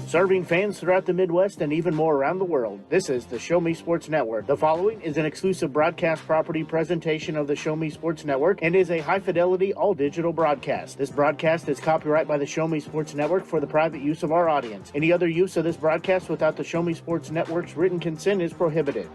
Serving fans throughout the Midwest and even more around the world, this is the Show Me Sports Network. The following is an exclusive broadcast property presentation of the Show Me Sports Network and is a high-fidelity, all-digital broadcast. This broadcast is copyright by the Show Me Sports Network for the private use of our audience. Any other use of this broadcast without the Show Me Sports Network's written consent is prohibited.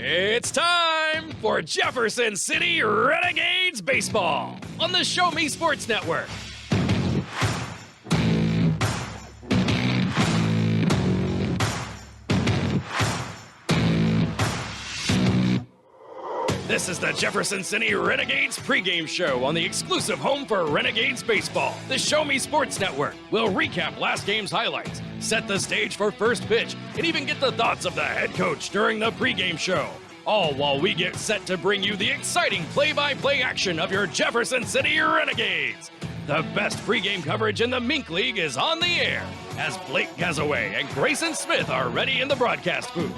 It's time for Jefferson City Renegades baseball on the Show Me Sports Network. This is the Jefferson City Renegades pregame show on the exclusive home for Renegades baseball. The Show Me Sports Network will recap last game's highlights, set the stage for first pitch, and even get the thoughts of the head coach during the pregame show. All while we get set to bring you the exciting play-by-play action of your Jefferson City Renegades. The best pregame coverage in the Mink League is on the air as Blake Gazaway and Grayson Smith are ready in the broadcast booth.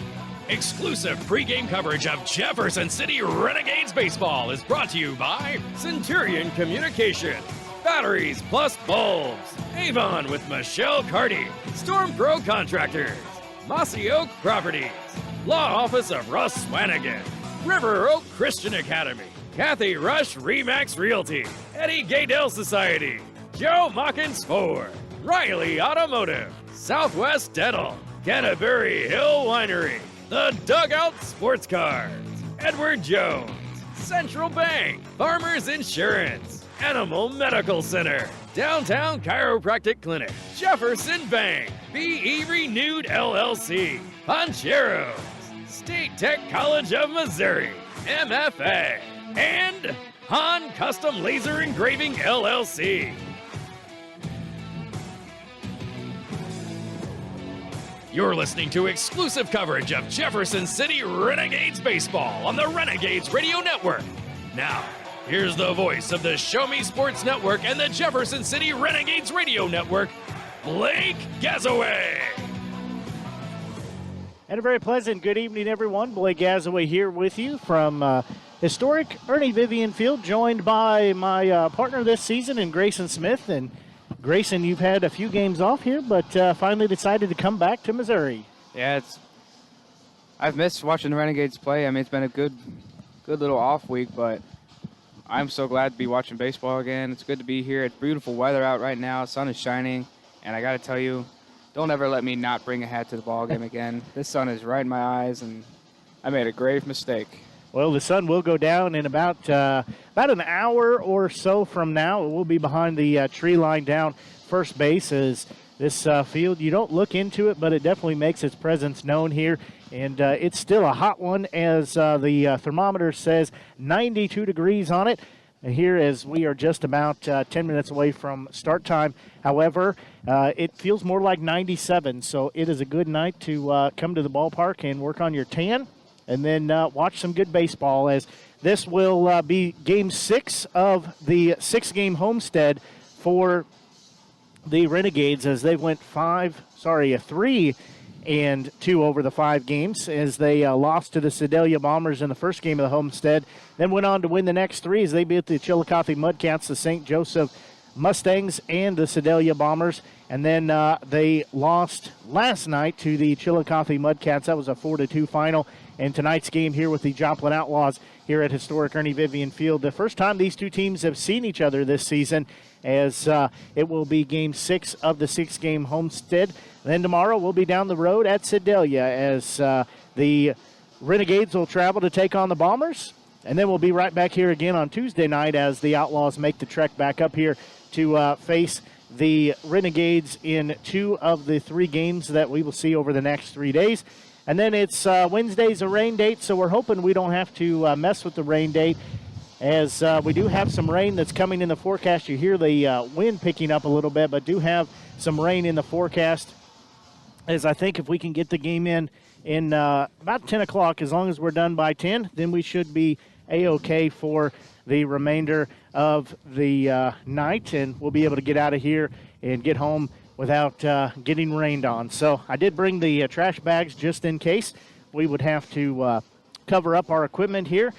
Exclusive pregame coverage of Jefferson City Renegades baseball is brought to you by Centurion Communications, Batteries Plus Bulbs, Avon with Michelle Carty, Storm Pro Contractors, Mossy Oak Properties, Law Office of Russ Swanigan, River Oak Christian Academy, Kathy Rush Remax Realty, Eddie Gaydell Society, Joe Mockins Ford, Riley Automotive, Southwest Dental, Canterbury Hill Winery, The Dugout Sports Cars, Edward Jones, Central Bank, Farmers Insurance, Animal Medical Center, Downtown Chiropractic Clinic, Jefferson Bank, BE Renewed LLC, Poncheros, State Tech College of Missouri, MFA, and Han Custom Laser Engraving LLC. You're listening to exclusive coverage of Jefferson City Renegades baseball on the Renegades Radio Network. Now, here's the voice of the Show Me Sports Network and the Jefferson City Renegades Radio Network, Blake Gazaway. And a very pleasant good evening, everyone. Blake Gazaway here with you from historic Ernie Vivian Field, joined by my partner this season in Grayson Smith. And Grayson, you've had a few games off here, but finally decided to come back to Missouri. Yeah, I've missed watching the Renegades play. I mean, it's been a good little off week, but I'm so glad to be watching baseball again. It's good to be here. It's beautiful weather out right now. Sun is shining, and I got to tell you, don't ever let me not bring a hat to the ball game again. This sun is right in my eyes, and I made a grave mistake. Well, the sun will go down in about an hour or so from now. It will be behind the tree line down first base. As this field, you don't look into it, but it definitely makes its presence known here. And it's still a hot one, as the thermometer says 92 degrees on it. Here, as we are just about 10 minutes away from start time. However, it feels more like 97, so it is a good night to come to the ballpark and work on your tan and then watch some good baseball, as this will be Game 6 of the 6-game homestead for the Renegades, as they went 3-2 over the 5 games, as they lost to the Sedalia Bombers in the first game of the homestead, then went on to win the next 3 as they beat the Chillicothe Mudcats, the St. Joseph Mustangs, and the Sedalia Bombers. And then they lost last night to the Chillicothe Mudcats. That was a 4-2 final. And tonight's game here with the Joplin Outlaws here at historic Ernie Vivian Field, the first time these two teams have seen each other this season, as it will be Game 6 of the 6-game homestead. Then tomorrow we'll be down the road at Sedalia, as the Renegades will travel to take on the Bombers. And then we'll be right back here again on Tuesday night as the Outlaws make the trek back up here to face the Renegades in 2 of the 3 games that we will see over the next 3 days. And then it's Wednesday's a rain date, so we're hoping we don't have to mess with the rain date, as we do have some rain that's coming in the forecast. You hear the wind picking up a little bit, but do have some rain in the forecast, as I think if we can get the game in about 10 o'clock, as long as we're done by 10, then we should be A-OK for the remainder of the night, and we'll be able to get out of here and get home without getting rained on. So I did bring the trash bags just in case. we would have to cover up our equipment here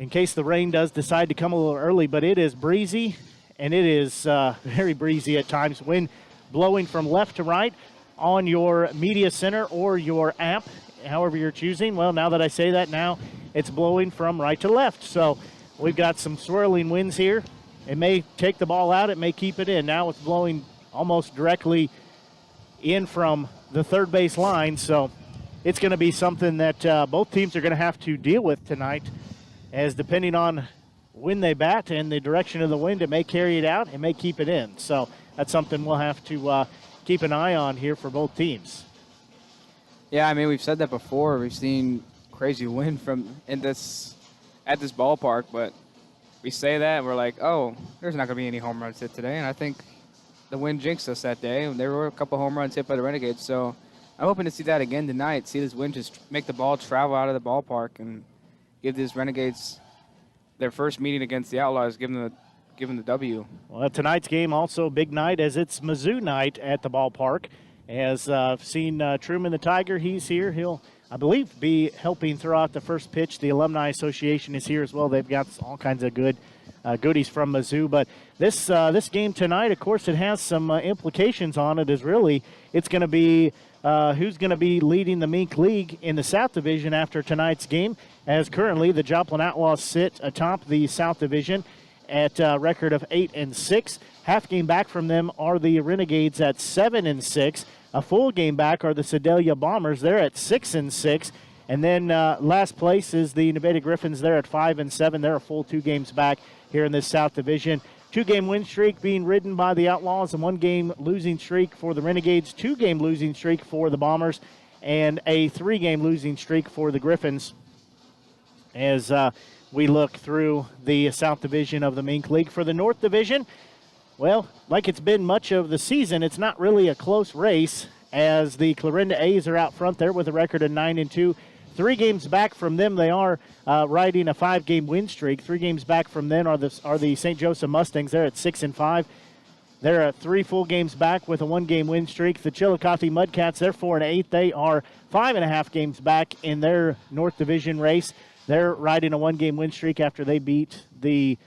in case the rain does decide to come a little early, but it is breezy, and it is very breezy at times. Wind blowing from left to right on your media center or your app, however you're choosing. Well, now that I say that, now it's blowing from right to left. So we've got some swirling winds here. It may take the ball out. It may keep it in. Now it's blowing almost directly in from the third base line. So it's going to be something that both teams are going to have to deal with tonight, as depending on when they bat and the direction of the wind, it may carry it out, it may keep it in. So that's something we'll have to keep an eye on here for both teams. Yeah, I mean, we've said that before. We've seen crazy wind at this ballpark, but we say that and we're like, oh, there's not going to be any home runs hit today. And I think the wind jinxed us that day. There were a couple home runs hit by the Renegades. So I'm hoping to see that again tonight, see this wind just make the ball travel out of the ballpark and give these Renegades their first meeting against the Outlaws, give them the W. Well, tonight's game also a big night, as it's Mizzou night at the ballpark. As I've seen Truman the Tiger, he's here. He'll, I believe, be helping throw out the first pitch. The Alumni Association is here as well. They've got all kinds of good goodies from Mizzou. But this game tonight, of course, it has some implications on it. It's going to be who's going to be leading the Mink League in the South Division after tonight's game, as currently the Joplin Outlaws sit atop the South Division at a record of 8-6. Half game back from them are the Renegades at 7-6. A full game back are the Sedalia Bombers. They're at 6-6. And then last place is the Nevada Griffins. They're at 5-7. They're a full 2 games back here in this South Division. 2-game win streak being ridden by the Outlaws, a 1-game losing streak for the Renegades, 2-game losing streak for the Bombers, and a 3-game losing streak for the Griffins. As we look through the South Division of the Mink League. For the North Division, well, like it's been much of the season, it's not really a close race, as the Clarinda A's are out front there with a record of 9-2. 3 games back from them, they are riding a 5-game win streak. 3 games back from them are the St. Joseph Mustangs. They're at 6-5. They're at 3 full games back with a 1-game win streak. The Chillicothe Mudcats, they're 4-8. They are 5.5 games back in their North Division race. They're riding a 1-game win streak after they beat the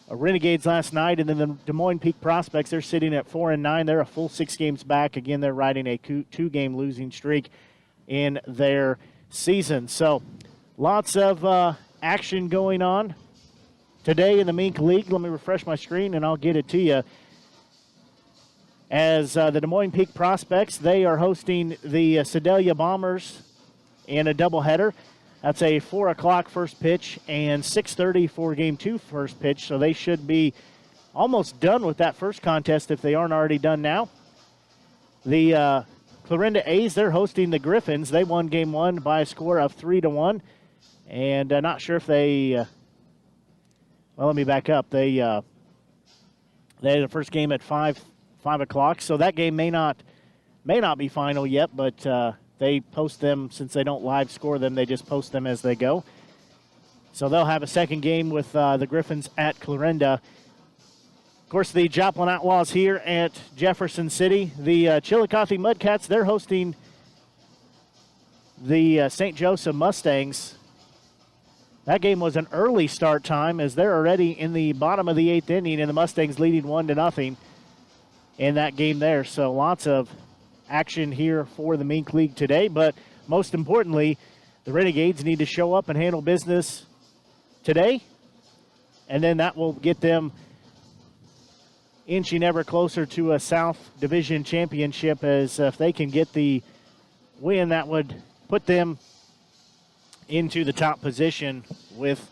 Renegades last night. And then the Des Moines Peak Prospects, they're sitting at 4-9. They're a full 6 games back. Again, they're riding a 2-game losing streak in their season. So lots of action going on today in the Mink League. Let me refresh my screen and I'll get it to you. As the Des Moines Peak Prospects, they are hosting the Sedalia Bombers in a doubleheader. That's a 4 o'clock first pitch and 6:30 for Game 2 first pitch. So they should be almost done with that first contest if they aren't already done now. The Clarinda A's, they're hosting the Griffins. They won Game 1 by a score of 3-1. And not sure if they, well, let me back up. They had the first game at 5 o'clock. So that game may not be final yet, but they post them, since they don't live score them, they just post them as they go. So they'll have a second game with the Griffins at Clarinda. Of course, the Joplin Outlaws here at Jefferson City. The Chillicothe Mudcats, they're hosting the St. Joseph Mustangs. That game was an early start time, as they're already in the bottom of the 8th inning, and the Mustangs leading 1-0 in that game there. So lots of action here for the Mink League today, but most importantly, the Renegades need to show up and handle business today, and then that will get them inching ever closer to a South Division championship, as if they can get the win, that would put them into the top position with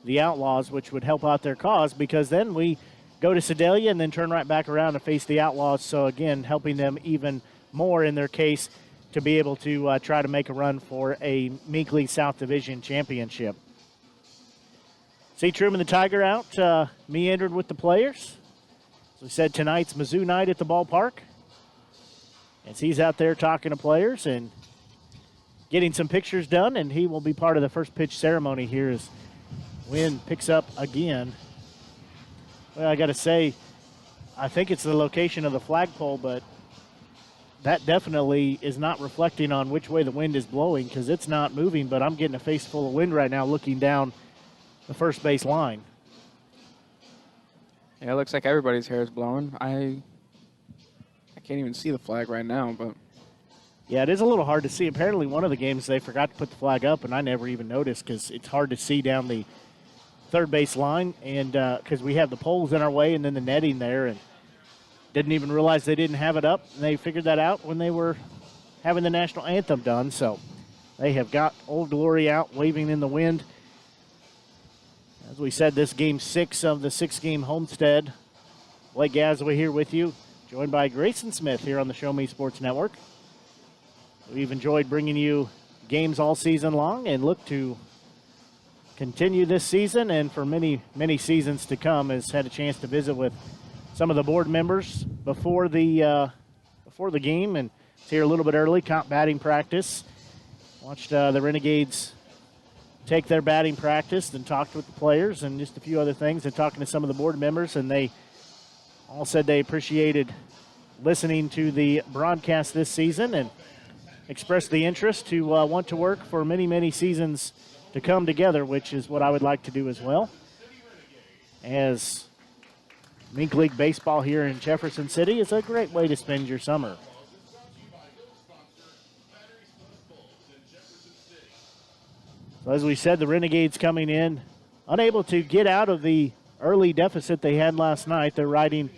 the Outlaws, which would help out their cause, because then we go to Sedalia and then turn right back around and face the Outlaws. So again, helping them even more in their case to be able to try to make a run for a Mink League South Division championship. See Truman the Tiger out, meandered with the players. As we said, tonight's Mizzou night at the ballpark. As he's out there talking to players and getting some pictures done, and he will be part of the first pitch ceremony here as wind picks up again. Well, I got to say, I think it's the location of the flagpole, but that definitely is not reflecting on which way the wind is blowing because it's not moving, but I'm getting a face full of wind right now looking down the first base line. Yeah, it looks like everybody's hair is blowing. I can't even see the flag right now, but yeah, it is a little hard to see. Apparently one of the games they forgot to put the flag up, and I never even noticed because it's hard to see down the third base line, and because we have the poles in our way and then the netting there, and didn't even realize they didn't have it up. And they figured that out when they were having the national anthem done. So they have got Old Glory out waving in the wind. As we said, this game 6 of the 6-game Homestead. Blake Gasaway here with you, joined by Grayson Smith here on the Show Me Sports Network. We've enjoyed bringing you games all season long and look to continue this season and for many, many seasons to come. Has had a chance to visit with some of the board members before the game and it's here a little bit early, comp batting practice. Watched the Renegades take their batting practice, then talked with the players and just a few other things and talking to some of the board members, and they all said they appreciated listening to the broadcast this season and expressed the interest to want to work for many, many seasons to come together, which is what I would like to do as well. As Mink League Baseball here in Jefferson City is a great way to spend your summer. So as we said, the Renegades coming in, unable to get out of the early deficit they had last night. They're riding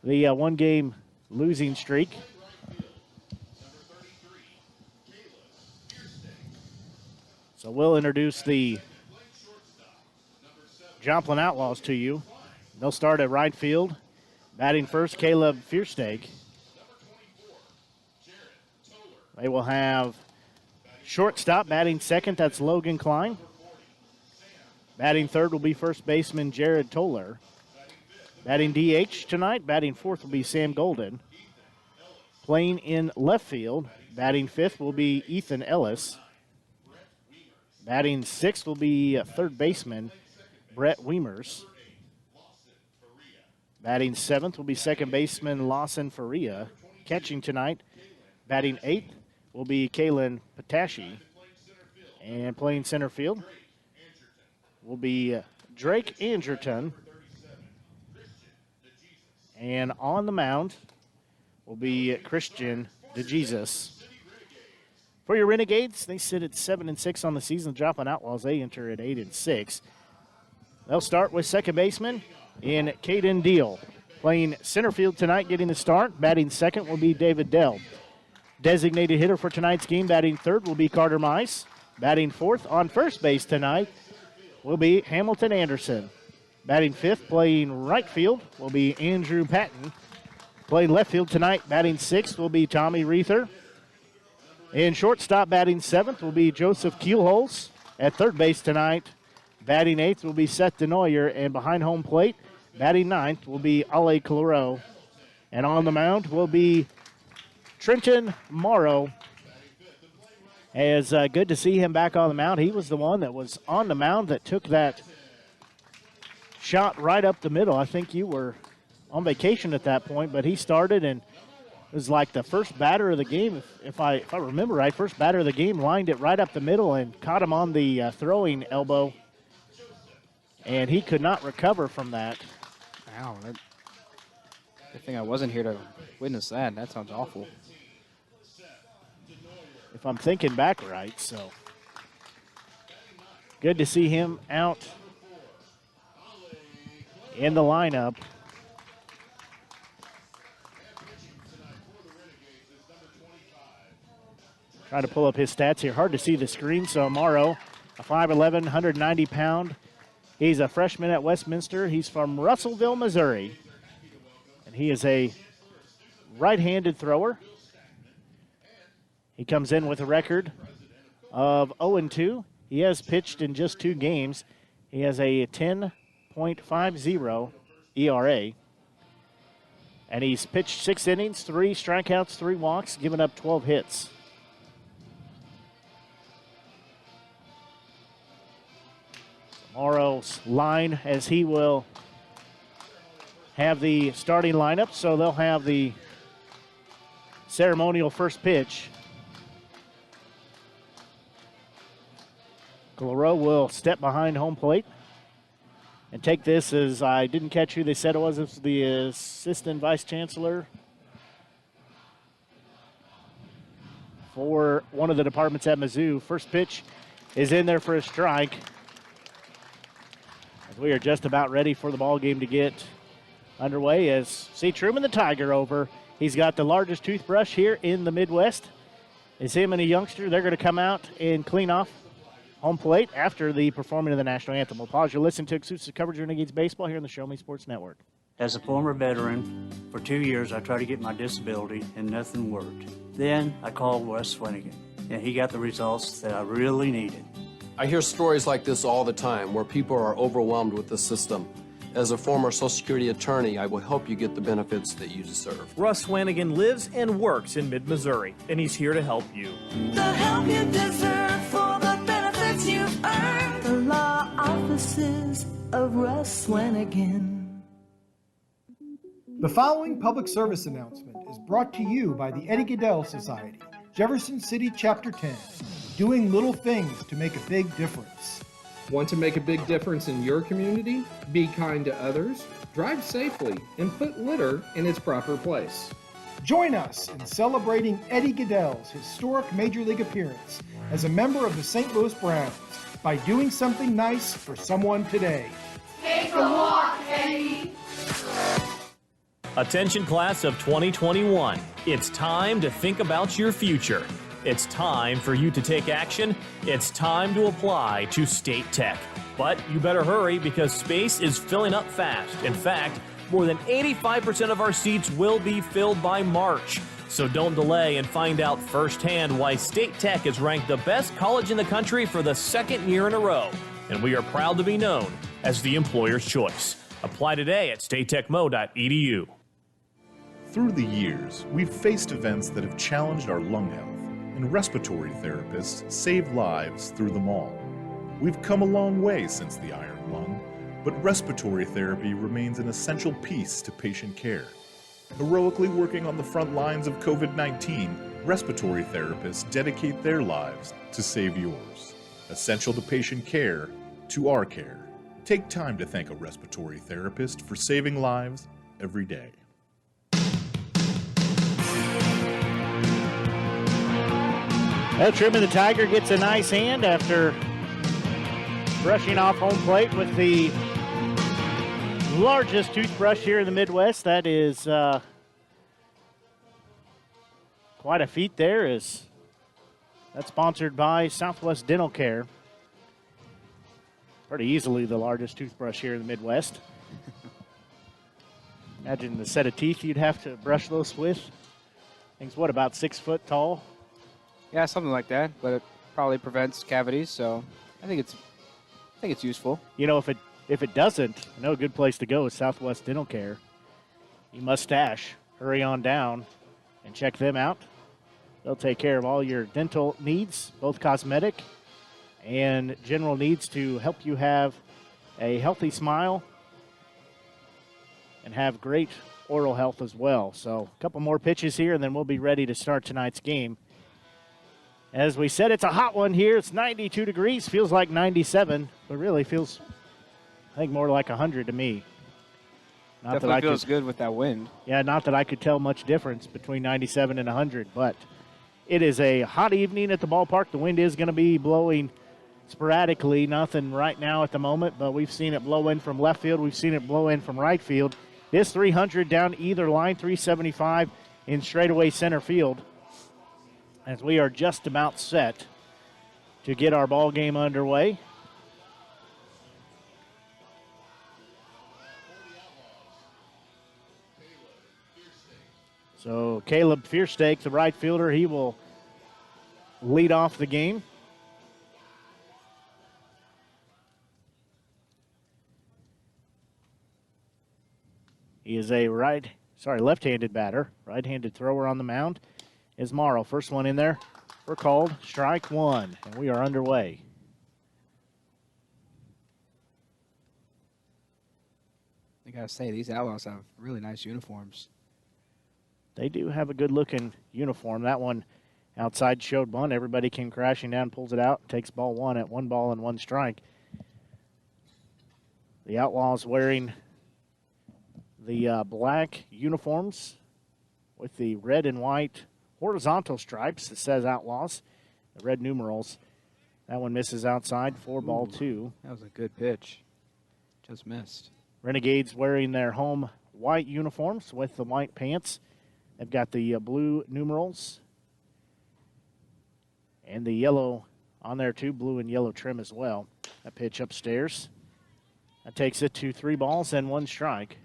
the one-game losing streak. So we'll introduce the Joplin Outlaws to you. They'll start at right field. Batting first, Caleb Fiersteak. They will have shortstop batting second, that's Logan Klein. Batting third will be first baseman Jarrod Toller. Batting DH tonight, batting fourth will be Sam Golden. Playing in left field, batting fifth will be Ethan Ellis. Batting sixth will be third baseman Brett Weimers. Batting seventh will be second baseman Lawson Faria. Catching tonight, batting eighth will be Kalen Patashi. And playing center field will be Drake Anderton. And on the mound will be Christian DeJesus. For your Renegades, they sit at 7-6 on the season. Joplin Outlaws, they enter at 8-6. They'll start with second baseman in Caden Deal. Playing center field tonight, getting the start. Batting second will be David Dell. Designated hitter for tonight's game, batting third will be Carter Mice. Batting fourth on first base tonight will be Hamilton Anderson. Batting fifth, playing right field, will be Andrew Patton. Playing left field tonight, batting sixth will be Tommy Reether. In shortstop, batting seventh will be Joseph Kielholz. At third base tonight, batting eighth will be Seth Denoyer. And behind home plate, batting ninth will be Ale Calero. And on the mound will be Trenton Morrow. As good to see him back on the mound. He was the one that was on the mound that took that shot right up the middle. I think you were on vacation at that point, but he started and it was like the first batter of the game, if I remember right, first batter of the game, lined it right up the middle and caught him on the throwing elbow. And he could not recover from that. Wow, good thing I wasn't here to witness that. That sounds awful. If I'm thinking back right, so good to see him out in the lineup. Trying to pull up his stats here. Hard to see the screen. So Morrow, a 5'11", 190-pound. He's a freshman at Westminster. He's from Russellville, Missouri. And he is a right-handed thrower. He comes in with a record of 0-2. He has pitched in just 2 games. He has a 10.50 ERA. And he's pitched 6 innings, 3 strikeouts, 3 walks, given up 12 hits. Morrow's line as he will have the starting lineup. So they'll have the ceremonial first pitch. Claro will step behind home plate and take this as I didn't catch who they said it was. It was the assistant vice chancellor for one of the departments at Mizzou. First pitch is in there for a strike. As we are just about ready for the ball game to get underway as see Truman the Tiger over. He's got the largest toothbrush here in the Midwest. It's him and a youngster. They're going to come out and clean off home plate after the performing of the national anthem. We'll pause you listen to exclusive coverage of Renegades baseball here on the Show Me Sports Network. As a former veteran, for 2 years I tried to get my disability and nothing worked. Then I called Wes Swanigan and he got the results that I really needed. I hear stories like this all the time where people are overwhelmed with the system. As a former Social Security attorney, I will help you get the benefits that you deserve. Russ Swanigan lives and works in mid-Missouri, and he's here to help you. The help you deserve for the benefits you've earned. The law offices of Russ Swanigan. The following public service announcement is brought to you by the Eddie Goodell Society, Jefferson City Chapter 10, doing little things to make a big difference. Want to make a big difference in your community? Be kind to others, drive safely, and put litter in its proper place. Join us in celebrating Eddie Goodell's historic Major League appearance as a member of the St. Louis Browns by doing something nice for someone today. Take a walk, Eddie. Attention class of 2021. It's time to think about your future. It's time for you to take action. It's time to apply to State Tech. But you better hurry because space is filling up fast. In fact, more than 85% of our seats will be filled by March. So don't delay and find out firsthand why State Tech is ranked the best college in the country for the second year in a row. And we are proud to be known as the employer's choice. Apply today at statechmo.edu. Through the years, we've faced events that have challenged our lung health, and respiratory therapists save lives through them all. We've come a long way since the iron lung, but respiratory therapy remains an essential piece to patient care. Heroically working on the front lines of COVID-19, respiratory therapists dedicate their lives to save yours. Essential to patient care, to our care. Take time to thank a respiratory therapist for saving lives every day. Well, Truman the Tiger gets a nice hand after brushing off home plate with the largest toothbrush here in the Midwest. That is quite a feat there. That's sponsored by Southwest Dental Care. Pretty easily the largest toothbrush here in the Midwest. Imagine the set of teeth you'd have to brush those with. Things, what, about 6 foot tall? Yeah, something like that, but it probably prevents cavities, so I think it's useful. You know, if it doesn't, I know a good place to go is Southwest Dental Care. You mustache, hurry on down and check them out. They'll take care of all your dental needs, both cosmetic and general needs, to help you have a healthy smile and have great oral health as well. So a couple more pitches here, and then we'll be ready to start tonight's game. As we said, it's a hot one here. It's 92 degrees. Feels like 97, but really feels, I think, more like 100 to me. Definitely feels good with that wind. Yeah, not that I could tell much difference between 97 and 100, but it is a hot evening at the ballpark. The wind is going to be blowing sporadically. Nothing right now at the moment, but we've seen it blow in from left field. We've seen it blow in from right field. This 300 down either line, 375 in straightaway center field. As we are just about set to get our ball game underway. So Caleb Fiersteak, the right fielder, he will lead off the game. He is a left-handed batter, right-handed thrower on the mound. Is Morrow. First one in there. We're called strike one, and we are underway. I gotta say, these Outlaws have really nice uniforms. They do have a good-looking uniform. That one outside showed bunt. Everybody came crashing down, pulls it out, takes ball one at 1 ball and 1 strike. The Outlaws wearing the black uniforms with the red and white horizontal stripes that says Outlaws, the red numerals. That one misses outside, 4 ball 2. That was a good pitch. Just missed. Renegades wearing their home white uniforms with the white pants. They've got the blue numerals and the yellow on there too, blue and yellow trim as well. A pitch upstairs. That takes it to 3 balls and 1 strike.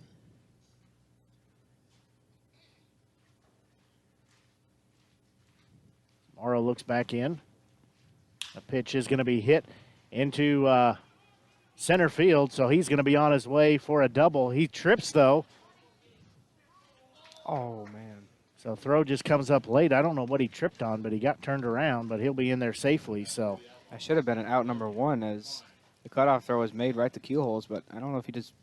Morrow looks back in. The pitch is going to be hit into center field, so he's going to be on his way for a double. He trips, though. Oh, man. So throw just comes up late. I don't know what he tripped on, but he got turned around, but he'll be in there safely. So I should have been an out number 1 as the cutoff throw was made right to keel holes, but I don't know if he just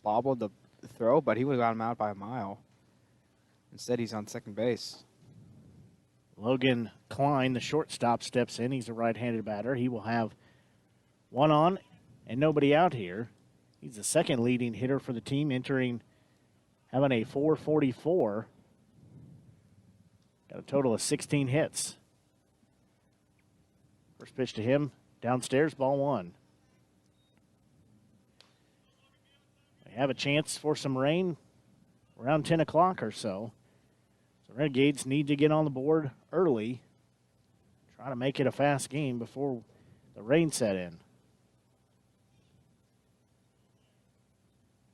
bobbled the throw, but he would have got him out by a mile. Instead, he's on second base. Logan Klein, the shortstop, steps in. He's a right-handed batter. He will have 1 on and nobody out here. He's the second leading hitter for the team, having a .444. Got a total of 16 hits. First pitch to him, downstairs, ball 1. They have a chance for some rain around 10 o'clock or so. The Renegades need to get on the board early, try to make it a fast game before the rain set in.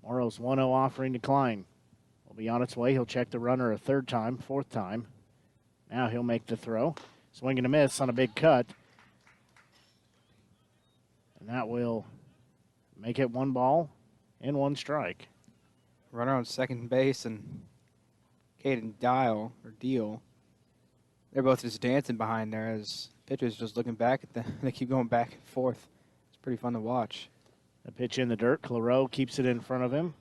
Morrow's 1-0 offering to Klein. Will be on its way. He'll check the runner a 3rd time, 4th time. Now he'll make the throw. Swing and a miss on a big cut. And that will make it 1 ball and 1 strike. Runner on second base and Caden Deal. They're both just dancing behind there as pitchers just looking back at them. They keep going back and forth. It's pretty fun to watch. The pitch in the dirt. Clareau keeps it in front of him.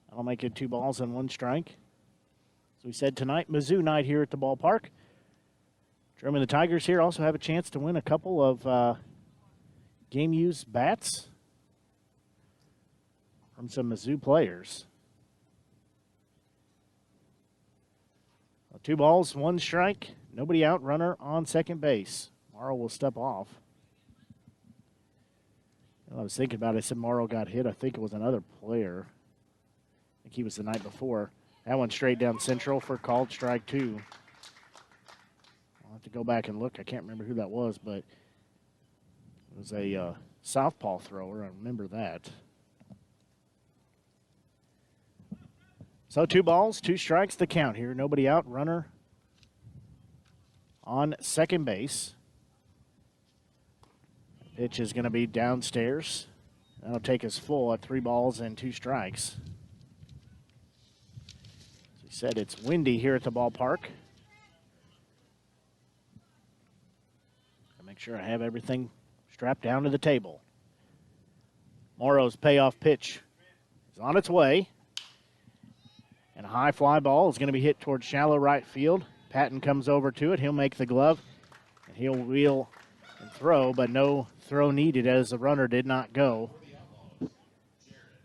That'll make it 2 balls and 1 strike. As we said tonight, Mizzou night here at the ballpark. German, the Tigers here also have a chance to win a couple of game-used bats from some Mizzou players. 2 balls, 1 strike. Nobody out. Runner on second base. Morrow will step off. I was thinking about it. I said Morrow got hit. I think it was another player. I think he was the night before. That one straight down central for called strike 2. I'll have to go back and look. I can't remember who that was, but it was a southpaw thrower. I remember that. So 2 balls, 2 strikes, the count here. Nobody out. Runner on second base. Pitch is going to be downstairs. That'll take us full at 3 balls and 2 strikes. As we said, it's windy here at the ballpark. I'll make sure I have everything strapped down to the table. Morrow's payoff pitch is on its way. And a high fly ball is going to be hit towards shallow right field. Patton comes over to it. He'll make the glove. And he'll wheel and throw, but no throw needed as the runner did not go.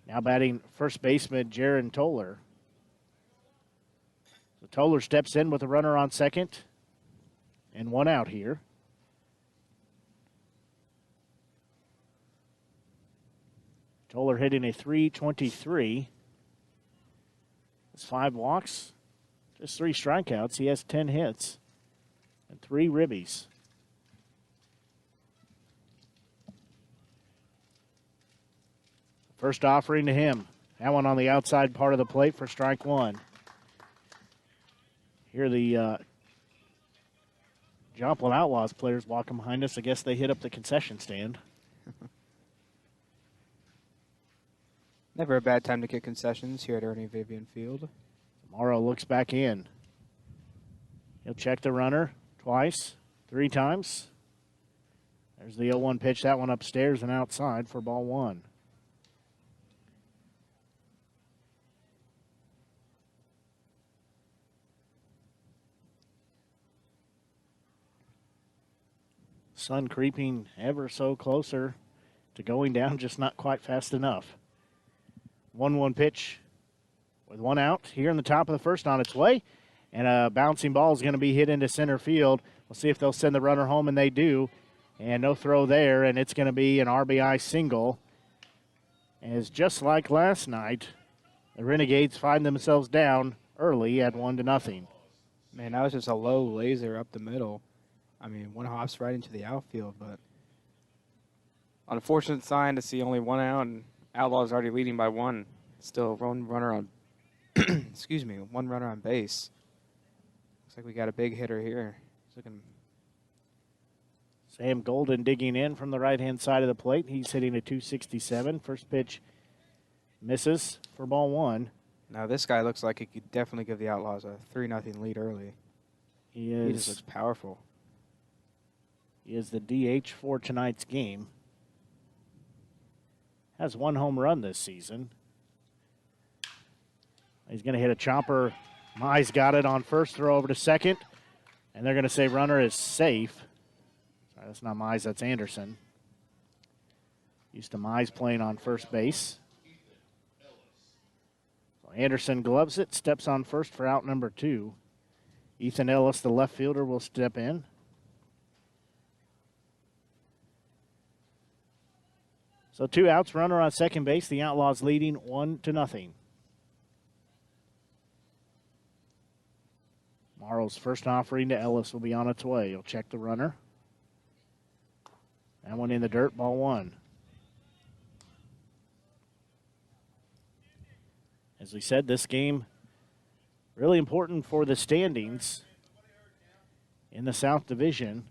Now batting first baseman Jarrod Toller. So Toller steps in with a runner on second and 1 out here. Toller hitting a .323. It's 5 walks, just 3 strikeouts. He has 10 hits and 3 ribbies. First offering to him. That one on the outside part of the plate for strike 1. Here the Joplin Outlaws players walking behind us. I guess they hit up the concession stand. Never a bad time to get concessions here at Ernie Vivian Field. Morrow looks back in. He'll check the runner twice, 3 times. There's the 0-1 pitch. That one upstairs and outside for ball 1. Sun creeping ever so closer to going down, just not quite fast enough. 1-1 pitch with one out here in the top of the first on its way. And a bouncing ball is going to be hit into center field. We'll see if they'll send the runner home, and they do. And no throw there, and it's going to be an RBI single. As just like last night, the Renegades find themselves down early at 1-0. Man, that was just a low laser up the middle. I mean, one hops right into the outfield, but unfortunate sign to see only one out, and Outlaws already leading by one. Still one runner on, excuse me, one runner on base. Looks like we got a big hitter here. He's looking. Sam Golden digging in from the right-hand side of the plate. He's hitting a .267. First pitch misses for ball one. Now this guy looks like he could definitely give the Outlaws a 3-0 lead early. He is. He just looks powerful. He is the DH for tonight's game. Has one home run this season. He's going to hit a chopper. Mize got it on first, throw over to second. And they're going to say runner is safe. Sorry, that's not Mize, that's Anderson. Used to Mize playing on first base. So Anderson gloves it, steps on first for out number 2. Ethan Ellis, the left fielder, will step in. So 2 outs, runner on second base. The Outlaws leading 1-0. Morrow's first offering to Ellis will be on its way. He'll check the runner. That one in the dirt, ball one. As we said, this game really important for the standings in the South Division,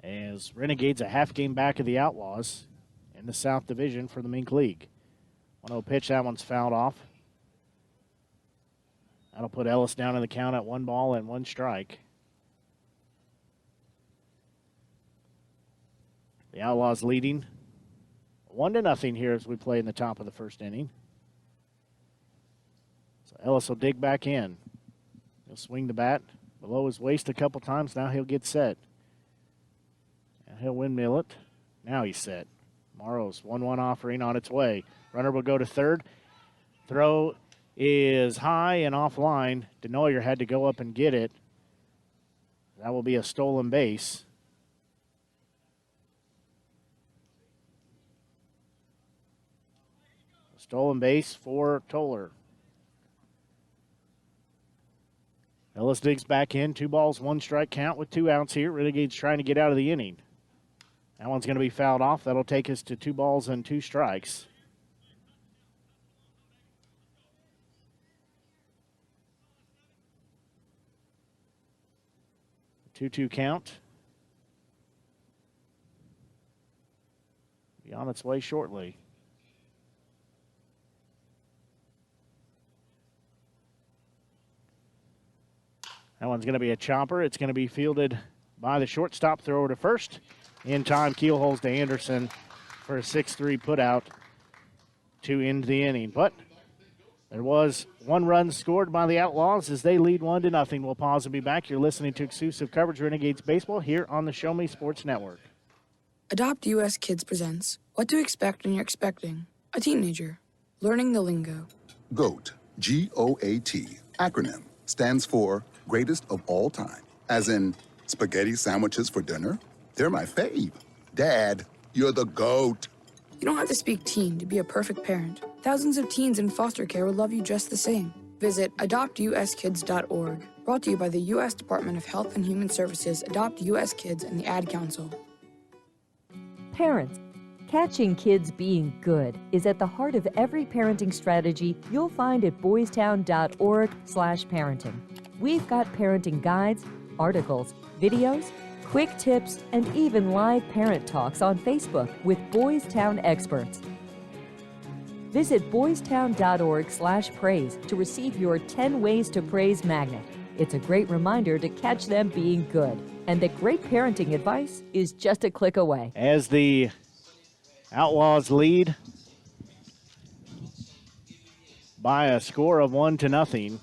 as Renegades a half game back of the Outlaws in the South Division for the Mink League. 1-0 pitch, that one's fouled off. That'll put Ellis down in the count at 1 ball and 1 strike. The Outlaws leading 1-0 here as we play in the top of the first inning. So Ellis will dig back in. He'll swing the bat below his waist a couple times. Now he'll get set. And he'll windmill it. Now he's set. Morrow's 1-1 offering on its way. Runner will go to third. Throw is high and offline. Denoyer had to go up and get it. That will be a stolen base. Stolen base for Toller. Ellis digs back in. 2 balls, 1 strike count with 2 outs here. Renegades trying to get out of the inning. That one's going to be fouled off. That'll take us to 2 balls and 2 strikes. The 2-2 count. Be on its way shortly. That one's going to be a chopper. It's going to be fielded by the shortstop. Thrower to first. In time, keel holes to Anderson for a 6-3 putout to end the inning. But there was 1 run scored by the Outlaws as they lead 1-0. We'll pause and be back. You're listening to exclusive coverage of Renegades Baseball here on the Show Me Sports Network. Adopt US Kids presents What to Expect When You're Expecting a Teenager. Learning the lingo. GOAT, G-O-A-T, acronym, stands for Greatest of All Time. As in, spaghetti sandwiches for dinner? They're my fave. Dad, you're the GOAT. You don't have to speak teen to be a perfect parent. Thousands of teens in foster care would love you just the same. Visit adoptuskids.org. Brought to you by the U.S. Department of Health and Human Services, Adopt U.S. Kids, and the Ad Council. Parents, catching kids being good is at the heart of every parenting strategy you'll find at boystown.org/parenting. We've got parenting guides, articles, videos, quick tips, and even live parent talks on Facebook with Boys Town experts. Visit boystown.org/praise to receive your 10 Ways to Praise magnet. It's a great reminder to catch them being good, and that great parenting advice is just a click away. As the Outlaws lead by a score of 1-0.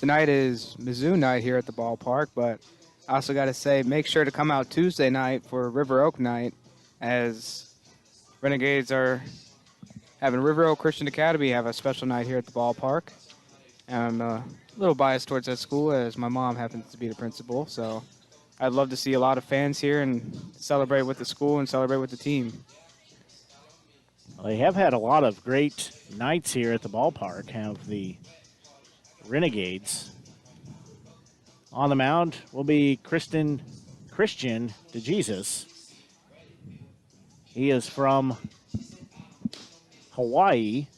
tonight is Mizzou night here at the ballpark, but I also got to say, make sure to come out Tuesday night for River Oak night, as Renegades are having River Oak Christian Academy have a special night here at the ballpark. And I'm a little biased towards that school, as my mom happens to be the principal, so I'd love to see a lot of fans here and celebrate with the school and celebrate with the team. Well, they have had a lot of great nights here at the ballpark, have the Renegades. On the mound will be Christian DeJesus. He is from Hawaii.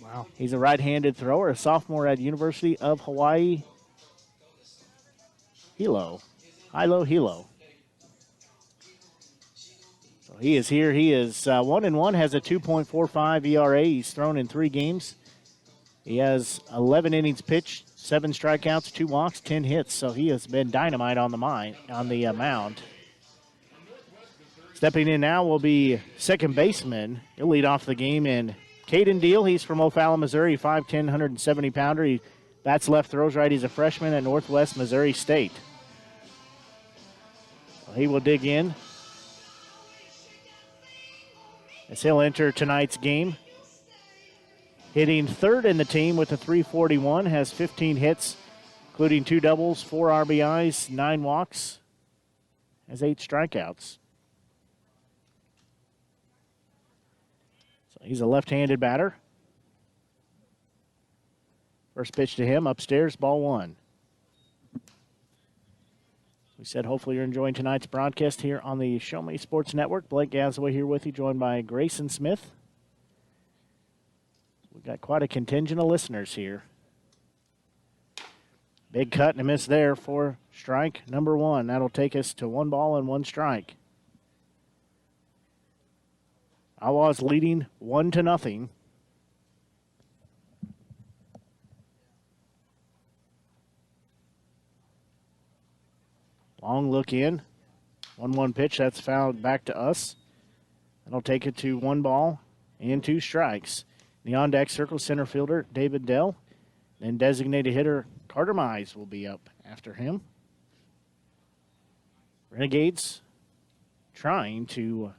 Wow. He's a right-handed thrower, a sophomore at University of Hawaii. Hilo. So he is here. He is 1-1, has a 2.45 ERA. He's thrown in 3 games. He has 11 innings pitched, 7 strikeouts, 2 walks, 10 hits. So he has been dynamite on the mound. Stepping in now will be second baseman. He'll lead off the game in Caden Deal. He's from O'Fallon, Missouri, 5'10", 170-pounder. He bats left, throws right. He's a freshman at Northwest Missouri State. Well, he will dig in as he'll enter tonight's game. Hitting third in the team with a .341, has 15 hits, including 2 doubles, 4 RBIs, 9 walks, has 8 strikeouts. So he's a left-handed batter. First pitch to him, upstairs, ball 1. We said hopefully you're enjoying tonight's broadcast here on the Show Me Sports Network. Blake Gasaway here with you, joined by Grayson Smith. We've got quite a contingent of listeners here. Big cut and a miss there for strike number 1. That'll take us to 1 ball and 1 strike. Outlaws leading 1-0. Long look in. 1-1 pitch. That's fouled back to us. That'll take it to 1 ball and 2 strikes. The on-deck circle center fielder, David Dell. Then designated hitter, Carter Mize will be up after him. Renegades trying to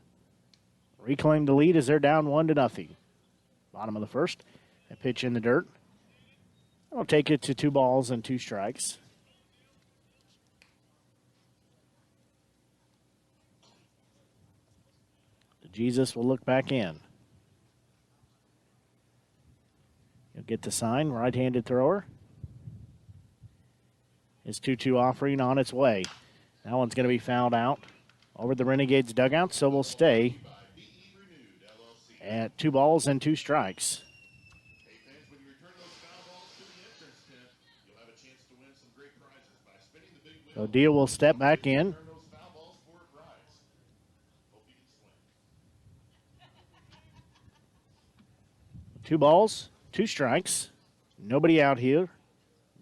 reclaim the lead as they're down 1-0. Bottom of the first. A pitch in the dirt. That'll take it to 2 balls and 2 strikes. Jesus will look back in. He'll get the sign, right-handed thrower. His 2-2 offering on its way. That one's going to be fouled out over the Renegades dugout, so we'll stay at 2 balls and 2 strikes. So Deal will step back in. Two balls, 2 strikes. Nobody out here.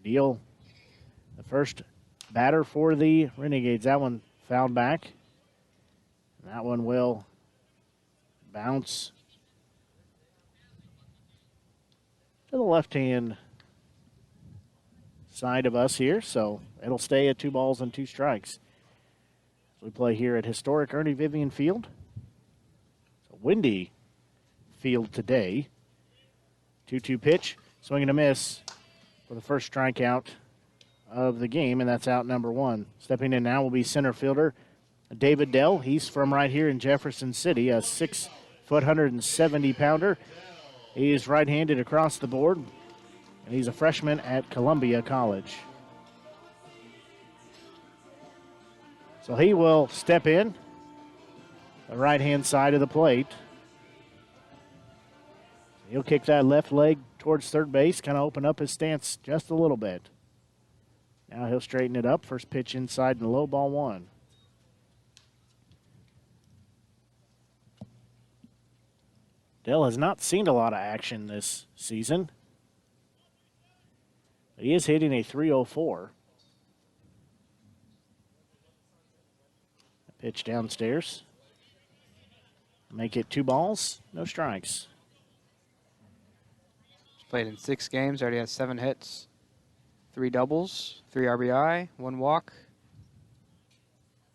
Deal, the first batter for the Renegades. That one fouled back. That one will bounce to the left-hand side of us here, so it'll stay at 2 balls and 2 strikes. So we play here at historic Ernie Vivian Field. It's a windy field today. 2-2 pitch, swing and a miss for the first strikeout of the game, and that's out number 1. Stepping in now will be center fielder David Dell. He's from right here in Jefferson City, a 6', 170-pounder. He is right-handed across the board, and he's a freshman at Columbia College. So he will step in the right-hand side of the plate. He'll kick that left leg towards third base, kind of open up his stance just a little bit. Now he'll straighten it up. First pitch inside and low, ball 1. Dell has not seen a lot of action this season. But he is hitting a .304. Pitch downstairs. Make it 2 balls, no strikes. Played in 6 games, already has 7 hits. 3 doubles, 3 RBI, 1 walk,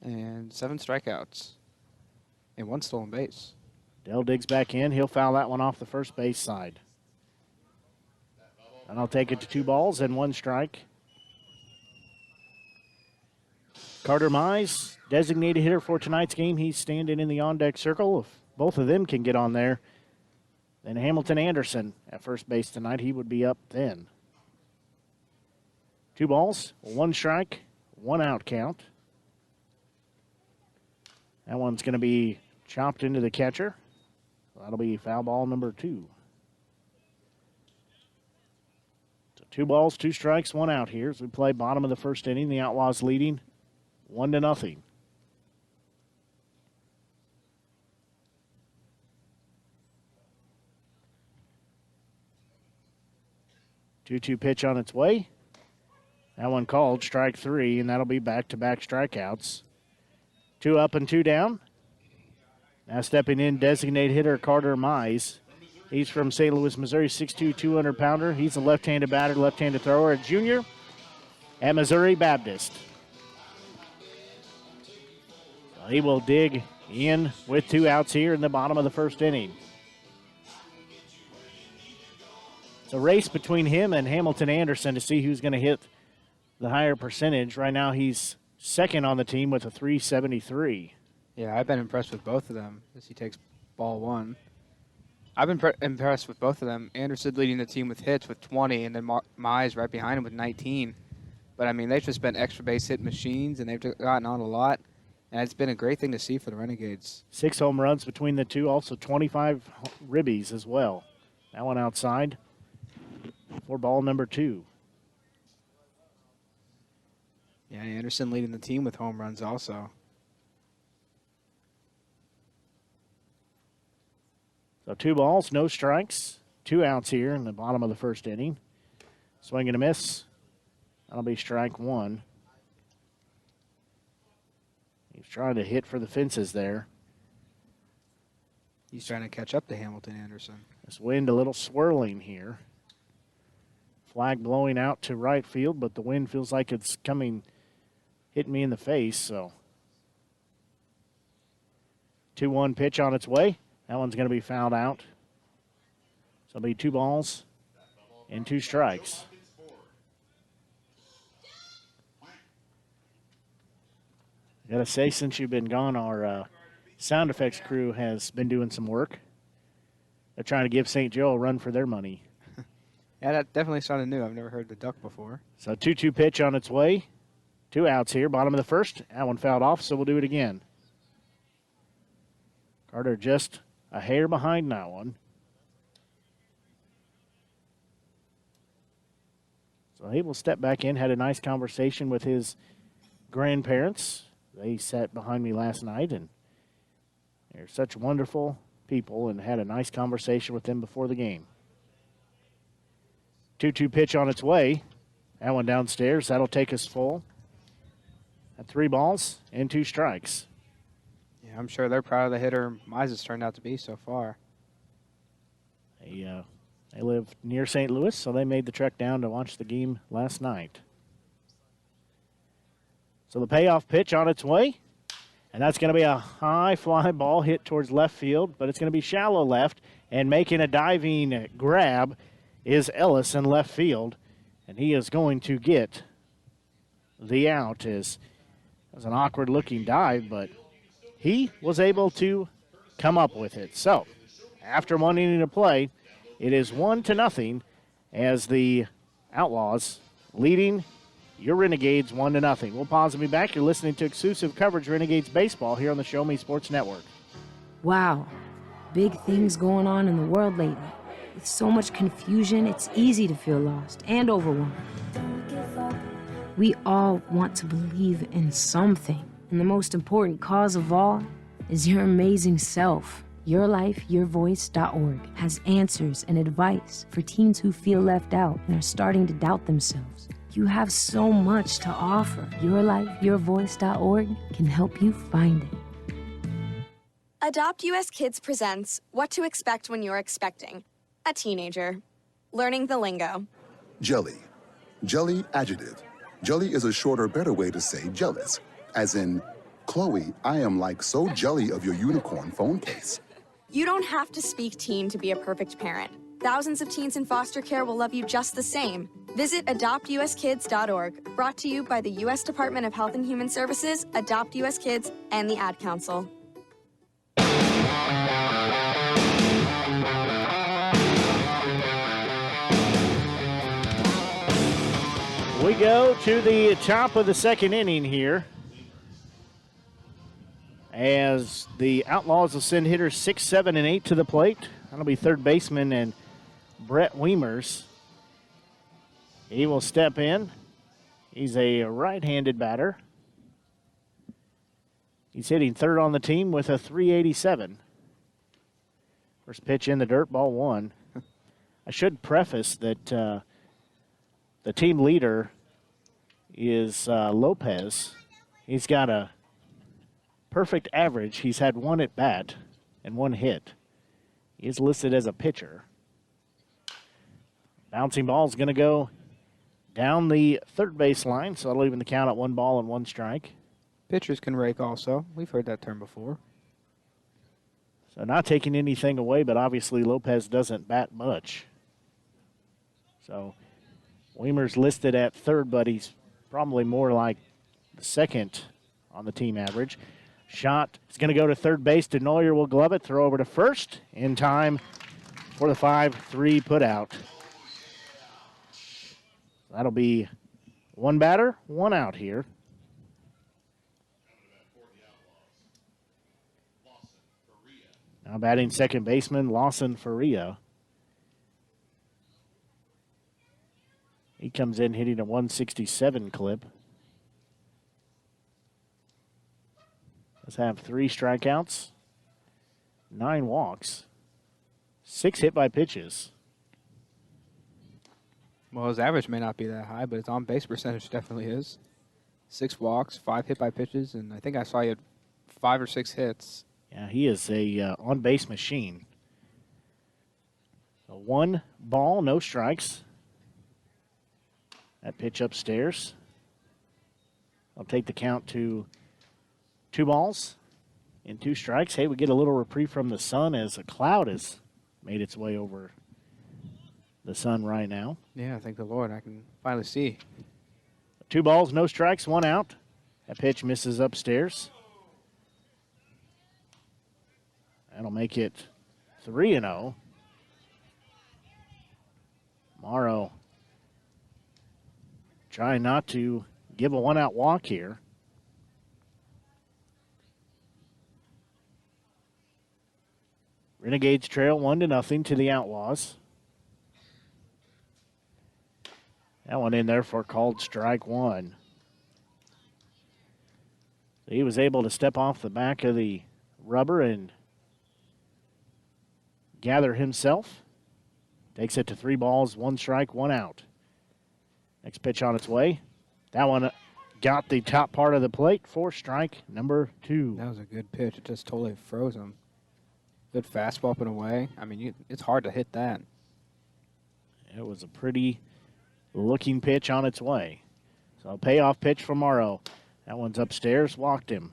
and 7 strikeouts, and 1 stolen base. Dell digs back in. He'll foul that one off the first base side. And I'll take it to 2 balls and 1 strike. Carter Mize, designated hitter for tonight's game. He's standing in the on-deck circle. If both of them can get on there, then Hamilton Anderson at first base tonight, he would be up then. 2 balls, 1 strike, 1 out count. That one's going to be chopped into the catcher. That'll be foul ball number 2. So 2 balls, 2 strikes, 1 out here as we play bottom of the first inning. The Outlaws leading 1-0. Two-two pitch on its way. That one called strike 3, and that'll be back-to-back strikeouts. 2 up and 2 down. Now stepping in, designated hitter Carter Mize. He's from St. Louis, Missouri, 6'2", 200-pounder. He's a left-handed batter, left-handed thrower, a junior at Missouri Baptist. So he will dig in with 2 outs here in the bottom of the first inning. It's a race between him and Hamilton Anderson to see who's going to hit the higher percentage. Right now he's second on the team with a .373. Yeah, I've been impressed with both of them as he takes ball 1. I've been impressed with both of them. Anderson leading the team with hits with 20, and then Mize right behind him with 19. But, I mean, they've just been extra base hit machines, and they've gotten on a lot. And it's been a great thing to see for the Renegades. 6 home runs between the two, also 25 ribbies as well. That one outside for ball number 2. Yeah, Anderson leading the team with home runs also. So 2 balls, no strikes, 2 outs here in the bottom of the first inning. Swing and a miss. That'll be strike 1. He's trying to hit for the fences there. He's trying to catch up to Hamilton Anderson. This wind a little swirling here. Flag blowing out to right field, but the wind feels like it's coming, hitting me in the face, so. 2-1 pitch on its way. That one's going to be fouled out. So it'll be 2 balls and 2 strikes. I got to say, since you've been gone, our sound effects crew has been doing some work. They're trying to give St. Joe a run for their money. Yeah, that definitely sounded new. I've never heard the duck before. So 2-2 pitch on its way. 2 outs here, bottom of the first. That one fouled off, so we'll do it again. Carter just a hair behind that one. So he will step back in, had a nice conversation with his grandparents. They sat behind me last night, and they're such wonderful people, and had a nice conversation with them before the game. 2-2 pitch on its way. That one downstairs. That'll take us full. At 3 balls and 2 strikes. Yeah, I'm sure they're proud of the hitter Mize has turned out to be so far. They live near St. Louis, so they made the trek down to watch the game last night. So the payoff pitch on its way, and that's going to be a high fly ball hit towards left field, but it's going to be shallow left, and making a diving grab is Ellis in left field, and he is going to get the out. It was an awkward-looking dive, but he was able to come up with it. So, after 1 inning to play, it is 1-0 as the Outlaws leading your Renegades 1-0. We'll pause and be back. You're listening to exclusive coverage of Renegades baseball here on the Show Me Sports Network. Wow, big things going on in the world lately. With so much confusion, it's easy to feel lost and overwhelmed. We all want to believe in something, and the most important cause of all is your amazing self. YourLifeYourVoice.org has answers and advice for teens who feel left out and are starting to doubt themselves. You have so much to offer. YourLifeYourVoice.org can help you find it. Adopt US Kids presents What to Expect When You're Expecting a Teenager. Learning the lingo. Jelly, Jelly adjective. Jelly is a shorter, better way to say jealous. As in, Chloe, I am like so jelly of your unicorn phone case. You don't have to speak teen to be a perfect parent. Thousands of teens in foster care will love you just the same. Visit adoptuskids.org, brought to you by the U.S. Department of Health and Human Services, Adopt U.S. Kids, and the Ad Council. We go to the top of the second inning here, as the Outlaws will send hitters 6, 7, and 8 to the plate. That'll be third baseman and Brett Wiemers. He will step in. He's a right-handed batter. He's hitting third on the team with a 387. First pitch in the dirt, ball one. I should preface that the team leader is Lopez. He's got a perfect average. He's had one at bat and one hit. He is listed as a pitcher. Bouncing ball is going to go down the third base line, so that'll even the count at 1 ball and 1 strike. Pitchers can rake also. We've heard that term before. So not taking anything away, but obviously Lopez doesn't bat much. So Weimer's listed at third, but he's probably more like the second on the team average. Shot is going to go to third base. DeNoyer will glove it, throw over to first in time for the 5-3 put out. That'll be one batter, one out here. Now batting second baseman Lawson Faria. He comes in hitting a 167 clip. Let's have 3 strikeouts, 9 walks, 6 hit by pitches. Well, his average may not be that high, but his on-base percentage definitely is. 6 walks, 5 hit by pitches, and I think I saw he had 5 or 6 hits. Yeah, he is a on-base machine. So 1 ball, no strikes. That pitch upstairs. I'll take the count to 2 balls and 2 strikes. Hey, we get a little reprieve from the sun as a cloud has made its way over the sun right now. Yeah, thank the Lord. I can finally see. 2 balls, no strikes, 1 out. That pitch misses upstairs. That'll make it 3-0. Morrow trying not to give a 1-out walk here. Renegades trail 1-0 to the Outlaws. That one in there for called strike 1. He was able to step off the back of the rubber and gather himself. Takes it to 3 balls, 1 strike, 1 out. Next pitch on its way. That one got the top part of the plate for strike number 2. That was a good pitch. It just totally froze him. Good fastball up and away. I mean, it's hard to hit that. It was a pretty looking pitch on its way. So payoff pitch for Morrow. That one's upstairs, walked him.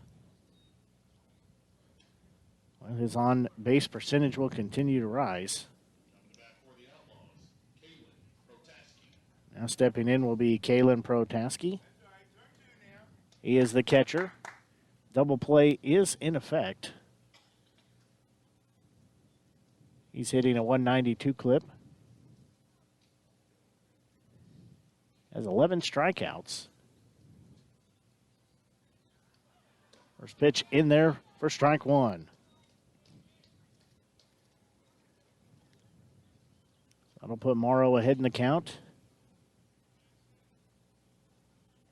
Well, his on-base percentage will continue to rise. Now stepping in will be Kalen Protaski. He is the catcher. Double play is in effect. He's hitting a 192 clip. Has 11 strikeouts. First pitch in there for strike 1. That'll put Morrow ahead in the count.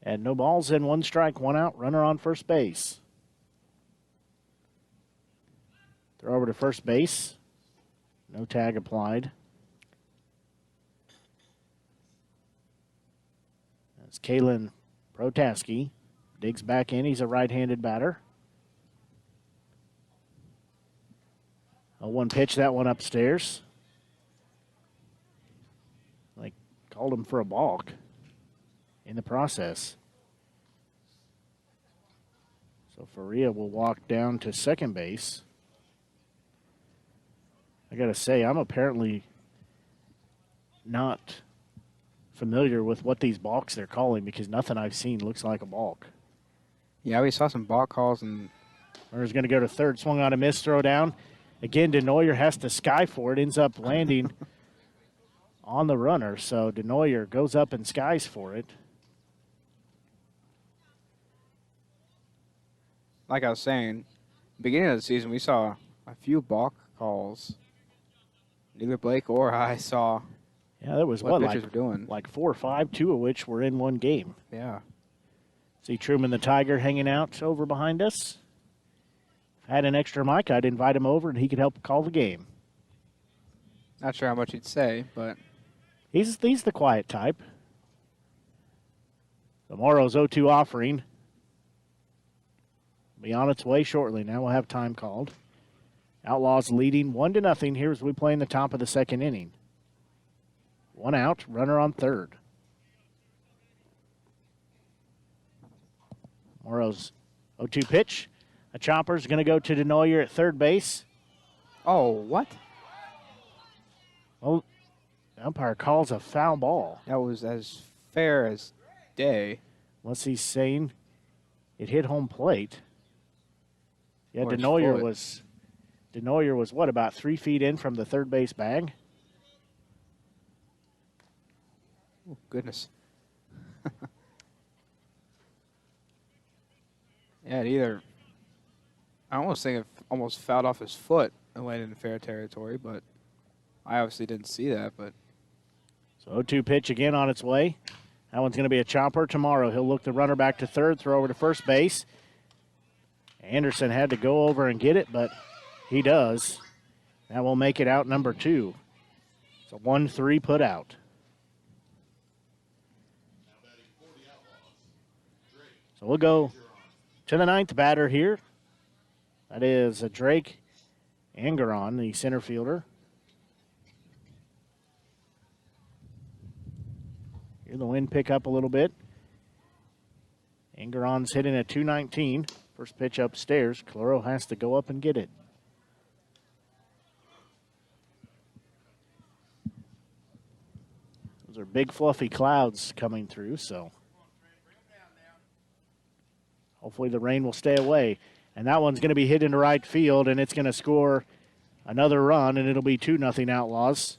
And no balls in, 1 strike, 1 out, runner on first base. Throw over to first base. No tag applied. That's Kalen Protaski. Digs back in. He's a right-handed batter. A 1 pitch, that one upstairs. Like, called him for a balk. in the process. So Faria will walk down to second base. I got to say, I'm apparently not familiar with what these balks they're calling because nothing I've seen looks like a balk. Yeah, we saw some balk calls. And runner's going to go to third. Swung on a miss, throw down. Again, DeNoyer has to sky for it. Ends up landing on the runner. So DeNoyer goes up and skies for it. Like I was saying, beginning of the season, we saw a few balk calls. Neither Blake or I saw. Yeah, there was what pitchers were doing. Like 4 or 5, 2 of which were in one game. Yeah. See Truman the Tiger hanging out over behind us. If I had an extra mic, I'd invite him over and he could help call the game. Not sure how much he'd say, but he's the quiet type. Tomorrow's 0-2 offering. Be on its way shortly. Now we'll have time called. Outlaws leading 1-0 here as we play in the top of the second inning. 1 out, runner on third. Morrow's 0-2 pitch. A chopper's going to go to DeNoyer at third base. Oh, what? Well, the umpire calls a foul ball. That was as fair as day. Unless he's saying it hit home plate. Yeah, Or DeNoyer was what, about 3 feet in from the third base bag? Oh, goodness. Yeah, I almost think it almost fouled off his foot and landed in fair territory, but I obviously didn't see that. But so 0-2 pitch again on its way. That one's going to be a chopper tomorrow. He'll look the runner back to third, throw over to first base. Anderson had to go over and get it, but he does. That will make it out number 2. It's a 1-3 put out. So we'll go to the 9th batter here. That is Drake Angeron, the center fielder. Hear the wind pick up a little bit. Angeron's hitting at 219. First pitch upstairs. Calero has to go up and get it. Those are big fluffy clouds coming through, so hopefully the rain will stay away. And that one's going to be hit into right field, and it's going to score another run, and it'll be 2-0 Outlaws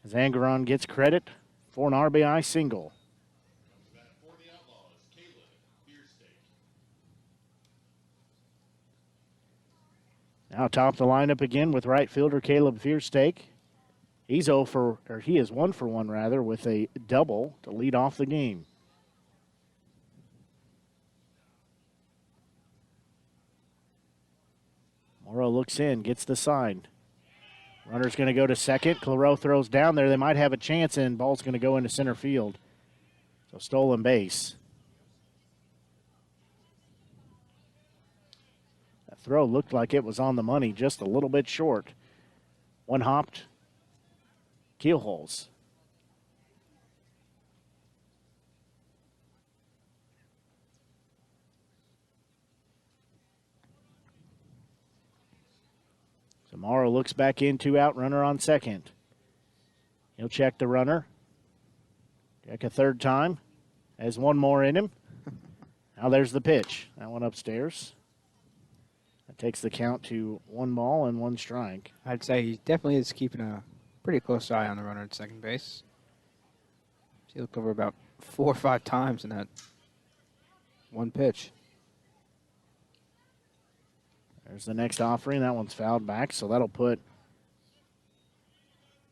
as Angeron gets credit for an RBI single. Now top the lineup again with right fielder Caleb Fearstake. He is 1 for 1 rather, with a double to lead off the game. Morrow looks in, gets the sign. Runner's going to go to second. Claro throws down there. They might have a chance, and ball's going to go into center field. So stolen base. That throw looked like it was on the money, just a little bit short. One hopped. Keel holes. Morrow looks back in, 2 out, runner on second. He'll check the runner. Check a third time. Has one more in him. Now there's the pitch. That one upstairs. That takes the count to 1 ball and 1 strike. I'd say he definitely is keeping a pretty close eye on the runner at second base. He looked over about 4 or 5 times in that one pitch. There's the next offering. That one's fouled back, so that'll put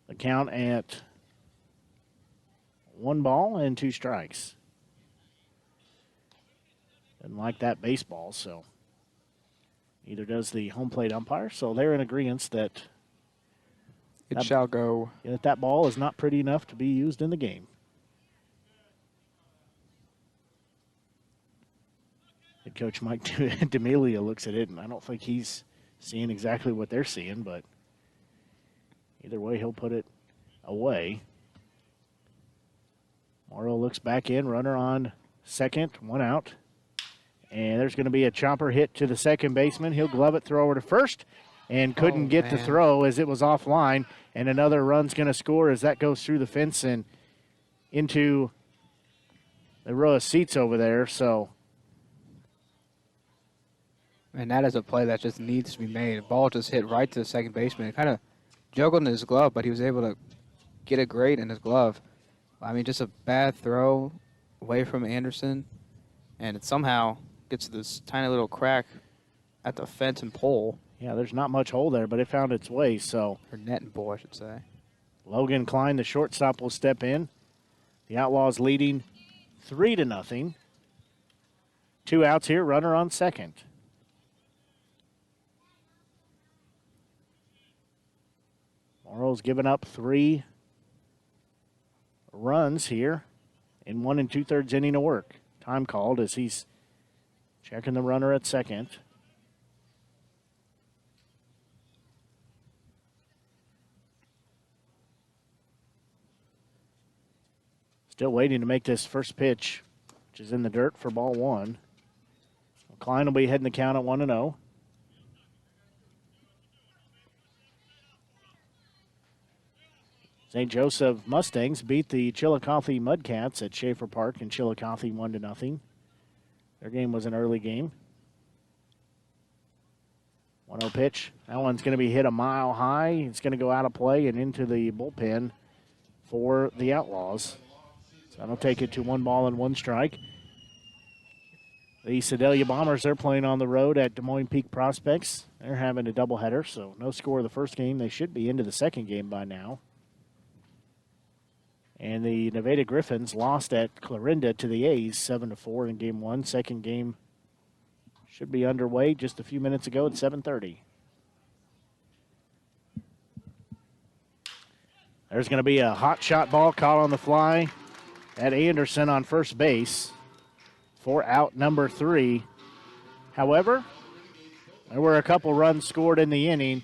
the count at 1 ball and 2 strikes. Doesn't like that baseball, so neither does the home plate umpire. So they're in agreement that it shall go. That ball is not pretty enough to be used in the game. Head coach Mike D'Amelia looks at it, and I don't think he's seeing exactly what they're seeing, but either way, he'll put it away. Morrow looks back in, runner on second, one out. And there's going to be a chopper hit to the second baseman. He'll glove it, throw over to first, and couldn't get the throw as it was offline. And another run's going to score as that goes through the fence and into the row of seats over there. So, and that is a play that just needs to be made. The ball just hit right to the second baseman. It kind of juggled in his glove, but he was able to get it great in his glove. I mean, just a bad throw away from Anderson, and it somehow gets this tiny little crack at the fence and pole. Yeah, there's not much hole there, but it found its way. So, or net and pole, I should say. Logan Klein, the shortstop, will step in. The Outlaws leading 3-0. 2 outs here, runner on second. Morrow's given up 3 runs here in 1 2/3 inning of work. Time called as he's checking the runner at second. Still waiting to make this first pitch, which is in the dirt for ball 1. Klein will be heading the count at 1-0. St. Joseph Mustangs beat the Chillicothe Mudcats at Schaefer Park in Chillicothe 1-0. Their game was an early game. 1-0 pitch. That one's going to be hit a mile high. It's going to go out of play and into the bullpen for the Outlaws. So that'll take it to 1-1 strike. The Sedalia Bombers, they're playing on the road at Des Moines Peak Prospects. They're having a doubleheader, so no score of the first game. They should be into the second game by now. And the Nevada Griffins lost at Clarinda to the A's 7-4 in game 1. Second game should be underway just a few minutes ago at 7:30. There's going to be a hot shot ball caught on the fly at Anderson on first base for out number 3. However, there were a couple runs scored in the inning,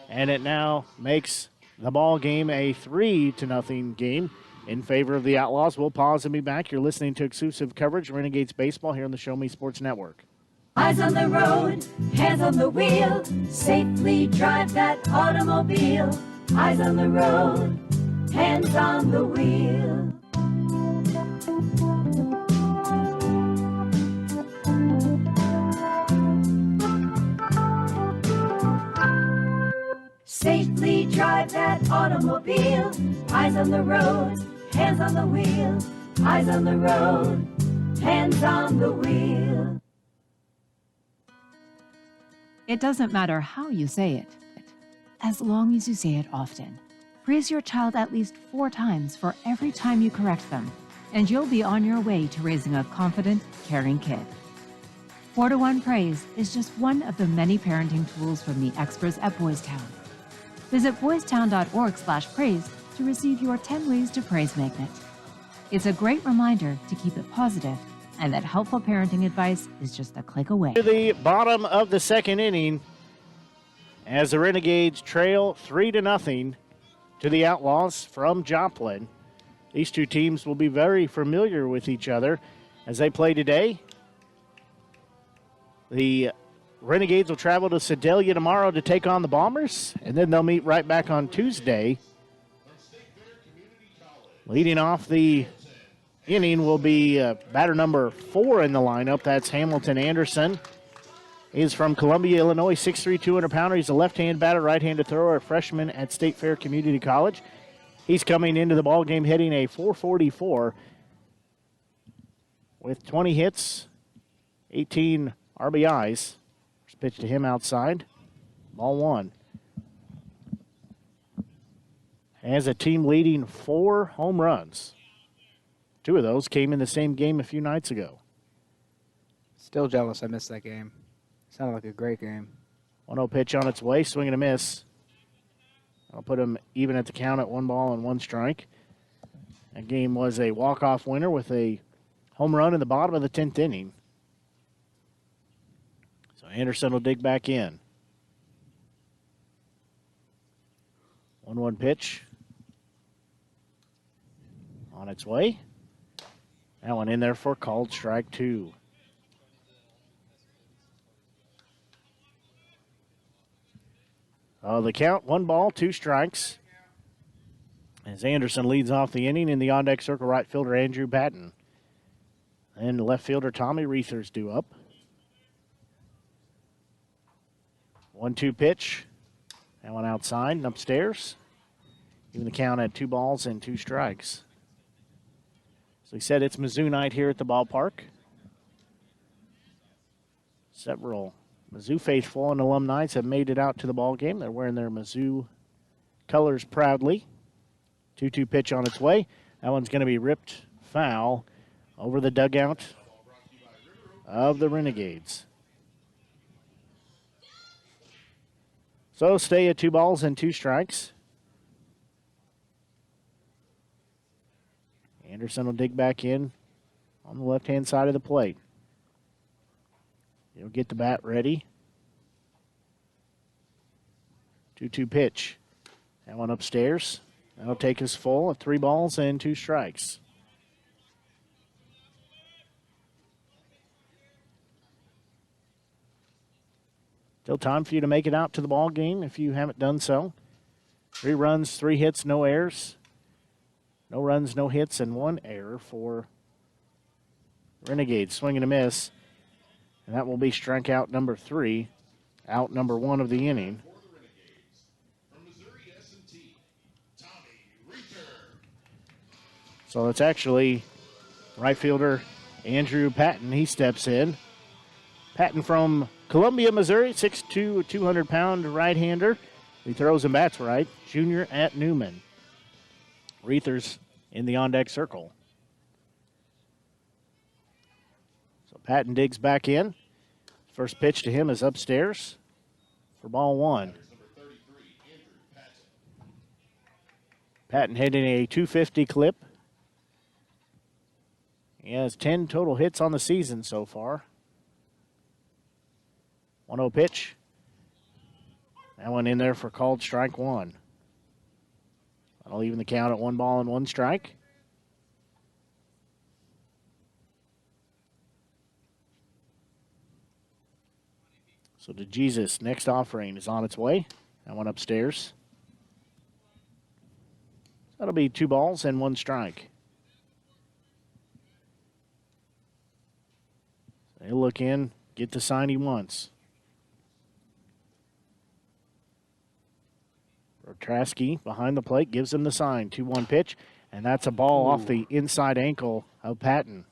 and it now makes the ball game a 3-0 game in favor of the Outlaws. We'll pause and be back. You're listening to exclusive coverage of Renegades baseball here on the Show Me Sports Network. Eyes on the road, hands on the wheel, safely drive that automobile. Eyes on the road, hands on the wheel. Safely drive that automobile. Eyes on the road, hands on the wheel. Eyes on the road, hands on the wheel. It doesn't matter how you say it, as long as you say it often. Praise your child at least 4 times for every time you correct them, and you'll be on your way to raising a confident, caring kid. 4-to-1 Praise is just one of the many parenting tools from the experts at Boys Town. Visit boystown.org/praise to receive your 10 Ways to Praise magnet. It's a great reminder to keep it positive, and that helpful parenting advice is just a click away. To the bottom of the second inning, as the Renegades trail 3-0 to the Outlaws from Joplin. These two teams will be very familiar with each other as they play today. The Renegades will travel to Sedalia tomorrow to take on the Bombers, and then they'll meet right back on Tuesday. Leading off the inning will be batter number 4 in the lineup. That's Hamilton Anderson. He's from Columbia, Illinois, 6'3", 200-pounder. He's a left-hand batter, right-handed thrower, a freshman at State Fair Community College. He's coming into the ballgame hitting a .444 with 20 hits, 18 RBIs. First pitch to him outside. Ball 1. Has a team leading 4 home runs. 2 of those came in the same game a few nights ago. Still jealous I missed that game. Sounded like a great game. 1-0 pitch on its way, swing and a miss. I'll put him even at the count at 1-1 strike. That game was a walk-off winner with a home run in the bottom of the 10th inning. So Anderson will dig back in. 1-1 pitch. On its way. That one in there for called strike 2. The count, 1 ball, 2 strikes. As Anderson leads off the inning in the on-deck circle, right fielder Andrew Patton. And left fielder Tommy Reethers due up. 1-2 pitch. That one outside and upstairs. Even the count at 2 balls and 2 strikes. So he said it's Mizzou night here at the ballpark. Several Mizzou faithful and alumni have made it out to the ball game. They're wearing their Mizzou colors proudly. 2-2 pitch on its way. That one's going to be ripped foul over the dugout of the Renegades. So stay at 2 balls and 2 strikes. Anderson will dig back in on the left-hand side of the plate. He'll get the bat ready. 2-2 pitch. That one upstairs. That'll take us full at 3 balls and 2 strikes. Still time for you to make it out to the ball game if you haven't done so. 3 runs, 3 hits, no errors. No runs, no hits, and 1 error for Renegades. Swing and a miss. And that will be strikeout number 3, out number 1 of the inning. So it's actually right fielder Andrew Patton. He steps in. Patton from Columbia, Missouri, 6'2", 200-pound right-hander. He throws and bats right. Junior at Newman. Reethers in the on-deck circle. So Patton digs back in. First pitch to him is upstairs for ball 1. Patton hitting a .250 clip. He has 10 total hits on the season so far. 1-0 pitch. That one in there for called strike 1. That'll even the count at 1 ball and 1 strike. So to Jesus, next offering is on its way. That one upstairs. That'll be 2 balls and 1 strike. So he'll look in, get the sign he wants. Rotraski behind the plate gives him the sign. 2-1 pitch, and that's a ball off the inside ankle of Patton.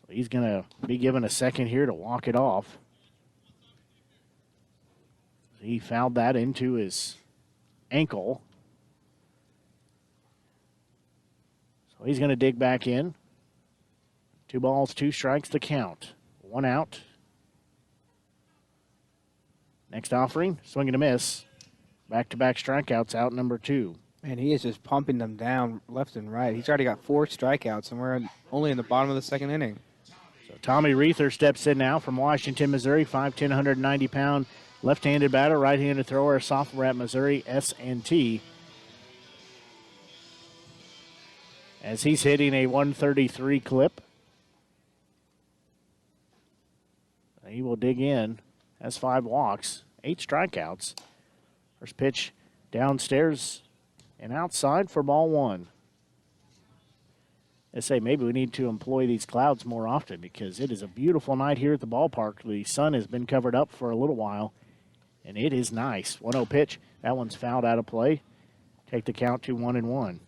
So he's going to be given a second here to walk it off. He fouled that into his ankle. So he's going to dig back in. 2 balls, 2 strikes to count. 1 out. Next offering, swing and a miss. Back-to-back strikeouts, out number 2. Man, he is just pumping them down left and right. He's already got 4 strikeouts, and we're only in the bottom of the 2nd inning. So Tommy Reether steps in now from Washington, Missouri, 5'10", 190-pound left-handed batter, right-handed thrower, sophomore at Missouri S&T. As he's hitting a 133 clip. He will dig in. Has 5 walks, 8 strikeouts. First pitch downstairs and outside for ball 1. I say maybe we need to employ these clouds more often because it is a beautiful night here at the ballpark. The sun has been covered up for a little while, and it is nice. 1-0 pitch. That one's fouled out of play. Take the count to 1-1.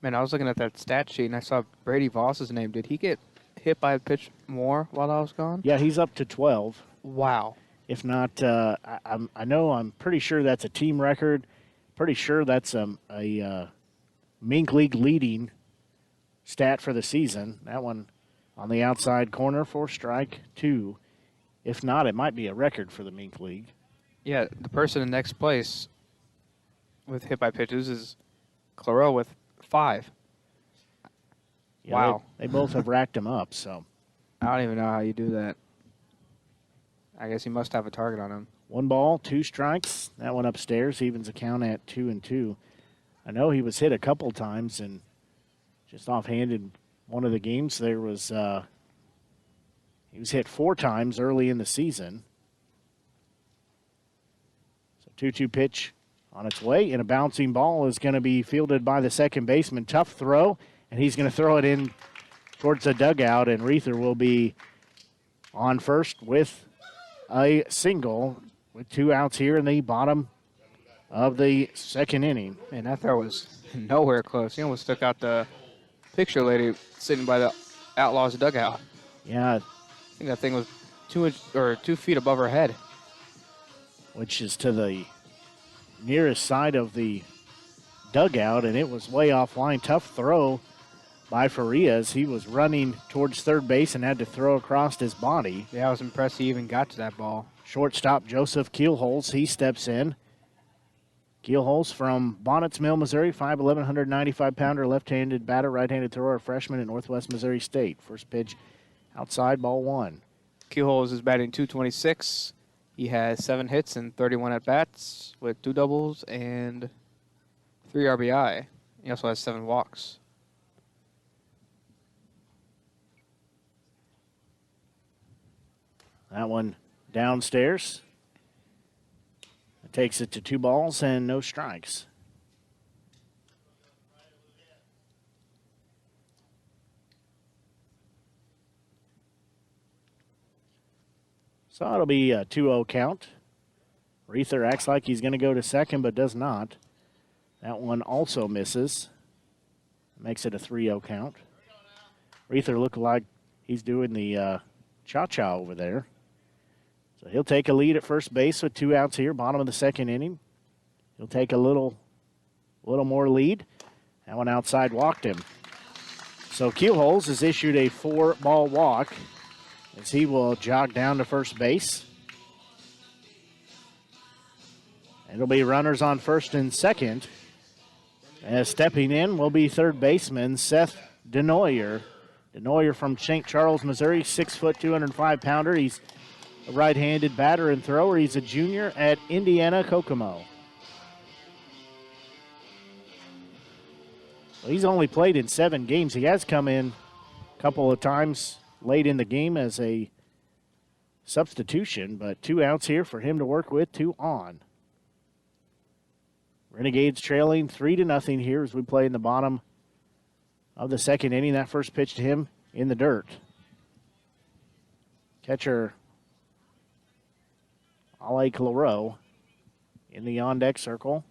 Man, I was looking at that stat sheet, and I saw Brady Voss's name. Did he get hit by a pitch more while I was gone? Yeah, he's up to 12. Wow. If not, I'm pretty sure that's a team record. Pretty sure that's a Mink League leading stat for the season. That one on the outside corner for strike 2. If not, it might be a record for the Mink League. Yeah, the person in next place with hit by pitches is Claro with 5. Yeah, wow. They both have racked them up, so. I don't even know how you do that. I guess he must have a target on him. 1 ball, 2 strikes. That one upstairs evens the count at 2-2. I know he was hit a couple times and just offhanded one of the games, there was he was hit 4 times early in the season. So 2-2 pitch on its way, and a bouncing ball is going to be fielded by the second baseman. Tough throw, and he's going to throw it in towards the dugout, and Reether will be on first with a single with 2 outs here in the bottom of the second inning. Man, that throw was nowhere close. He almost took out the picture lady sitting by the Outlaws dugout. Yeah. I think that thing was 2 feet above her head. Which is to the nearest side of the dugout, and it was way offline. Tough throw by Farias. He was running towards third base and had to throw across his body. Yeah, I was impressed he even got to that ball. Shortstop Joseph Keelholz, he steps in. Keelholz from Bonnets Mill, Missouri, 5'11", 195-pounder, left-handed batter, right-handed thrower, freshman at Northwest Missouri State. First pitch outside, ball 1. Keelholz is batting .226. He has 7 hits and 31 at-bats with 2 doubles and 3 RBI. He also has 7 walks. That one downstairs. It takes it to 2 balls and no strikes. So it'll be a 2-0 count. Reether acts like he's going to go to second, but does not. That one also misses. Makes it a 3-0 count. Reether looked like he's doing the cha-cha over there. So he'll take a lead at first base with 2 outs here, bottom of the second inning. He'll take a little more lead. That one outside walked him. So Keelholz has issued a 4-ball walk as he will jog down to first base. It'll be runners on first and second. As stepping in will be third baseman Seth Denoyer. Denoyer from St. Charles, Missouri, 6 foot, 205-pounder. He's a right-handed batter and thrower. He's a junior at Indiana Kokomo. Well, he's only played in 7 games. He has come in a couple of times late in the game as a substitution, but 2 outs here for him to work with, 2 on. Renegades trailing 3-0 here as we play in the bottom of the second inning. That first pitch to him in the dirt. Catcher Ale Claro in the on-deck circle.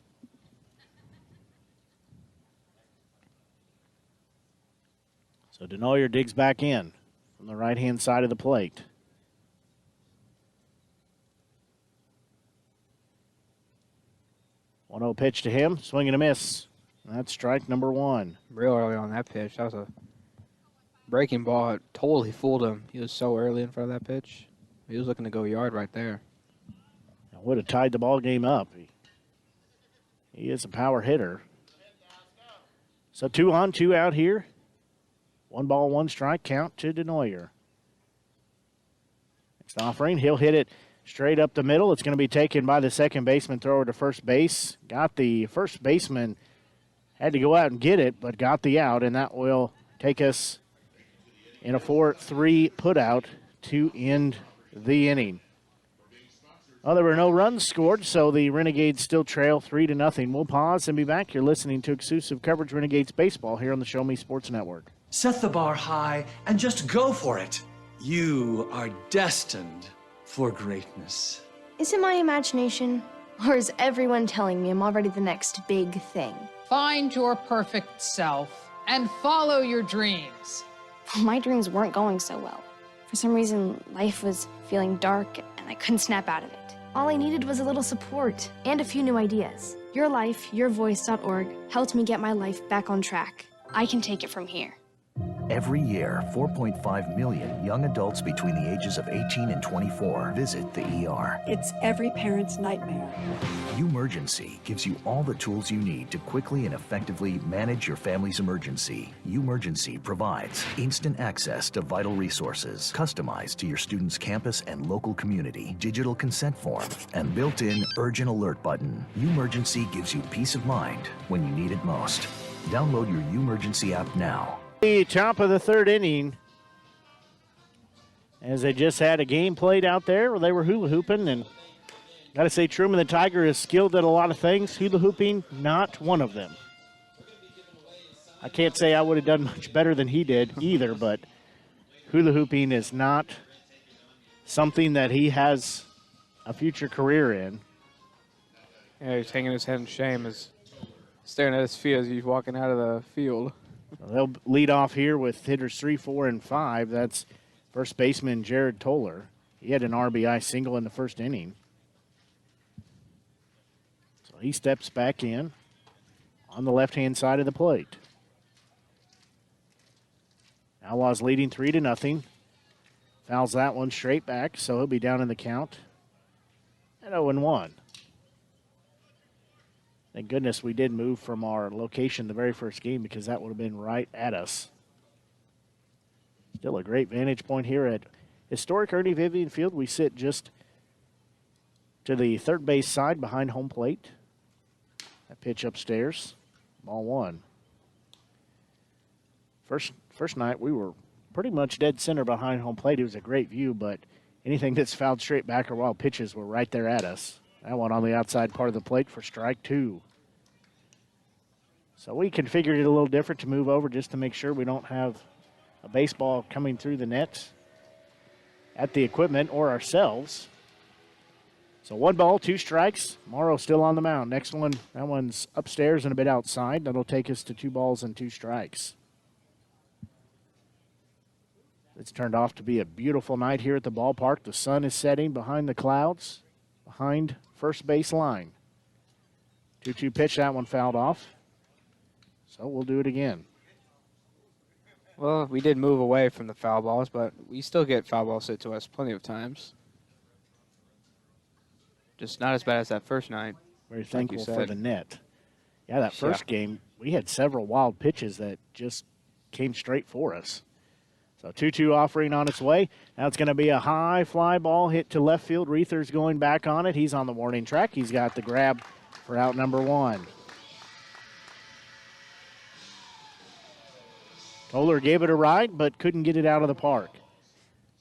So Denoyer digs back in from the right-hand side of the plate. One 1-0 pitch to him, swing and a miss. That's strike number 1. Real early on that pitch. That was a breaking ball. It totally fooled him. He was so early in front of that pitch. He was looking to go yard right there. It would have tied the ball game up. He is a power hitter. So 2 on, 2 out here. 1 ball, 1 strike count to Denoyer. Next offering, he'll hit it straight up the middle. It's going to be taken by the second baseman, thrower to first base. Got the first baseman, had to go out and get it, but got the out, and that will take us in a 4-3 putout to end the inning. Well, there were no runs scored, so the Renegades still trail 3-0. We'll pause and be back. You're listening to exclusive coverage Renegades baseball here on the Show Me Sports Network. Set the bar high and just go for it. You are destined for greatness. Is it my imagination? Or is everyone telling me I'm already the next big thing? Find your perfect self and follow your dreams. My dreams weren't going so well. For some reason, life was feeling dark and I couldn't snap out of it. All I needed was a little support and a few new ideas. YourLifeYourVoice.org helped me get my life back on track. I can take it from here. Every year, 4.5 million young adults between the ages of 18 and 24 visit the ER. It's every parent's nightmare. Umergency gives you all the tools you need to quickly and effectively manage your family's emergency. Umergency provides instant access to vital resources, customized to your student's campus and local community, digital consent form, and built-in urgent alert button. Umergency gives you peace of mind when you need it most. Download your Umergency app now. The top of the third inning, as they just had a game played out there where they were hula hooping, and got to say Truman the Tiger is skilled at a lot of things. Hula hooping, not one of them. I can't say I would have done much better than he did either, but hula hooping is not something that he has a future career in. Yeah, he's hanging his head in shame, is staring at his feet as he's walking out of the field. They'll lead off here with hitters 3, 4, and 5. That's first baseman Jarrod Toller. He had an RBI single in the first inning. So he steps back in on the left-hand side of the plate. Outlaws leading 3-0. Fouls that one straight back, so he'll be down in the count at 0-1. Thank goodness we did move from our location the very first game, because that would have been right at us. Still a great vantage point here at historic Ernie Vivian Field. We sit just to the third base side behind home plate. That pitch upstairs, ball one. First night we were pretty much dead center behind home plate. It was a great view, but anything that's fouled straight back or wild pitches were right there at us. That one on the outside part of the plate for strike 2. So we configured it a little different to move over just to make sure we don't have a baseball coming through the net at the equipment or ourselves. So 1 ball, 2 strikes. Morrow still on the mound. Next one, that one's upstairs and a bit outside. That'll take us to 2 balls and 2 strikes. It's turned off to be a beautiful night here at the ballpark. The sun is setting behind the clouds, behind first base line. 2-2 pitch, that one fouled off. So we'll do it again. Well, we did move away from the foul balls, but we still get foul balls hit to us plenty of times. Just not as bad as that first night. Very thankful for the net. Yeah, that first game, we had several wild pitches that just came straight for us. So 2-2 offering on its way. Now it's going to be a high fly ball hit to left field. Reether's going back on it. He's on the warning track. He's got the grab for out number 1. Toller gave it a ride, but couldn't get it out of the park.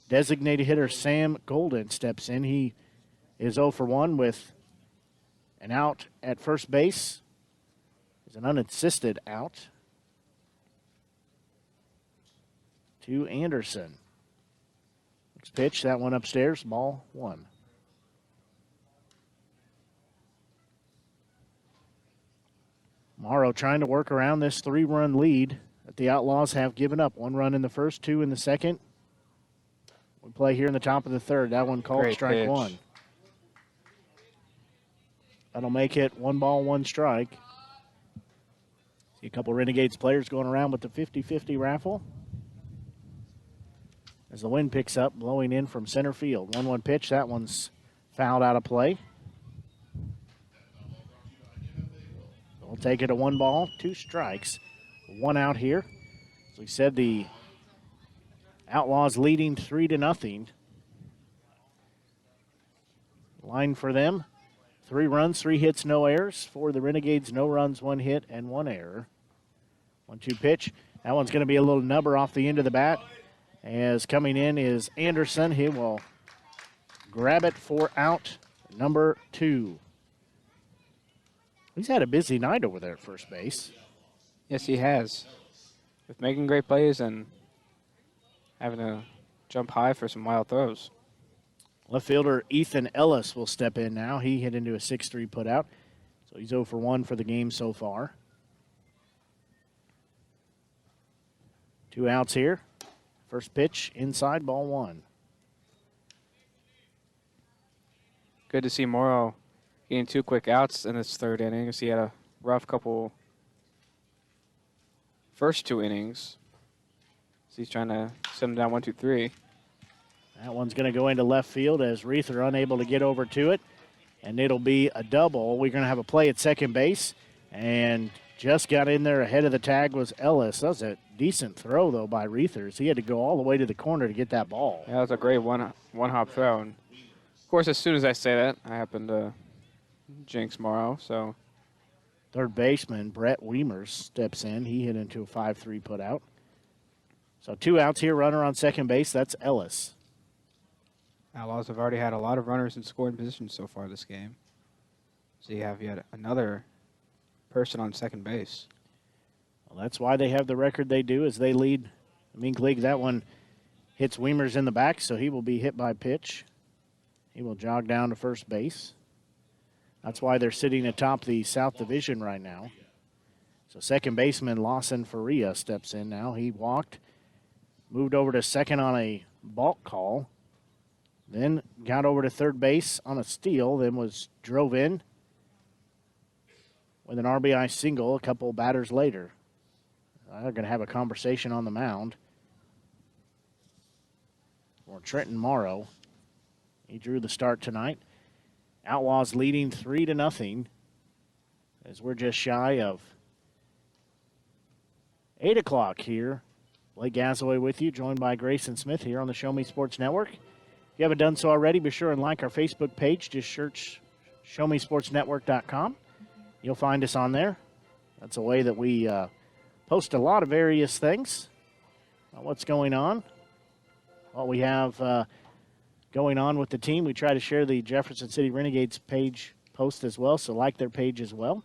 Designated hitter Sam Golden steps in. He is 0 for 1 with an out at first base. It's an unassisted out to Anderson. Next pitch, that one upstairs, ball 1. Morrow trying to work around this 3-run lead that the Outlaws have given up. 1 run in the first, 2 in the second. We play here in the top of the third. That one called Great strike pitch. 1. That'll make it 1 ball, 1 strike. See a couple Renegades players going around with the 50-50 raffle. As the wind picks up, blowing in from center field. 1-1 pitch. That one's fouled out of play. We'll take it to 1 ball, 2 strikes. 1 out here. As we said, the Outlaws leading 3-0. Line for them, 3 runs, 3 hits, no errors. For the Renegades, no runs, 1 hit, and 1 error. 1-2 pitch. That one's going to be a little nubber off the end of the bat. As coming in is Anderson. He will grab it for out number 2. He's had a busy night over there at first base. Yes, he has. With making great plays and having to jump high for some wild throws. Left fielder Ethan Ellis will step in now. He hit into a 6-3 putout. So he's 0 for 1 for the game so far. 2 outs here. First pitch, inside, ball 1. Good to see Morrow getting 2 quick outs in this 3rd inning. He had a rough couple first 2 innings. So he's trying to set him down 1, 2, 3. That one's going to go into left field as Reether unable to get over to it. And it'll be a double. We're going to have a play at second base. And just got in there ahead of the tag was Ellis. That was a decent throw, though, by Reethers. He had to go all the way to the corner to get that ball. Yeah, that was a great one-hop throw. And of course, as soon as I say that, I happen to jinx Morrow. So third baseman Brett Weimers steps in. He hit into a 5-3 putout. So 2 outs here, runner on second base. That's Ellis. Outlaws have already had a lot of runners in scoring position so far this game. So you have yet another person on second base. Well, that's why they have the record they do, as they lead the Mink League. That one hits Weimer's in the back, so he will be hit by pitch. He will jog down to first base. That's why they're sitting atop the South Division right now. So second baseman Lawson Faria steps in now. He walked, moved over to second on a balk call, then got over to third base on a steal, then was drove in with an RBI single a couple batters later. They're going to have a conversation on the mound. Or Trenton Morrow. He drew the start tonight. Outlaws leading 3-0 as we're just shy of 8 o'clock here. Blake Gasaway with you, joined by Grayson Smith here on the Show Me Sports Network. If you haven't done so already, be sure and like our Facebook page. Just search ShowMeSportsNetwork.com. You'll find us on there. That's a way that we post a lot of various things about what's going on. What we have going on with the team. We try to share the Jefferson City Renegades page post as well, so like their page as well.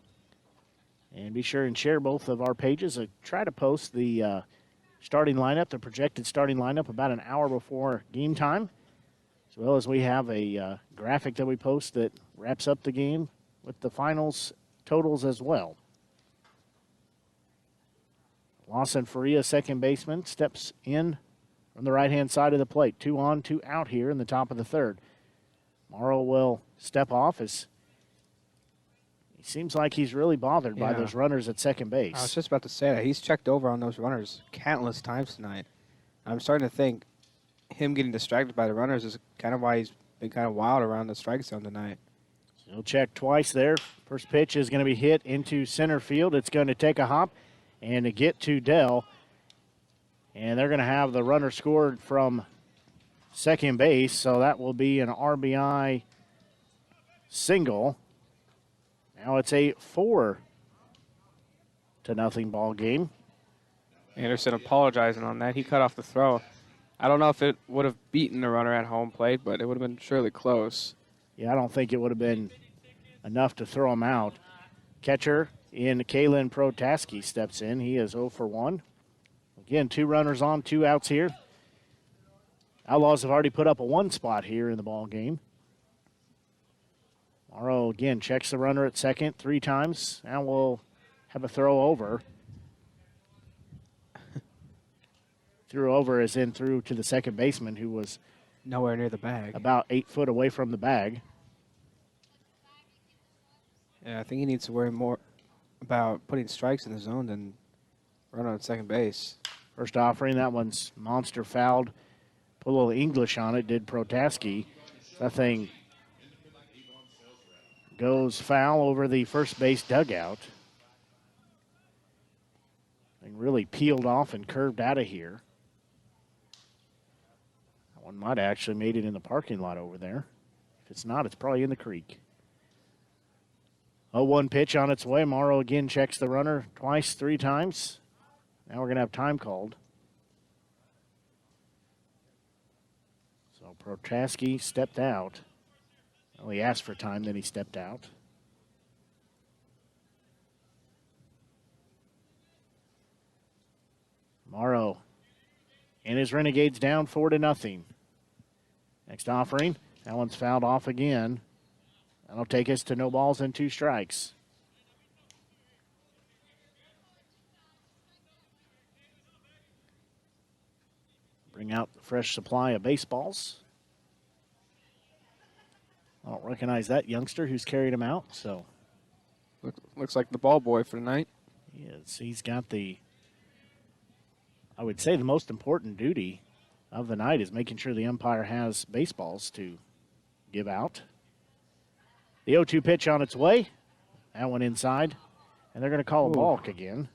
And be sure and share both of our pages. Try to post the starting lineup, the projected starting lineup, about an hour before game time, as well as we have a graphic that we post that wraps up the game with the finals totals as well. Lawson Faria, second baseman, steps in from the right-hand side of the plate. 2 on, 2 out here in the top of the third. Morrow will step off as he seems like he's really bothered by those runners at second base. I was just about to say that. He's checked over on those runners countless times tonight. I'm starting to think him getting distracted by the runners is kind of why he's been kind of wild around the strike zone tonight. So he'll check twice there. First pitch is going to be hit into center field. It's going to take a hop and to get to Dell. And they're going to have the runner scored from second base, so that will be an RBI single. Now it's a 4-0 ball game. Anderson apologizing on that. He cut off the throw. I don't know if it would have beaten the runner at home plate, but it would have been surely close. Yeah, I don't think it would have been enough to throw him out. Catcher in Kalen Protaski steps in. He is 0 for 1. Again, 2 runners on, 2 outs here. Outlaws have already put up a 1 spot here in the ball game. Morrow again checks the runner at second 3 times. Now we'll have a throw over. Threw over as in through to the second baseman, who was nowhere near the bag. About 8 foot away from the bag. Yeah, I think he needs to worry more about putting strikes in the zone than run on second base. First offering, that one's monster fouled. Put a little English on it, did Protaski. That thing goes foul over the first base dugout. Thing really peeled off and curved out of here. That one might have actually made it in the parking lot over there. If it's not, it's probably in the creek. 0-1 pitch on its way. Morrow again checks the runner twice, 3 times. Now we're going to have time called. So Protaski stepped out. Well, he asked for time, then he stepped out. Morrow and his Renegades down 4-0. Next offering. That one's fouled off again. That'll take us to no balls and 2 strikes. Bring out the fresh supply of baseballs. I don't recognize that youngster who's carried him out, so. Looks like the ball boy for tonight. Yes, he's got the, I would say the most important duty of the night is making sure the umpire has baseballs to give out. The 0-2 pitch on its way. That one inside. And they're going to call a balk again.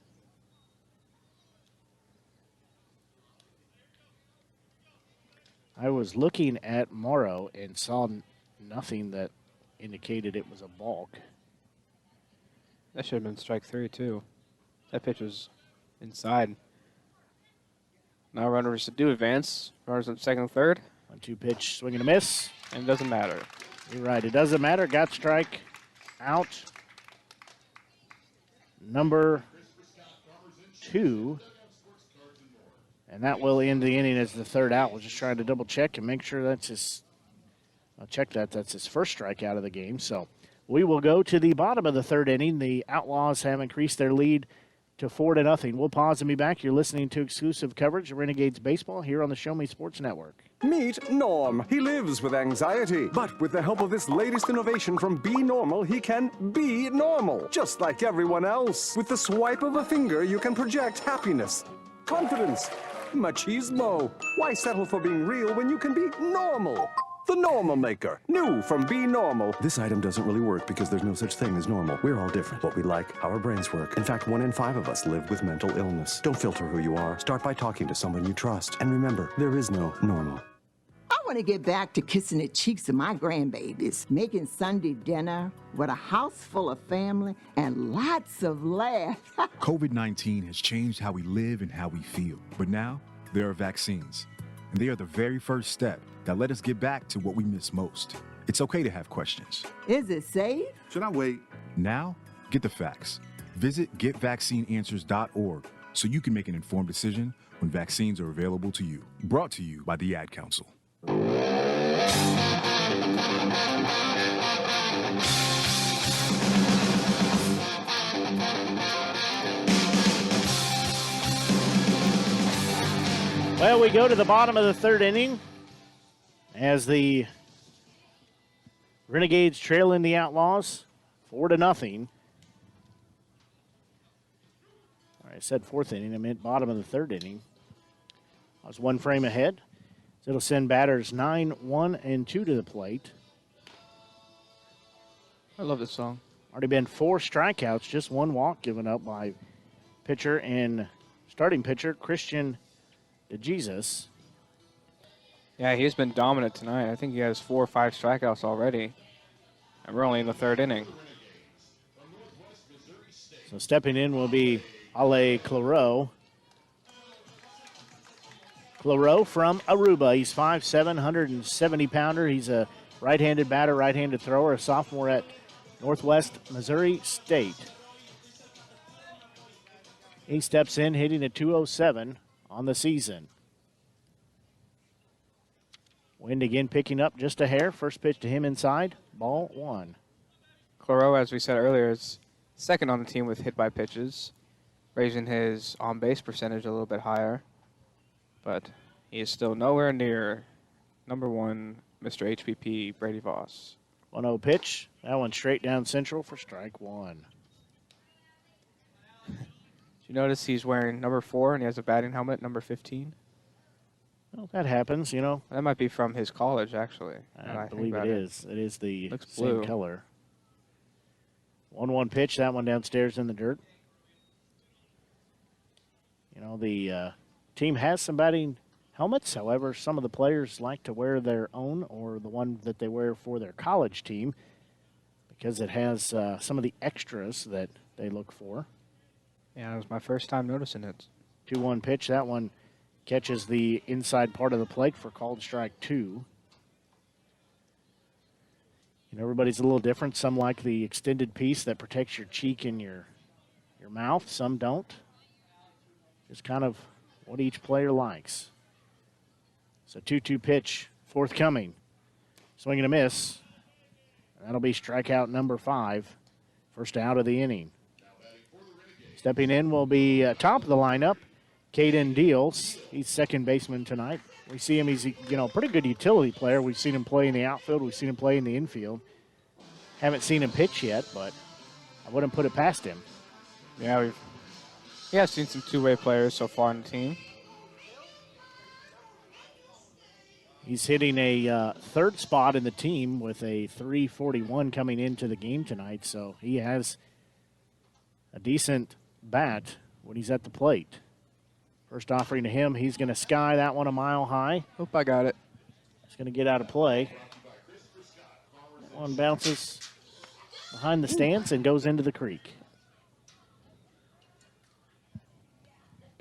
I was looking at Morrow and saw nothing that indicated it was a balk. That should have been strike 3, too. That pitch was inside. Now runners do advance. Runners at second and third. 1-2 pitch, swing and a miss. And it doesn't matter. You're right. It doesn't matter. Got strike out. Number 2. And that will end the inning as the third out. We're just trying to double check and make sure that's his. I'll check that. That's his first strikeout of the game. So we will go to the bottom of the third inning. The Outlaws have increased their lead to 4-0. We'll pause and be back. You're listening to exclusive coverage of Renegades baseball here on the Show Me Sports Network. Meet Norm. He lives with anxiety, but with the help of this latest innovation from Be Normal, he can be normal, just like everyone else. With the swipe of a finger, you can project happiness, confidence, machismo. Why settle for being real when you can be normal? The Normal Maker, new from Be Normal. This item doesn't really work because there's no such thing as normal. We're all different. What we like, how our brains work. In fact, 1 in 5 of us live with mental illness. Don't filter who you are. Start by talking to someone you trust. And remember, there is no normal. I want to get back to kissing the cheeks of my grandbabies, making Sunday dinner with a house full of family and lots of laughs. COVID-19 has changed how we live and how we feel. But now, there are vaccines. And they are the very first step that let us get back to what we miss most. It's okay to have questions. Is it safe? Should I wait? Now, get the facts. Visit getvaccineanswers.org so you can make an informed decision when vaccines are available to you. Brought to you by the Ad Council. Well, we go to the bottom of the third inning as the Renegades trail in the Outlaws 4-0. I said fourth inning. I meant bottom of the third inning. I was one frame ahead. So it'll send batters 9, 1, and 2 to the plate. I love this song. Already been 4 strikeouts, just 1 walk given up by pitcher and starting pitcher Christian DeJesus. Yeah, he's been dominant tonight. I think he has 4 or 5 strikeouts already. And we're only in the third inning. So stepping in will be Ale Claro. Claro from Aruba. He's 5'7", 170-pounder. He's a right-handed batter, right-handed thrower, a sophomore at Northwest Missouri State. He steps in hitting a .207 on the season. Wind again picking up just a hair. First pitch to him inside, ball 1. Claro, as we said earlier, is second on the team with hit by pitches, raising his on-base percentage a little bit higher. But he is still nowhere near number 1, Mr. HPP, Brady Voss. 1-0 pitch. That one straight down central for strike 1. Did you notice he's wearing number 4 and he has a batting helmet, number 15? Well, that happens, you know. That might be from his college, actually. I believe it is. It is the same blue color. 1-1 pitch. That one downstairs in the dirt. You know, the team has some batting helmets. However, some of the players like to wear their own or the one that they wear for their college team because it has some of the extras that they look for. Yeah, it was my first time noticing it. 2-1 pitch. That one catches the inside part of the plate for called strike 2. You know, everybody's a little different. Some like the extended piece that protects your cheek and your mouth. Some don't. Just kind of what each player likes. So 2-2 pitch, forthcoming. Swing and a miss. That'll be strikeout number 5. First out of the inning. Stepping in will be top of the lineup, Caden Deals. He's second baseman tonight. We see him, he's a pretty good utility player. We've seen him play in the outfield. We've seen him play in the infield. Haven't seen him pitch yet, but I wouldn't put it past him. Yeah, we have seen some two-way players so far on the team. He's hitting a third spot in the team with a .341 coming into the game tonight, so he has a decent bat when he's at the plate. First offering to him, he's going to sky that one a mile high. Hope I got it. He's going to get out of play. That one bounces behind the stands and goes into the creek.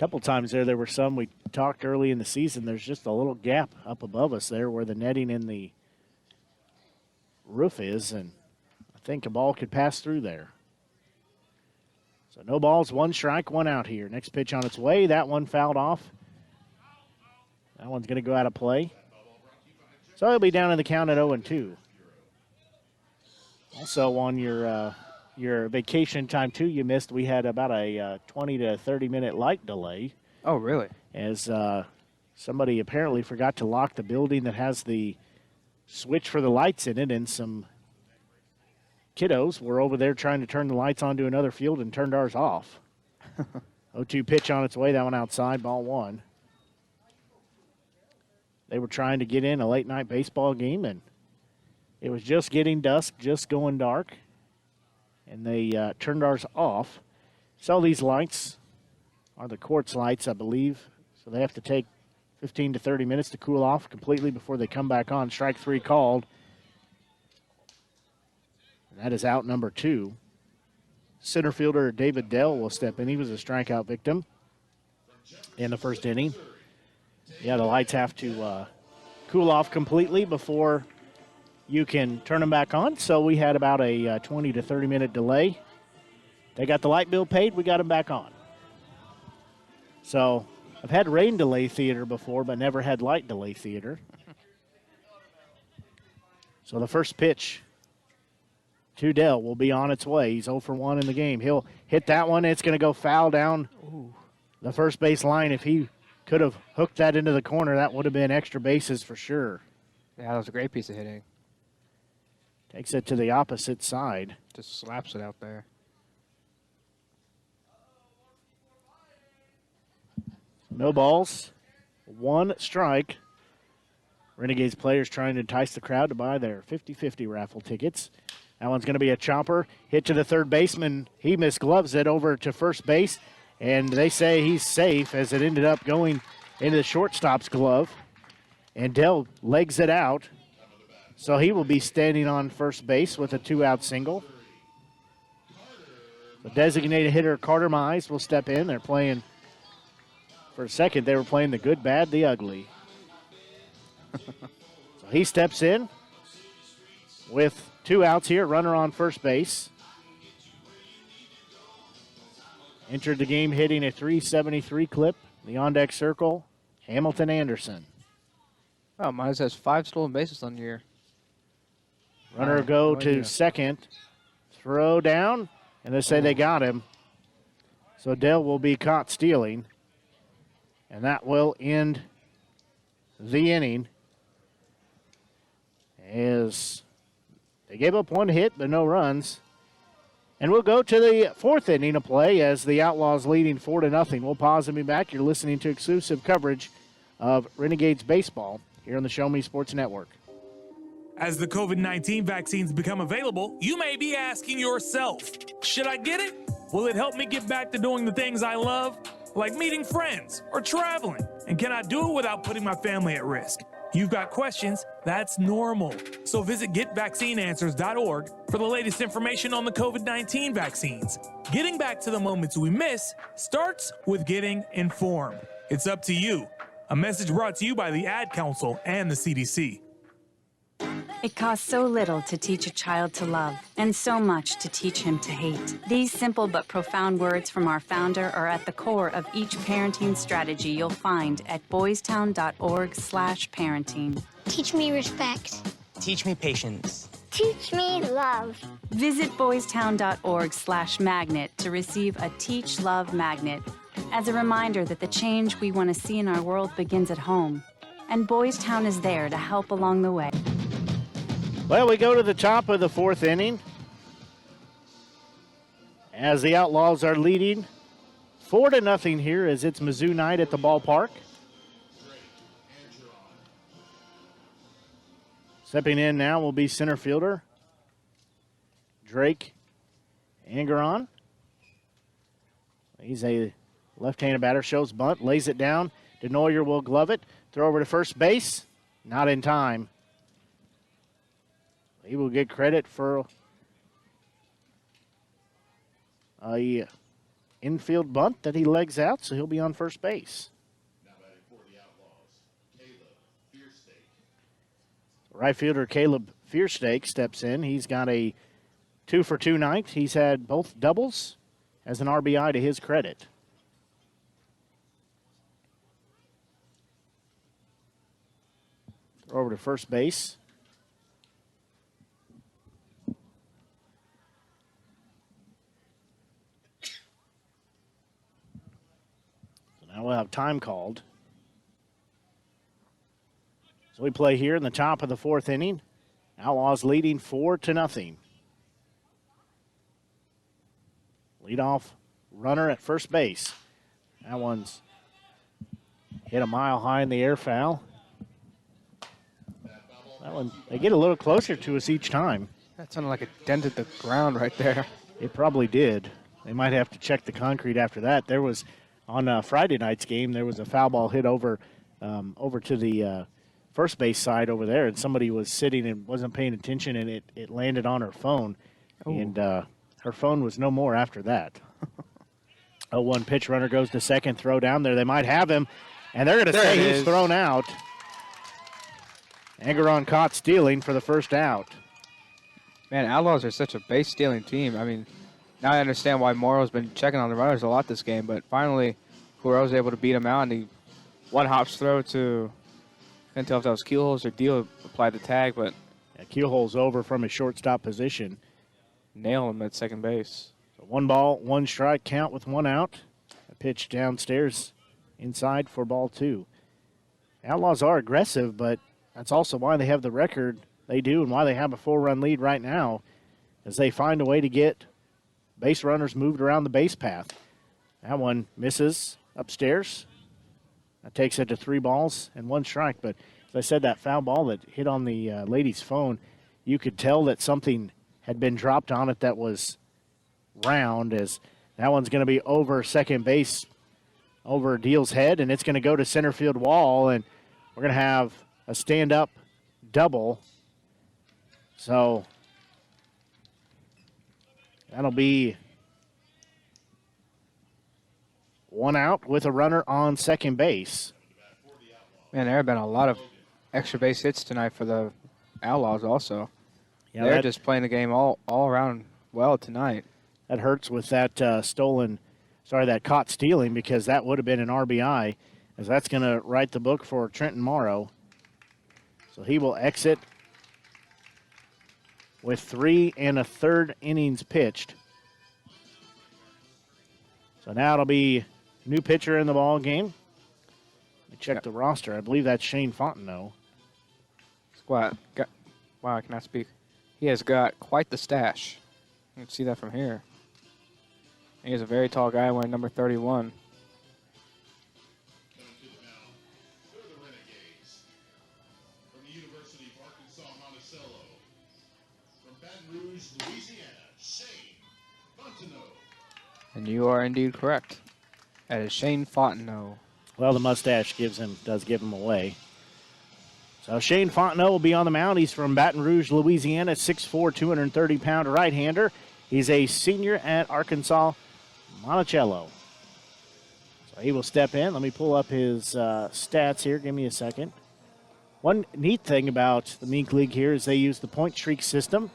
couple times there were some we talked early in the season. There's just a little gap up above us there where the netting in the roof is, and I think a ball could pass through there. So no balls, 1 strike, 1 out here. Next pitch on its way. That one fouled off. That one's going to go out of play. So he'll be down in the count at 0-2. Also on your vacation time, too, you missed, we had about a 20 to 30-minute light delay. Oh, really? As somebody apparently forgot to lock the building that has the switch for the lights in it, and some kiddos were over there trying to turn the lights onto another field and turned ours off. 0-2 pitch on its way. That one outside, ball 1. They were trying to get in a late-night baseball game, and it was just getting dusk, just going dark, and they turned ours off. So these lights are the quartz lights, I believe, so they have to take 15 to 30 minutes to cool off completely before they come back on. Strike 3 called. And that is out number 2. Center fielder David Dell will step in. He was a strikeout victim in the first inning. Yeah, the lights have to cool off completely before you can turn them back on. So we had about a 20 to 30-minute delay. They got the light bill paid. We got them back on. So I've had rain delay theater before, but never had light delay theater. So the first pitch to Dell will be on its way. He's 0 for 1 in the game. He'll hit that one. It's going to go foul down the first base line. If he could have hooked that into the corner, that would have been extra bases for sure. Yeah, that was a great piece of hitting. Takes it to the opposite side. Just slaps it out there. No balls, 1 strike. Renegades players trying to entice the crowd to buy their 50-50 raffle tickets. That one's going to be a chopper. Hit to the third baseman. He misgloves it over to first base, and they say he's safe as it ended up going into the shortstop's glove. And Dell legs it out, so he will be standing on first base with a 2-out single. The designated hitter Carter Mize will step in. They're playing. For a second, they were playing the good, bad, the ugly. So he steps in with 2 outs here, runner on first base. Entered the game hitting a .373 clip. The on-deck circle, Hamilton Anderson. Oh, Mize has 5 stolen bases on the year. Runner go to second. Throw down, and they say they got him. So Dell will be caught stealing. And that will end the inning as they gave up 1 hit but no runs. And we'll go to the 4th inning of play as the Outlaws leading 4-0. We'll pause and be back. You're listening to exclusive coverage of Renegades baseball here on the Show Me Sports Network. As the COVID-19 vaccines become available, you may be asking yourself, should I get it? Will it help me get back to doing the things I love, like meeting friends or traveling? And can I do it without putting my family at risk? You've got questions, that's normal. So visit getvaccineanswers.org for the latest information on the COVID-19 vaccines. Getting back to the moments we miss starts with getting informed. It's up to you. A message brought to you by the Ad Council and the CDC. It costs so little to teach a child to love, and so much to teach him to hate. These simple but profound words from our founder are at the core of each parenting strategy you'll find at boystown.org/parenting. Teach me respect. Teach me patience. Teach me love. Visit boystown.org/magnet to receive a Teach Love magnet as a reminder that the change we want to see in our world begins at home. And Boys Town is there to help along the way. Well, we go to the top of the 4th inning as the Outlaws are leading 4-0 here as it's Mizzou night at the ballpark. Stepping in now will be center fielder Drake Angeron. He's a left-handed batter, shows bunt, lays it down. Denoyer will glove it. Throw over to first base. Not in time. He will get credit for a infield bunt that he legs out, so he'll be on first base. Right fielder Caleb Fearstake steps in. He's got a 2-for-2 night. He's had both doubles as an RBI to his credit. Throw over to first base. So now we'll have time called. So we play here in the top of the 4th inning. Outlaws leading 4-0. Leadoff runner at first base. That one's hit a mile high in the air, foul. That one, they get a little closer to us each time. That sounded like it dented the ground right there. It probably did. They might have to check the concrete after that. There was, on Friday night's game, there was a foul ball hit over to the first base side over there, and somebody was sitting and wasn't paying attention, and it landed on her phone. Ooh. And her phone was no more after that. 0-1 pitch, runner goes to second, throw down there. They might have him, and they're going to say he's thrown out. Angeron caught stealing for the first out. Man, Outlaws are such a base-stealing team. I mean, now I understand why Morrow's been checking on the runners a lot this game, but finally, Kuro was able to beat him out, and he one-hops throw to, I can't tell if that was Keelholz or Deal applied the tag, but yeah, Keelholz over from his shortstop position. Nail him at second base. So 1 ball, 1 strike count with 1 out. A pitch downstairs inside for ball 2. Outlaws are aggressive, but that's also why they have the record they do and why they have a 4-run lead right now, as they find a way to get base runners moved around the base path. That one misses upstairs. That takes it to 3 balls and 1 strike. But as I said, that foul ball that hit on the lady's phone, you could tell that something had been dropped on it that was round, as that one's going to be over second base, over Deal's head, and it's going to go to center field wall, and we're going to have a stand-up double. So that'll be 1 out with a runner on second base. Man, there have been a lot of extra base hits tonight for the Outlaws also. Yeah, they're just playing the game all around well tonight. That hurts with that that caught stealing, because that would have been an RBI, as that's going to write the book for Trenton Morrow. So he will exit with 3 1/3 innings pitched. So now it'll be new pitcher in the ball game. Let me check the roster. I believe that's Shane Fontenot. Wow, I cannot speak. He has got quite the stash. You can see that from here. He is a very tall guy wearing number 31. From the University of Arkansas, Monticello. From Baton Rouge, Louisiana, Shane Fontenot. And you are indeed correct. That is Shane Fontenot. Well, the mustache does give him away. So Shane Fontenot will be on the mound. He's from Baton Rouge, Louisiana, 6'4", 230-pound right-hander. He's a senior at Arkansas Monticello. So he will step in. Let me pull up his stats here. Give me a second. One neat thing about the Mink League here is they use the point streak system.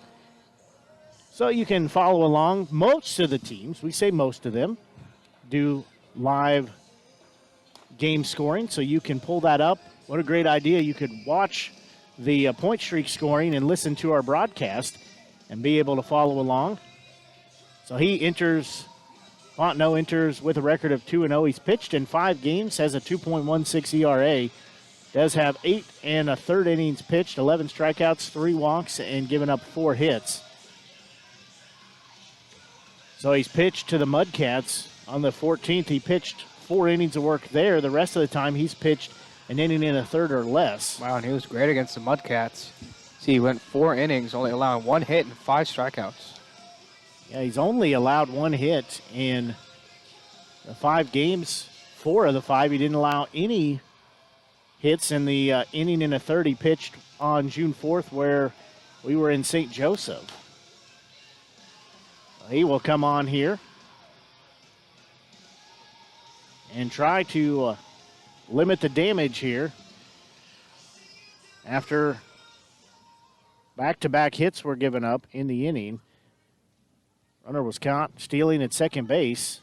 So you can follow along. Most of the teams, we say most of them, do live game scoring, so you can pull that up. What a great idea. You could watch the point streak scoring and listen to our broadcast and be able to follow along. So Fontenot enters with a record of 2-0. He's pitched in 5 games, has a 2.16 ERA. Does have 8 1/3 innings pitched, 11 strikeouts, 3 walks, and given up 4 hits. So he's pitched to the Mudcats on the 14th. He pitched 4 innings of work there. The rest of the time he's pitched an inning and a third or less. Wow, and he was great against the Mudcats. See, he went 4 innings, only allowing 1 hit and 5 strikeouts. Yeah, he's only allowed 1 hit in the 5 games. 4 of the 5, he didn't allow any hits in the inning and a third he pitched on June 4th, where we were in St. Joseph. He will come on here. and try to limit the damage here after back-to-back hits were given up in the inning. Runner was caught stealing at second base.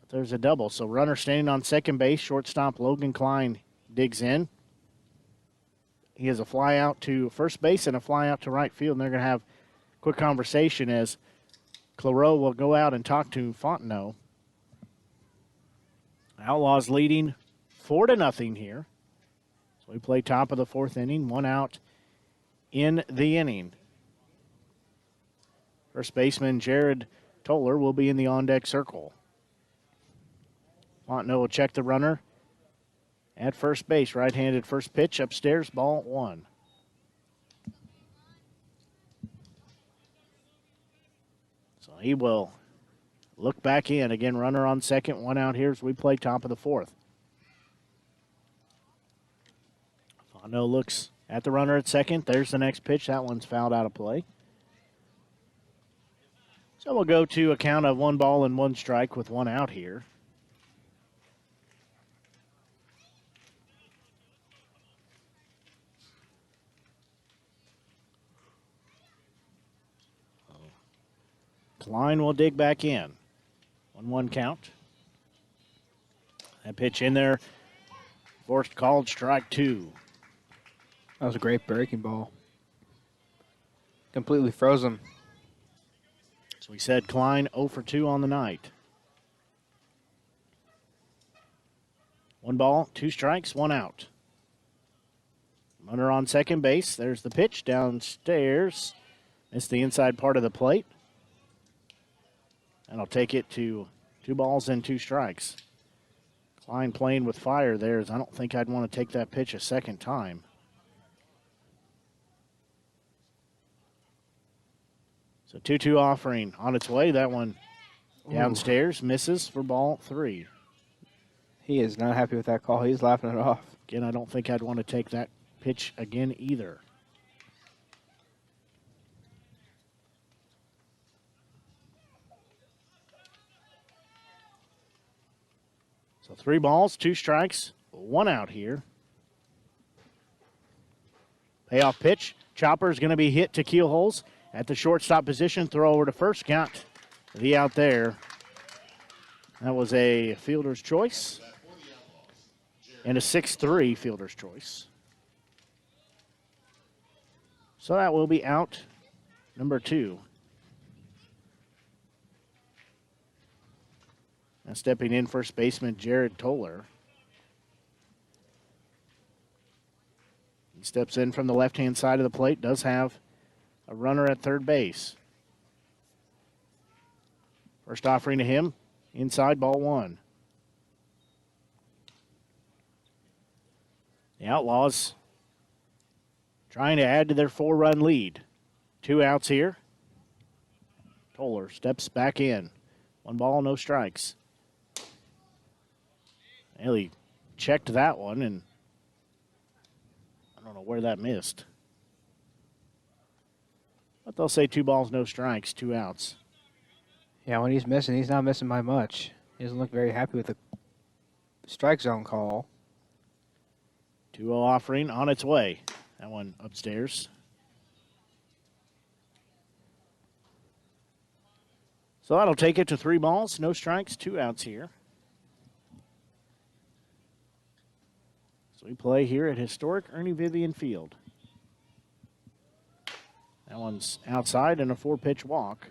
But there's a double, so runner standing on second base. Shortstop Logan Klein digs in. He has a fly out to first base and a fly out to right field, and they're going to have a quick conversation as Clareau will go out and talk to Fontenot. Outlaws leading 4-0 here. So we play top of the fourth inning, one out in the inning. First baseman Jarrod Toller will be in the on-deck circle. Fontenot will check the runner at first base. Right-handed first pitch upstairs, ball one. So he will look back in. Again, runner on second, one out here as we play top of the fourth. Fontenot looks at the runner at second. There's the next pitch. That one's fouled out of play. So we'll go to a count of 1-1 with one out here. Klein will dig back in. 1-1 count. That pitch in there. Forced called strike two. That was a great breaking ball. Completely froze him. So we said Klein 0 for 2 on the night. 1 ball, 2 strikes, 1 out. Runner on second base. There's the pitch downstairs. Missed the inside part of the plate. And I'll take it to 2 balls and 2 strikes. Klein playing with fire there, as I don't think I'd want to take that pitch a second time. So 2-2 offering on its way. That one downstairs misses for ball 3. He is not happy with that call. He's laughing it off. Again, I don't think I'd want to take that pitch again either. So 3 balls, 2 strikes, 1 out here. Payoff pitch. Chopper is going to be hit to keel holes at the shortstop position. Throw over to first. Got the out there. That was a fielder's choice and a 6-3 fielder's choice. So that will be out number 2. And stepping in, first baseman Jarrod Toller. He steps in from the left-hand side of the plate, does have a runner at third base. First offering to him, inside, ball 1. The Outlaws trying to add to their 4-run lead. 2 outs here. Toller steps back in. 1 ball, no strikes. Well, he checked that one, and I don't know where that missed. But they'll say 2 balls, no strikes, 2 outs. Yeah, when he's missing, he's not missing by much. He doesn't look very happy with the strike zone call. 2-0 offering on its way. That one upstairs. So that'll take it to 3 balls, no strikes, 2 outs here. So we play here at historic Ernie Vivian Field. That one's outside and a 4-pitch walk.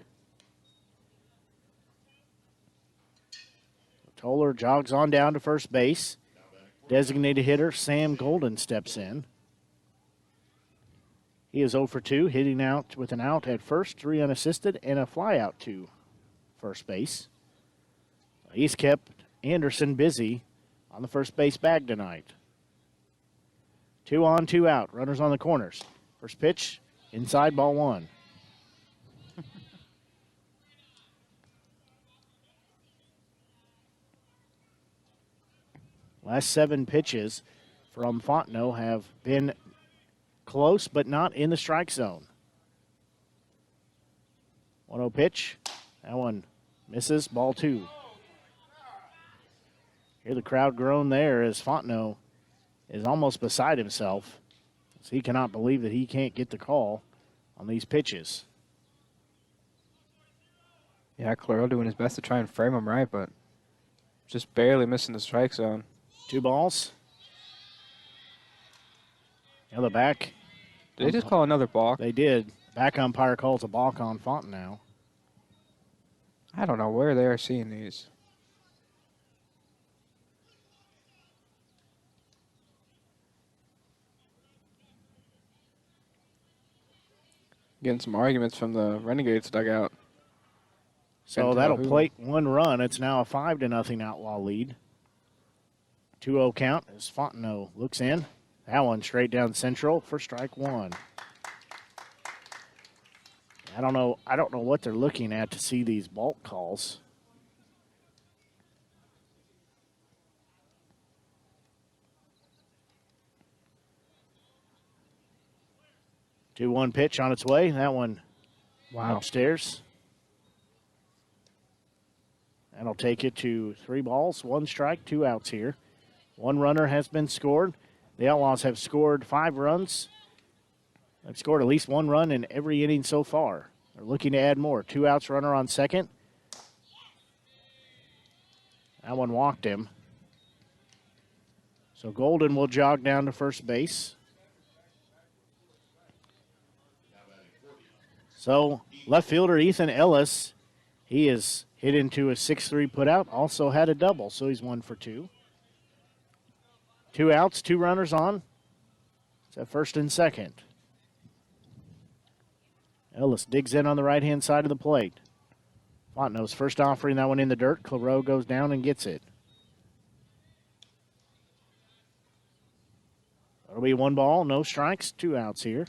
Toller jogs on down to first base. Designated hitter Sam Golden steps in. He is 0 for 2, hitting out with an out at first, 3 unassisted, and a fly out to first base. He's kept Anderson busy on the first base bag tonight. 2 on, 2 out. Runners on the corners. First pitch, inside, ball 1. Last 7 pitches from Fontenot have been close, but not in the strike zone. 1-0 pitch. That one misses, ball 2. Hear the crowd groan there as Fontenot is almost beside himself, as he cannot believe that he can't get the call on these pitches. Yeah, Claro doing his best to try and frame him right, but just barely missing the strike zone. 2 balls. Now the back. Did they just call another balk? They did. Back umpire calls a balk on Fontenot. I don't know where they're seeing these. Getting some arguments from the Renegades dugout. So that'll plate 1 run. It's now a 5-0 Outlaw lead. 2-0 count as Fontenot looks in. That one straight down central for strike 1. I don't know what they're looking at to see these balk calls. Two 1 pitch on its way. That one upstairs. That'll take it to 3 balls, 1 strike, 2 outs here. 1 runner has been scored. The Outlaws have scored 5 runs. They've scored at least 1 run in every inning so far. They're looking to add more. 2 outs, runner on second. That one walked him. So Golden will jog down to first base. So left fielder Ethan Ellis, he is hit into a 6-3 putout, also had a double, so he's 1 for 2. 2 outs, 2 runners on. It's at first and second. Ellis digs in on the right-hand side of the plate. Fontenot's first offering that one in the dirt. Claro goes down and gets it. That'll be 1 ball, no strikes, 2 outs here.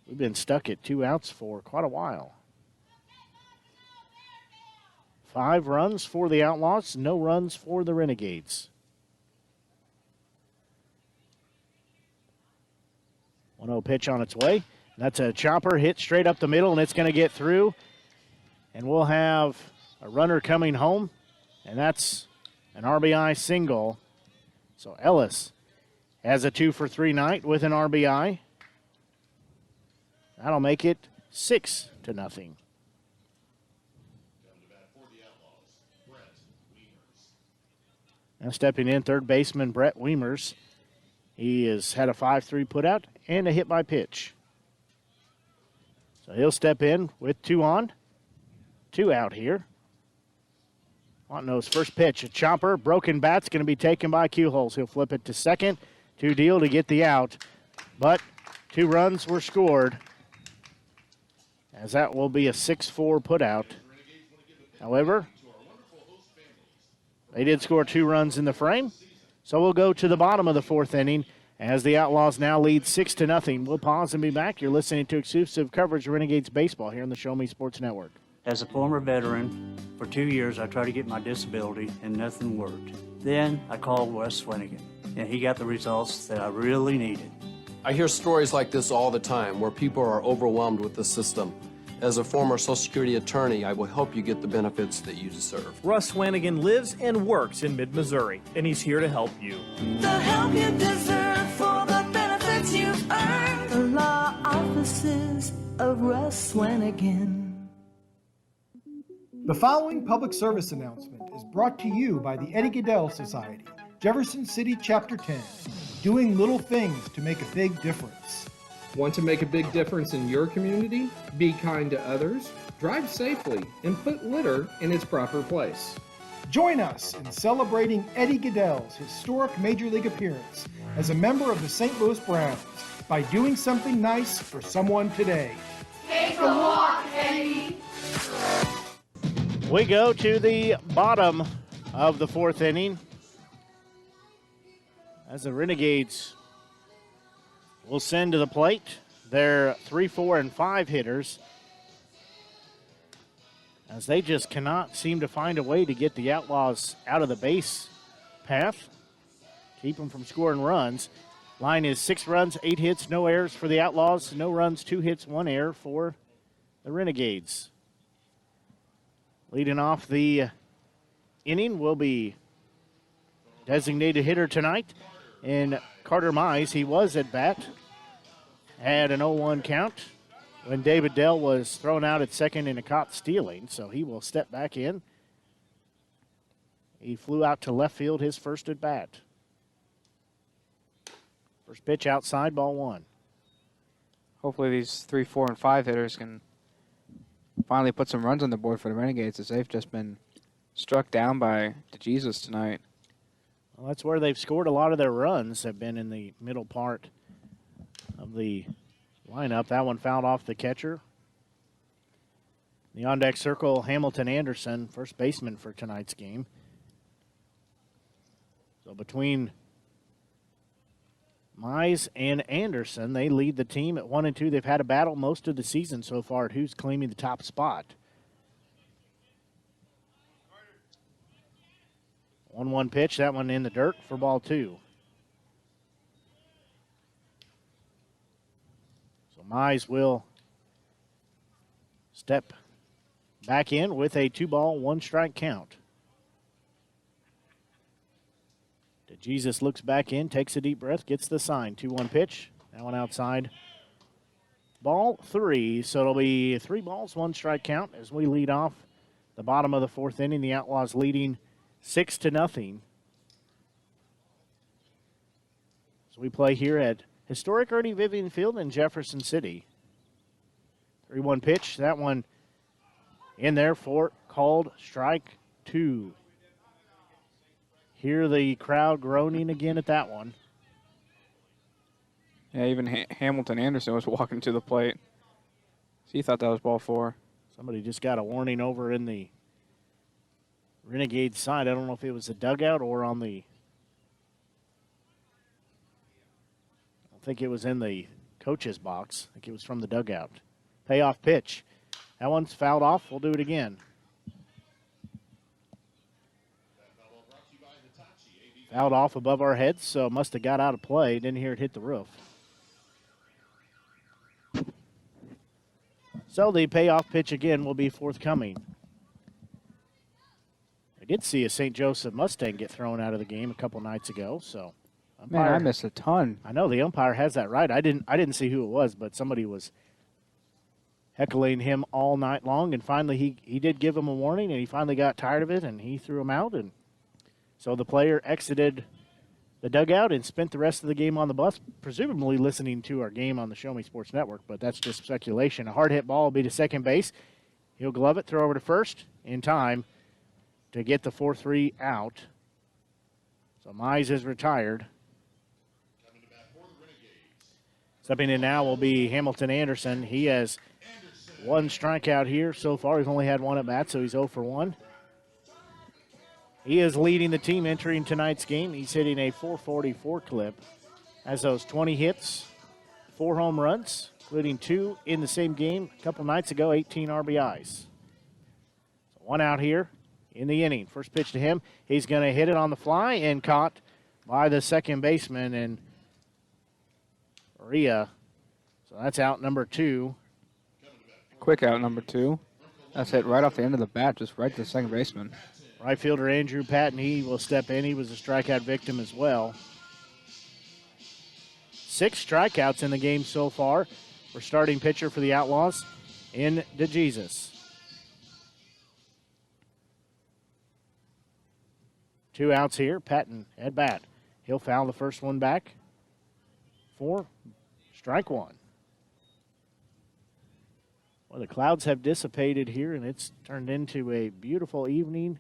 We've been stuck at 2 outs for quite a while. 5 runs for the Outlaws, no runs for the Renegades. 1-0 pitch on its way. That's a chopper hit straight up the middle, and it's going to get through. And we'll have a runner coming home, and that's an RBI single. So Ellis has a 2 for 3 night with an RBI. That'll make it 6-0. Now stepping in, third baseman Brett Wiemers. He has had a 5-3 putout and a hit by pitch. So he'll step in with 2 on, 2 out here. Fontenot's first pitch, a chopper, broken bat's going to be taken by Keelholz. He'll flip it to second, 2 deal to get the out. But 2 runs were scored, as that will be a 6-4 putout. However, they did score 2 runs in the frame, so we'll go to the bottom of the 4th inning as the Outlaws now lead 6-0. We'll pause and be back. You're listening to exclusive coverage of Renegades baseball here on the Show Me Sports Network. As a former veteran, for 2 years I tried to get my disability and nothing worked. Then I called Wes Swanigan, and he got the results that I really needed. I hear stories like this all the time where people are overwhelmed with the system. As a former Social Security attorney, I will help you get the benefits that you deserve. Russ Swanigan lives and works in mid-Missouri, and he's here to help you. The help you deserve for the benefits you've earned. The law offices of Russ Swanigan. The following public service announcement is brought to you by the Eddie Goodell Society, Jefferson City Chapter 10, doing little things to make a big difference. Want to make a big difference in your community? Be kind to others, drive safely, and put litter in its proper place. Join us in celebrating Eddie Goodell's historic Major League appearance as a member of the St. Louis Browns by doing something nice for someone today. Take a walk, Eddie. We go to the bottom of the 4th inning as the Renegades will send to the plate their 3, 4, and 5 hitters, as they just cannot seem to find a way to get the Outlaws out of the base path, keep them from scoring runs. Line is 6 runs, 8 hits, no errors for the Outlaws, no runs, 2 hits, 1 error for the Renegades. Leading off the inning will be designated hitter tonight. And Carter Mize, he was at bat. Had an 0-1 count when David Dell was thrown out at second in a caught stealing, so he will step back in. He flew out to left field his first at bat. First pitch outside, ball 1. Hopefully these 3, 4, and 5 hitters can finally put some runs on the board for the Renegades, as they've just been struck down by DeJesus tonight. Well, that's where they've scored a lot of their runs, have been in the middle part of the lineup. That one fouled off the catcher. The on-deck circle, Hamilton Anderson, first baseman for tonight's game. So between Mize and Anderson, they lead the team at 1 and 2. They've had a battle most of the season so far at who's claiming the top spot. 1-1 pitch, that one in the dirt for ball 2. So Mize will step back in with a 2-ball, 1-strike count. DeJesus looks back in, takes a deep breath, gets the sign. 2-1 pitch, that one outside. Ball 3, so it'll be 3 balls, 1-strike count as we lead off the bottom of the 4th inning. The Outlaws leading 6-0. So we play here at historic Ernie Vivian Field in Jefferson City. 3-1 pitch, that one in there for called strike 2. Hear the crowd groaning again at that one. Yeah, even Hamilton Anderson was walking to the plate. So he thought that was ball 4. Somebody just got a warning over in the Renegades side. I don't know if it was the dugout or on the... I don't think it was in the coach's box. I think it was from the dugout. Payoff pitch. That one's fouled off. We'll do it again. Fouled off above our heads, so must have got out of play. Didn't hear it hit the roof. So the payoff pitch again will be forthcoming. I did see a St. Joseph Mustang get thrown out of the game a couple nights ago, so umpire, Man, I missed a ton. I know the umpire has that right. I didn't see who it was, but somebody was heckling him all night long, and finally he did give him a warning, and he finally got tired of it, and he threw him out, and so the player exited the dugout and spent the rest of the game on the bus, presumably listening to our game on the Show Me Sports Network, but that's just speculation. A hard hit ball will be to second base. He'll glove it, throw over to first in time to get the 4-3 out. So Mize is retired. Stepping in now will be Hamilton Anderson. He has 1 strikeout here so far. He's only had 1 at bat, so he's 0 for 1. He is leading the team entering tonight's game. He's hitting a .444 clip. Has those 20 hits, 4 home runs, including 2 in the same game a couple nights ago, 18 RBIs. So 1 out here in the inning. First pitch to him. He's going to hit it on the fly and caught by the second baseman and Rhea. So that's out number 2. Quick out number 2. That's hit right off the end of the bat, just right to the second baseman. Right fielder Andrew Patton, he will step in. He was a strikeout victim as well. 6 strikeouts in the game so far for starting pitcher for the Outlaws in DeJesus. 2 outs here. Patton at bat. He'll foul the first one back for strike 1. Well, the clouds have dissipated here, and it's turned into a beautiful evening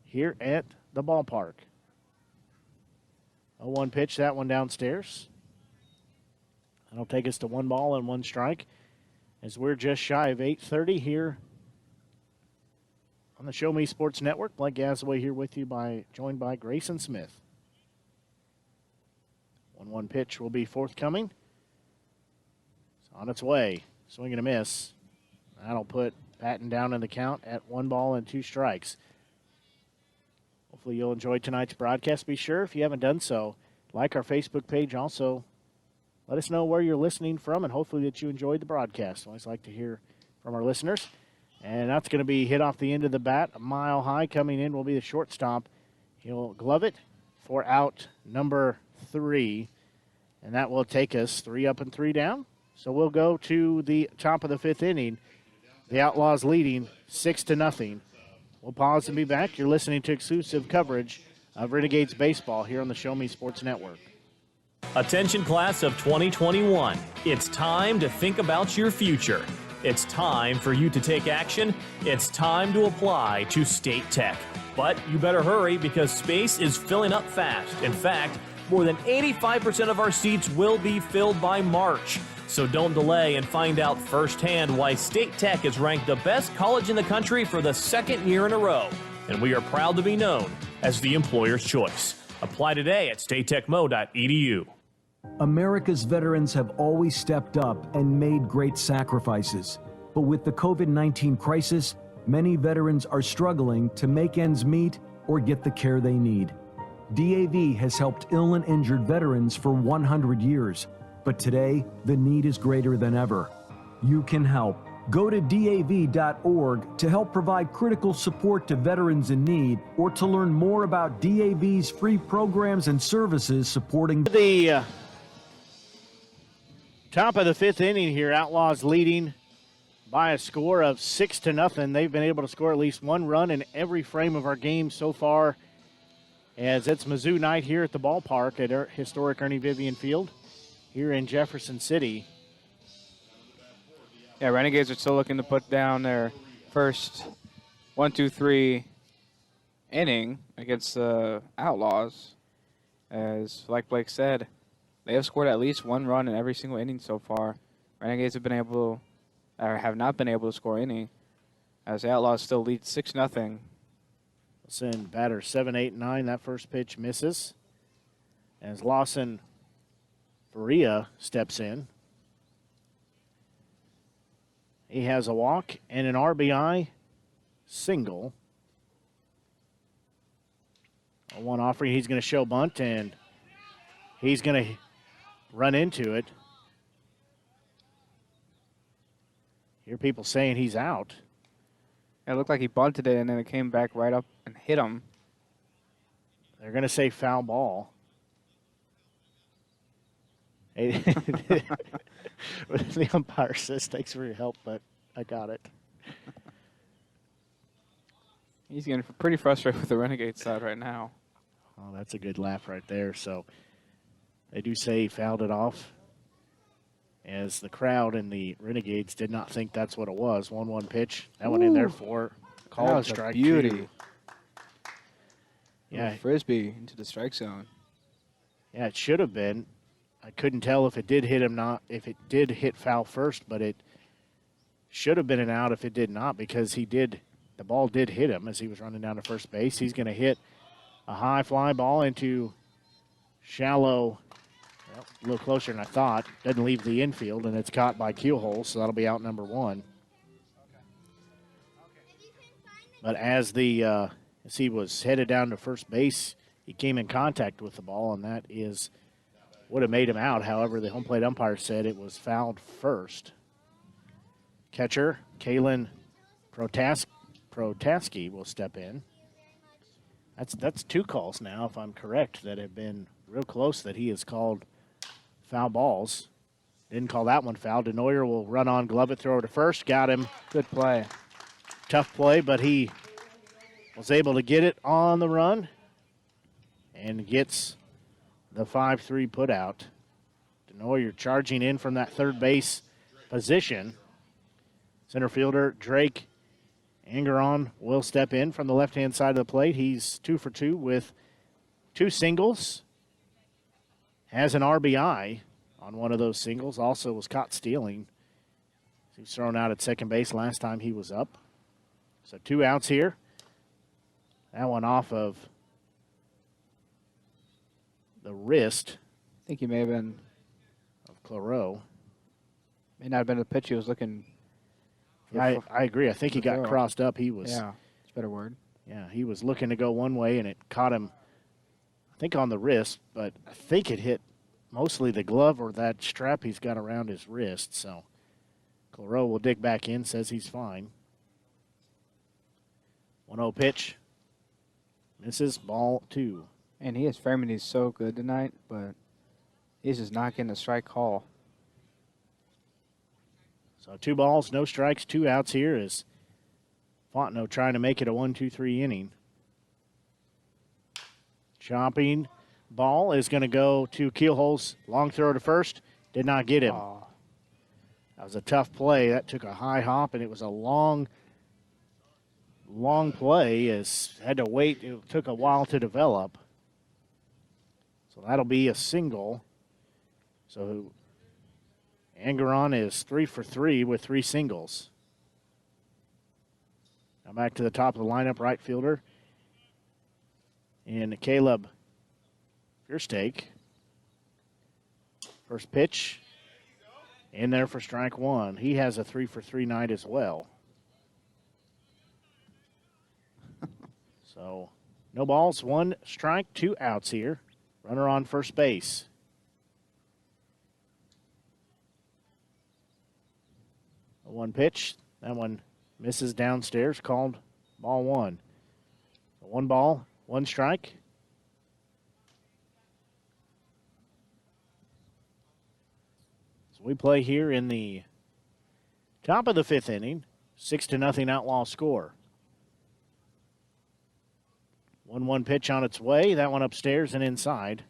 here at the ballpark. 0-1 pitch, that one downstairs. That'll take us to 1 ball and 1 strike as we're just shy of 8:30 here on the Show Me Sports Network. Blake Gasaway here with you, joined by Grayson Smith. 1-1 pitch will be forthcoming. It's on its way. Swing and a miss. That'll put Patton down in the count at 1 ball and 2 strikes. Hopefully you'll enjoy tonight's broadcast. Be sure, if you haven't done so, like our Facebook page. Also, let us know where you're listening from, and hopefully that you enjoyed the broadcast. I always like to hear from our listeners. And that's going to be hit off the end of the bat. A mile high coming in will be the shortstop, He'll glove it for out number 3, and that will take us 3 up and 3 down. So we'll go to the top of the 5th inning. The Outlaws leading 6-0. We'll pause and be back. You're listening to exclusive coverage of Renegades baseball here on the Show Me Sports Network. Attention class of 2021. It's time to think about your future. It's time for you to take action. It's time to apply to State Tech. But you better hurry because space is filling up fast. In fact, more than 85% of our seats will be filled by March. So don't delay and find out firsthand why State Tech is ranked the best college in the country for the 2nd year in a row. And we are proud to be known as the employer's choice. Apply today at statetechmo.edu. America's veterans have always stepped up and made great sacrifices. But with the COVID-19 crisis, many veterans are struggling to make ends meet or get the care they need. DAV has helped ill and injured veterans for 100 years, but today the need is greater than ever. You can help. Go to DAV.org to help provide critical support to veterans in need or to learn more about DAV's free programs and services supporting the top of the 5th inning here. Outlaws leading by a score of 6-0. They've been able to score at least 1 run in every frame of our game so far, as it's Mizzou night here at the ballpark at historic Ernie Vivian Field here in Jefferson City. Yeah, Renegades are still looking to put down their first 1-2-3 inning against the Outlaws. As, like Blake said, they have scored at least 1 run in every single inning so far. Renegades have not been able to score any, as the Outlaws still lead 6-0. Send batter 7-8-9. That first pitch misses. As Lawson Faria steps in. He has a walk and an RBI single. A 1 offering. He's going to show bunt, and he's going to run into it. Hear people saying he's out. It looked like he bunted it, and then it came back right up and hit him. They're going to say foul ball. Hey, the umpire says, thanks for your help, but I got it. He's getting pretty frustrated with the Renegade side right now. Oh, that's a good laugh right there. So they do say he fouled it off, as the crowd and the Renegades did not think that's what it was. 1-1 pitch. That one in there for called strike beauty. 2. Yeah, Frisbee into the strike zone. Yeah, it should have been. I couldn't tell if it did hit him, if it did hit foul first, but it should have been an out if it did not, because the ball did hit him as he was running down to first base. He's going to hit a high fly ball into shallow, well, a little closer than I thought. Doesn't leave the infield, and it's caught by Keelhole, so that'll be out number 1. But as he was headed down to first base, he came in contact with the ball, and that would have made him out. However, the home plate umpire said it was fouled first. Catcher, Kalen Protaski will step in. That's 2 calls now, if I'm correct, that have been real close that he has called foul balls. Didn't call that one foul. DeNoyer will run on, glove it, throw to first. Got him. Good play. Tough play, but he was able to get it on the run and gets the 5-3 put out. DeNoyer charging in from that third base position. Center fielder Drake Angeron will step in from the left-hand side of the plate. He's 2 for 2 with 2 singles. Has an RBI on one of those singles. Also was caught stealing. He was thrown out at second base last time he was up. So 2 outs here. That one off of the wrist. I think he may have been of Claro. May not have been the pitch he was looking for. Yeah, I agree. I think he got crossed up. He was. Yeah, that's a better word. Yeah, he was looking to go one way, and it caught him, I think, on the wrist, but I think it hit mostly the glove or that strap he's got around his wrist. So Claro will dig back in, says he's fine. 1-0 pitch. Misses, ball 2. And his framing is so good tonight, but he's just not getting a strike call. So 2 balls, no strikes, 2 outs here as Fontenot trying to make it a 1-2-3 inning. Chopping ball is going to go to Keelholz. Long throw to first. Did not get him. Oh. That was a tough play. That took a high hop, and it was a long play as had to wait. It took a while to develop. So that'll be a single. So Angeron is 3 for 3 with 3 singles. Now back to the top of the lineup, right fielder. And Caleb Fiersteak. First pitch. In there for strike 1. He has a 3 for 3 night as well. So no balls, 1 strike, 2 outs here. Runner on first base. A 1 pitch. That one misses downstairs, called ball 1. So 1 ball, 1 strike. So we play here in the top of the 5th inning. 6-0 Outlaw score. 1-1 pitch on its way. That one upstairs and inside.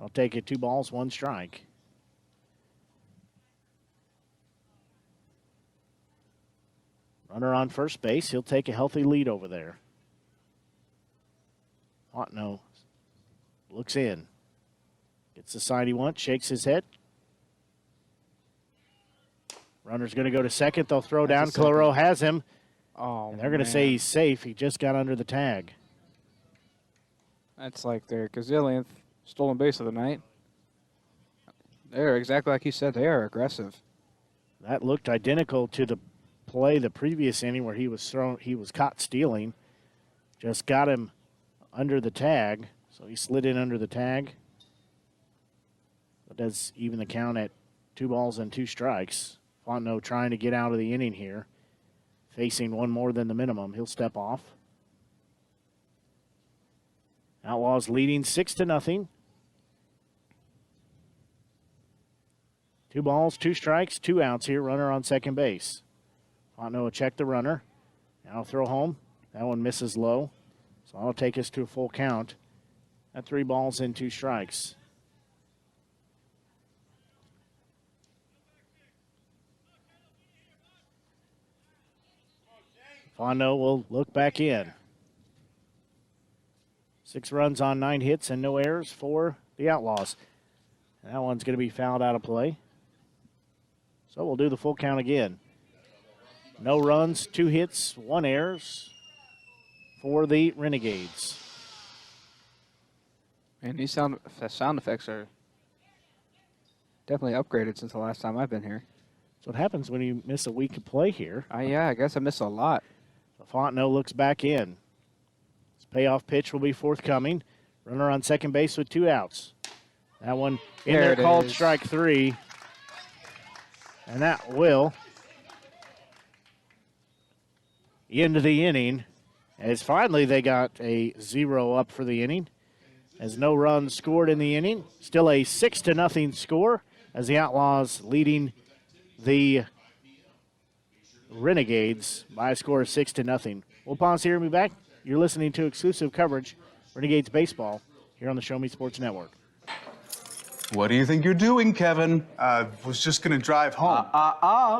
I'll take it 2 balls, 1 strike. Runner on first base. He'll take a healthy lead over there. Fontenot looks in. Gets the side he wants, shakes his head. Runner's going to go to second. They'll throw down. Claro has him. Oh, and they're going to say he's safe. He just got under the tag. That's like their gazillionth stolen base of the night. They're exactly like you said. They are aggressive. That looked identical to the play the previous inning where he was caught stealing. Just got him under the tag, so he slid in under the tag. That does even the count at 2 balls and 2 strikes. Fontenot trying to get out of the inning here, facing 1 more than the minimum. He'll step off. Outlaws leading 6-0. 2 balls, 2 strikes, 2 outs here. Runner on second base. Fontenot will check the runner. Now throw home. That one misses low. So that'll take us to a full count at 3 balls and 2 strikes. Fontenot will look back in. 6 runs on 9 hits and no errors for the Outlaws. And that one's going to be fouled out of play. So we'll do the full count again. No runs, 2 hits, 1 errors for the Renegades. And these sound effects are definitely upgraded since the last time I've been here. That's what happens when you miss a week of play here. Yeah, I guess I missed a lot. Fontenot looks back in. His payoff pitch will be forthcoming. Runner on second base with 2 outs. That one in there called strike 3. And that will end the inning, as finally they got a 0 up for the inning, as no runs scored in the inning. Still a 6-0 score as the Outlaws leading the Renegades by a score of 6-0. We'll pause here and be back. You're listening to exclusive coverage, Renegades baseball, here on the Show Me Sports Network. What do you think you're doing, Kevin? Was just gonna drive home.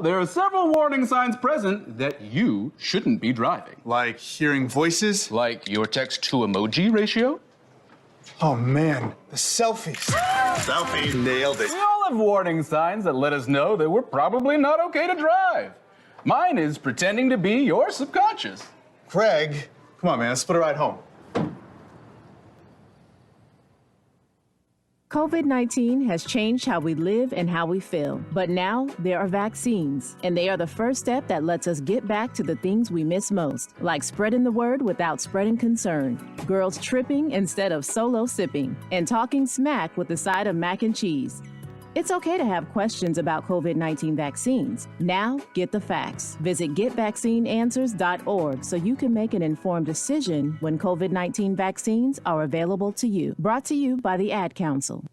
There are several warning signs present that you shouldn't be driving. Like hearing voices? Like your text-to-emoji ratio? Oh man, the selfies. Selfie. Nailed it. We all have warning signs that let us know that we're probably not okay to drive. Mine is pretending to be your subconscious. Craig, come on man, let's split a ride home. COVID-19 has changed how we live and how we feel. But now there are vaccines, and they are the first step that lets us get back to the things we miss most, like spreading the word without spreading concern, girls tripping instead of solo sipping, and talking smack with a side of mac and cheese. It's okay to have questions about COVID-19 vaccines. Now, get the facts. Visit getvaccineanswers.org so you can make an informed decision when COVID-19 vaccines are available to you. Brought to you by the Ad Council.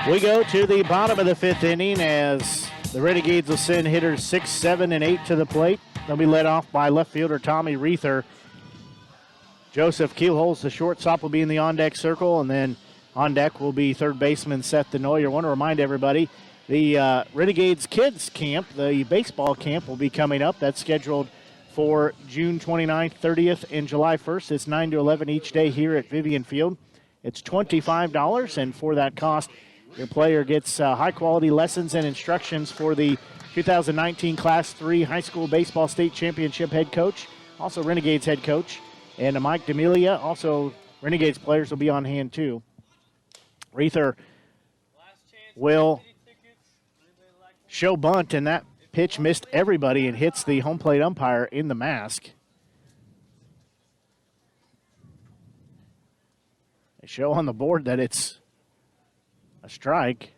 We go to the bottom of the 5th inning as the Renegades will send hitters 6, 7, and 8 to the plate. They'll be led off by left fielder Tommy Reether. Joseph Keelholz, the shortstop, will be in the on-deck circle, and then on deck will be third baseman Seth DeNoyer. I want to remind everybody, the Renegades Kids Camp, the baseball camp, will be coming up. That's scheduled for June 29th, 30th, and July 1st. It's 9 to 11 each day here at Vivian Field. It's $25, and for that cost, your player gets high-quality lessons and instructions for the 2019 Class 3 High School Baseball State Championship head coach, also Renegades head coach, and Mike D'Amelia. Also, Renegades players will be on hand, too. Reether will show bunt, and that pitch missed everybody and hits the home plate umpire in the mask. They show on the board that it's a strike.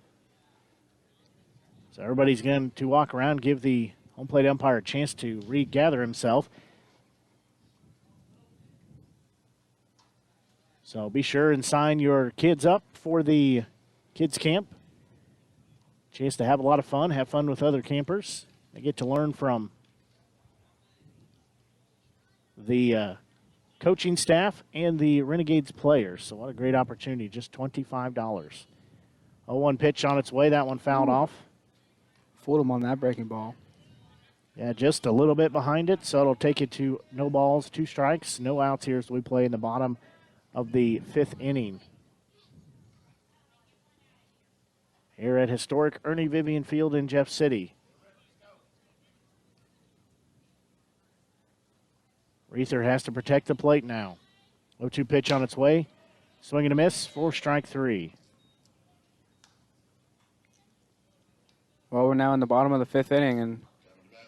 So everybody's going to walk around, give the home plate umpire a chance to regather himself. So be sure and sign your kids up for the kids camp. Chance to have a lot of fun, have fun with other campers. They get to learn from the coaching staff and the Renegades players. So what a great opportunity, just $25. 0-1 pitch on its way, that one fouled off. Fooled him on that breaking ball. Yeah, just a little bit behind it, so it'll take it to no balls, 2 strikes, no outs here as we play in the bottom of the 5th inning. Here at historic Ernie Vivian Field in Jeff City. Reether has to protect the plate now. 0-2 pitch on its way. Swing and a miss for strike 3. Well, we're now in the bottom of the 5th inning, and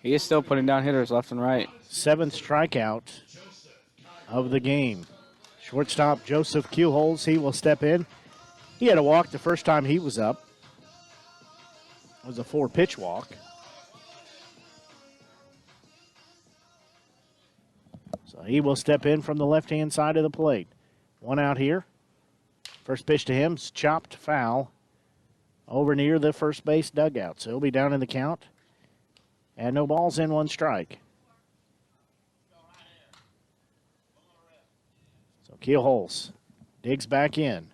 he is still putting down hitters left and right. 7th strikeout of the game. Shortstop Joseph Keelholz, he will step in. He had a walk the first time he was up. It was a 4-pitch walk. So he will step in from the left-hand side of the plate. 1 out here. First pitch to him is chopped foul over near the first base dugout. So he'll be down in the count. And no balls in, 1 strike. So Keelholz digs back in.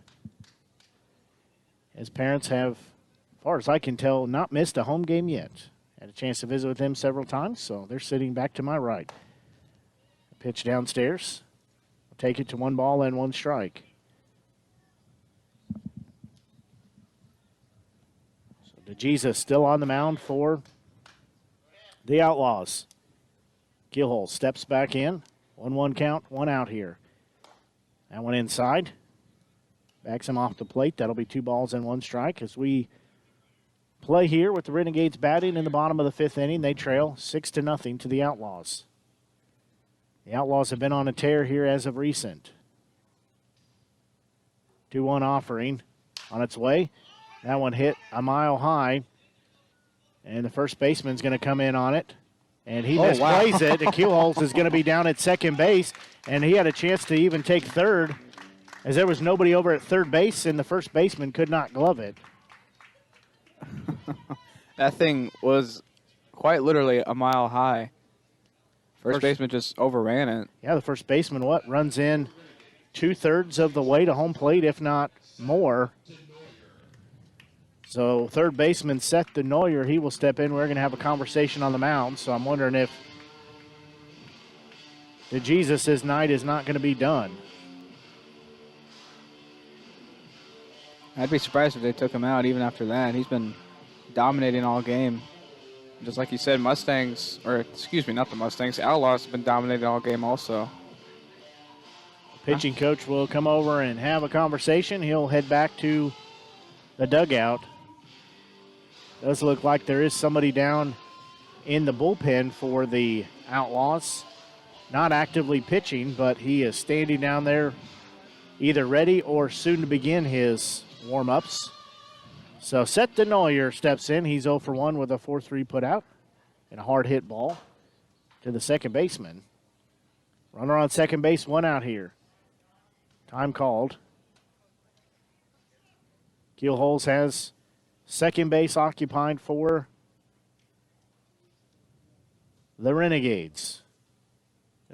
His parents have, as far as I can tell, not missed a home game yet. Had a chance to visit with them several times, so they're sitting back to my right. Pitch downstairs. We'll take it to 1 ball and 1 strike. So DeJesus still on the mound for the Outlaws. Keelholz steps back in. 1-1 count, 1 out here. That one inside. Backs him off the plate. That'll be 2 balls and 1 strike as we play here with the Renegades batting in the bottom of the 5th inning. They trail 6-0 to the Outlaws. The Outlaws have been on a tear here as of recent. 2-1 offering on its way. That one hit a mile high. And the first baseman's going to come in on it. And he misplays it. And Keelholz is going to be down at second base. And he had a chance to even take third as there was nobody over at third base, and the first baseman could not glove it. That thing was quite literally a mile high. First baseman just overran it. Yeah, the first baseman, runs in 2/3 of the way to home plate, if not more. So third baseman Seth DeNoyer, he will step in. We're going to have a conversation on the mound, so I'm wondering if DeJesus' night is not going to be done. I'd be surprised if they took him out even after that. He's been dominating all game. Just like you said, Mustangs, or excuse me, not the Mustangs, Outlaws have been dominating all game also. Pitching coach will come over and have a conversation. He'll head back to the dugout. Does look like there is somebody down in the bullpen for the Outlaws. not actively pitching, but he is standing down there either ready or soon to begin his warm-ups. So Seth DeNoyer steps in. He's 0 for 1 with a 4-3 put out and a hard hit ball to the second baseman. Runner on second base, 1 out here. Time called. Keelholz has second base occupied for the Renegades.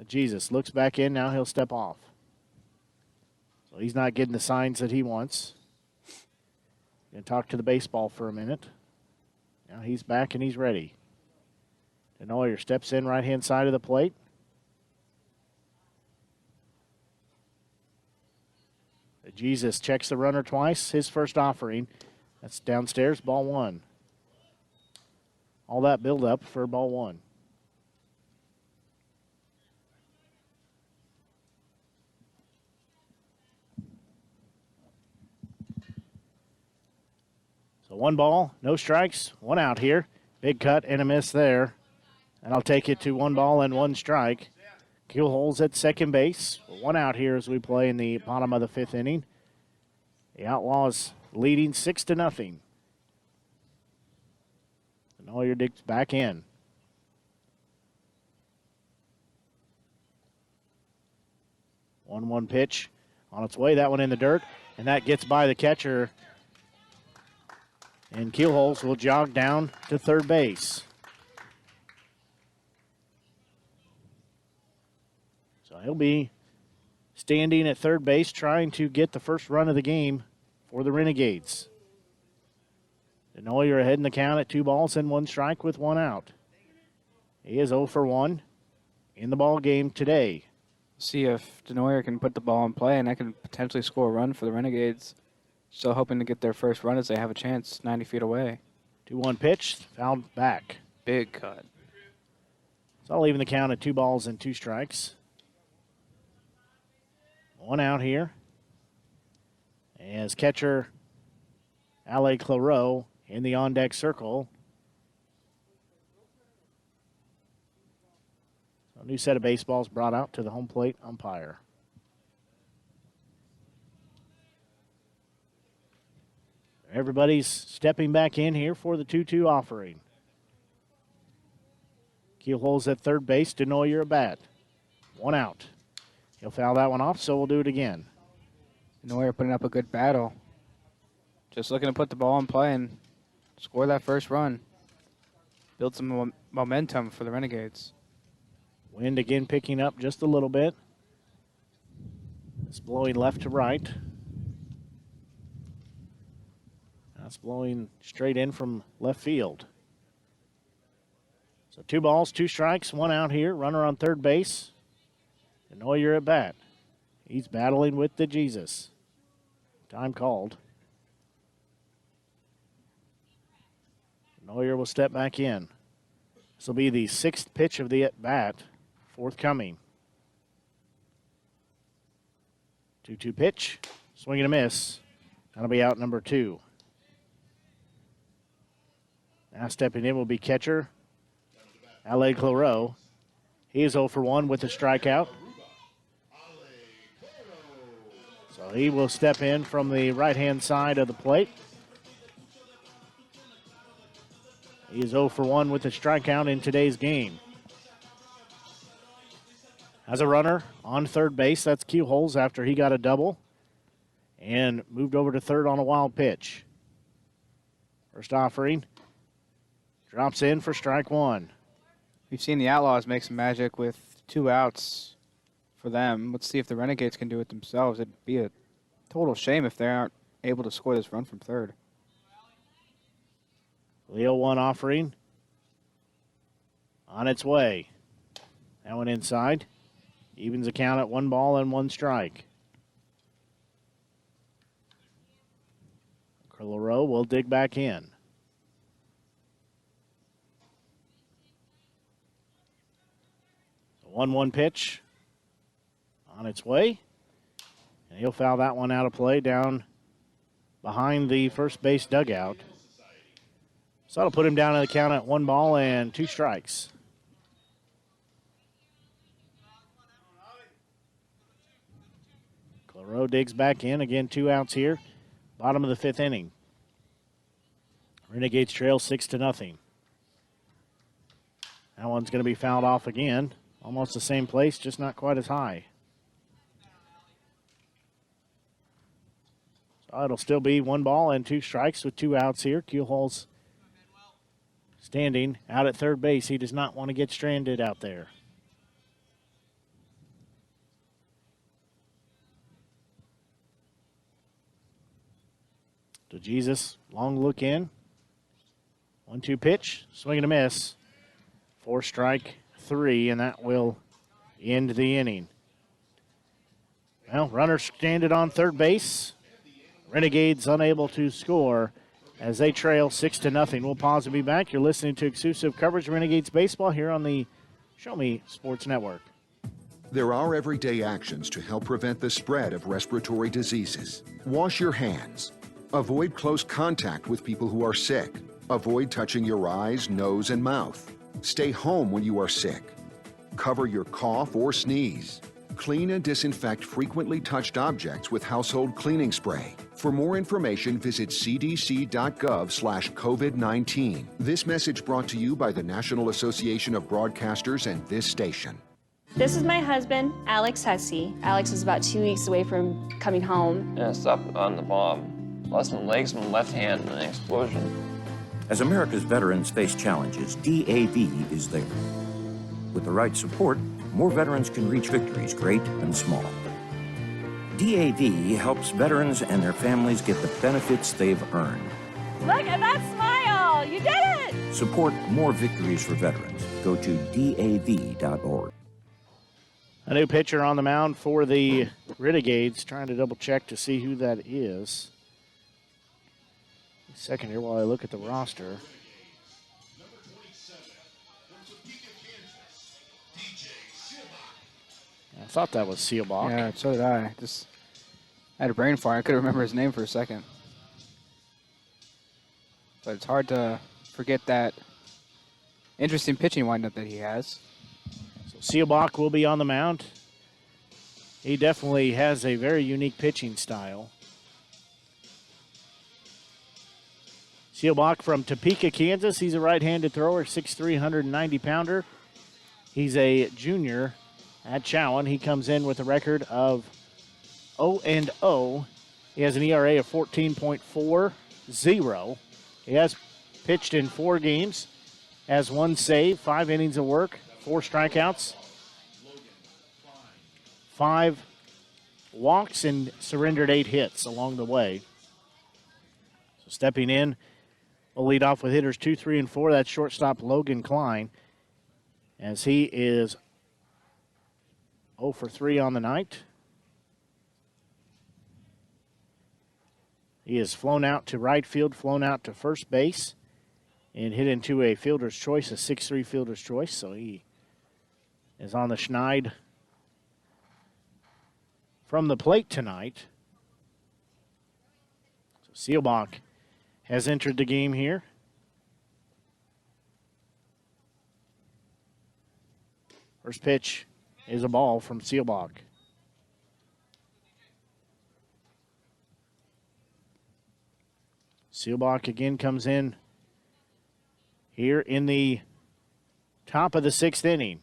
Jesus looks back in. Now he'll step off. So he's not getting the signs that he wants. Going to talk to the baseball for a minute. Now he's back and he's ready. DeNoyer steps in right-hand side of the plate. Jesus checks the runner twice. His first offering. That's downstairs, ball 1. All that build-up for ball 1. So 1 ball, no strikes, 1 out here. Big cut and a miss there. And I'll take it to 1 ball and 1 strike. Keelholz at second base. 1 out here as we play in the bottom of the 5th inning. The Outlaws leading 6-0. DeNoyer digs back in. 1-1 pitch on its way. That one in the dirt, and that gets by the catcher. And Keelholz will jog down to third base. So he'll be standing at third base trying to get the first run of the game for the Renegades. DeNoyer ahead in the count at 2 balls and 1 strike with 1 out. He is 0 for 1 in the ball game today. See if DeNoyer can put the ball in play, and that can potentially score a run for the Renegades. Still hoping to get their first run as they have a chance 90 feet away. 2-1 pitch, fouled back. Big cut. So I'll even the count at 2 balls and 2 strikes. 1 out here. As catcher Ale Claro in the on-deck circle. So a new set of baseballs brought out to the home plate umpire. Everybody's stepping back in here for the 2-2 offering. Keelholz at third base. DeNoyer at bat. 1 out. He'll foul that one off, so we'll do it again. DeNoyer putting up a good battle. Just looking to put the ball in play and score that first run. Build some momentum for the Renegades. Wind again picking up just a little bit. It's blowing left to right. That's blowing straight in from left field. So 2 balls, 2 strikes, 1 out here. Runner on third base. DeNoyer at bat. He's battling with the Jesus. Time called. DeNoyer will step back in. This will be the 6th pitch of the at-bat, forthcoming. 2-2 pitch, swing and a miss. That'll be out number 2. Now stepping in will be catcher Ale Claro. He is 0 for 1 with a strikeout. So he will step in from the right-hand side of the plate. He is 0 for 1 with a strikeout in today's game. Has a runner on third base. That's Keelholz after he got a double and moved over to third on a wild pitch. First offering. Drops in for strike 1. We've seen the Outlaws make some magic with 2 outs for them. Let's see if the Renegades can do it themselves. It'd be a total shame if they aren't able to score this run from third. The 0-1 offering on its way. That one inside. Evens the count at 1 ball and 1 strike. Claro will dig back in. The 1-1 pitch on its way. And he'll foul that one out of play down behind the first base dugout. So that'll put him down in the count at 1 ball and 2 strikes. Moreau digs back in. Again, 2 outs here. Bottom of the 5th inning. Renegades trail 6-0. That one's going to be fouled off again. Almost the same place, just not quite as high. So it'll still be 1 ball and 2 strikes with 2 outs here. Keelholz standing out at third base. He does not want to get stranded out there. DeJesus, long look in. 1-2 pitch, swing and a miss. 4 strike, 3, and that will end the inning. Well, runner stranded on third base. Renegades unable to score as they trail 6-0. We'll pause and be back. You're listening to exclusive coverage of Renegades baseball here on the Show Me Sports Network. There are everyday actions to help prevent the spread of respiratory diseases. Wash your hands. Avoid close contact with people who are sick. Avoid touching your eyes, nose, and mouth. Stay home when you are sick. Cover your cough or sneeze. Clean and disinfect frequently touched objects with household cleaning spray. For more information, visit cdc.gov/COVID-19. This message brought to you by the National Association of Broadcasters and this station. This is my husband, Alex Hussey. Alex is about 2 weeks away from coming home. And I stopped on the bomb. Lost my legs and my left hand in an explosion. As America's veterans face challenges, DAV is there. With the right support, more veterans can reach victories, great and small. DAV helps veterans and their families get the benefits they've earned. Look at that smile! You did it! Support more victories for veterans. Go to DAV.org. A new pitcher on the mound for the Renegades, trying to double check to see who that is. Second here while I look at the roster. I thought that was Seelbach. Yeah, so did I. Just had a brain fart. I couldn't remember his name for a second. But it's hard to forget that interesting pitching windup that he has. So Seelbach will be on the mound. He definitely has a very unique pitching style. Seelbach from Topeka, Kansas. He's a right-handed thrower, 6'3", 190-pounder. He's a junior at Chowan. He comes in with a record of 0-0. He has an ERA of 14.40. He has pitched in 4 games, has 1 save, 5 innings of work, 4 strikeouts, 5 walks, and surrendered 8 hits along the way. So stepping in, we'll lead off with hitters 2, 3, and 4. That's shortstop Logan Klein, as he is 0 for 3 on the night. He is flown out to right field, flown out to first base, and hit into a fielder's choice, a 6-3 fielder's choice. So he is on the schneid from the plate tonight. So Seelbach has entered the game here. First pitch is a ball from Seelbach. Seelbach again comes in here in the top of the 6th inning.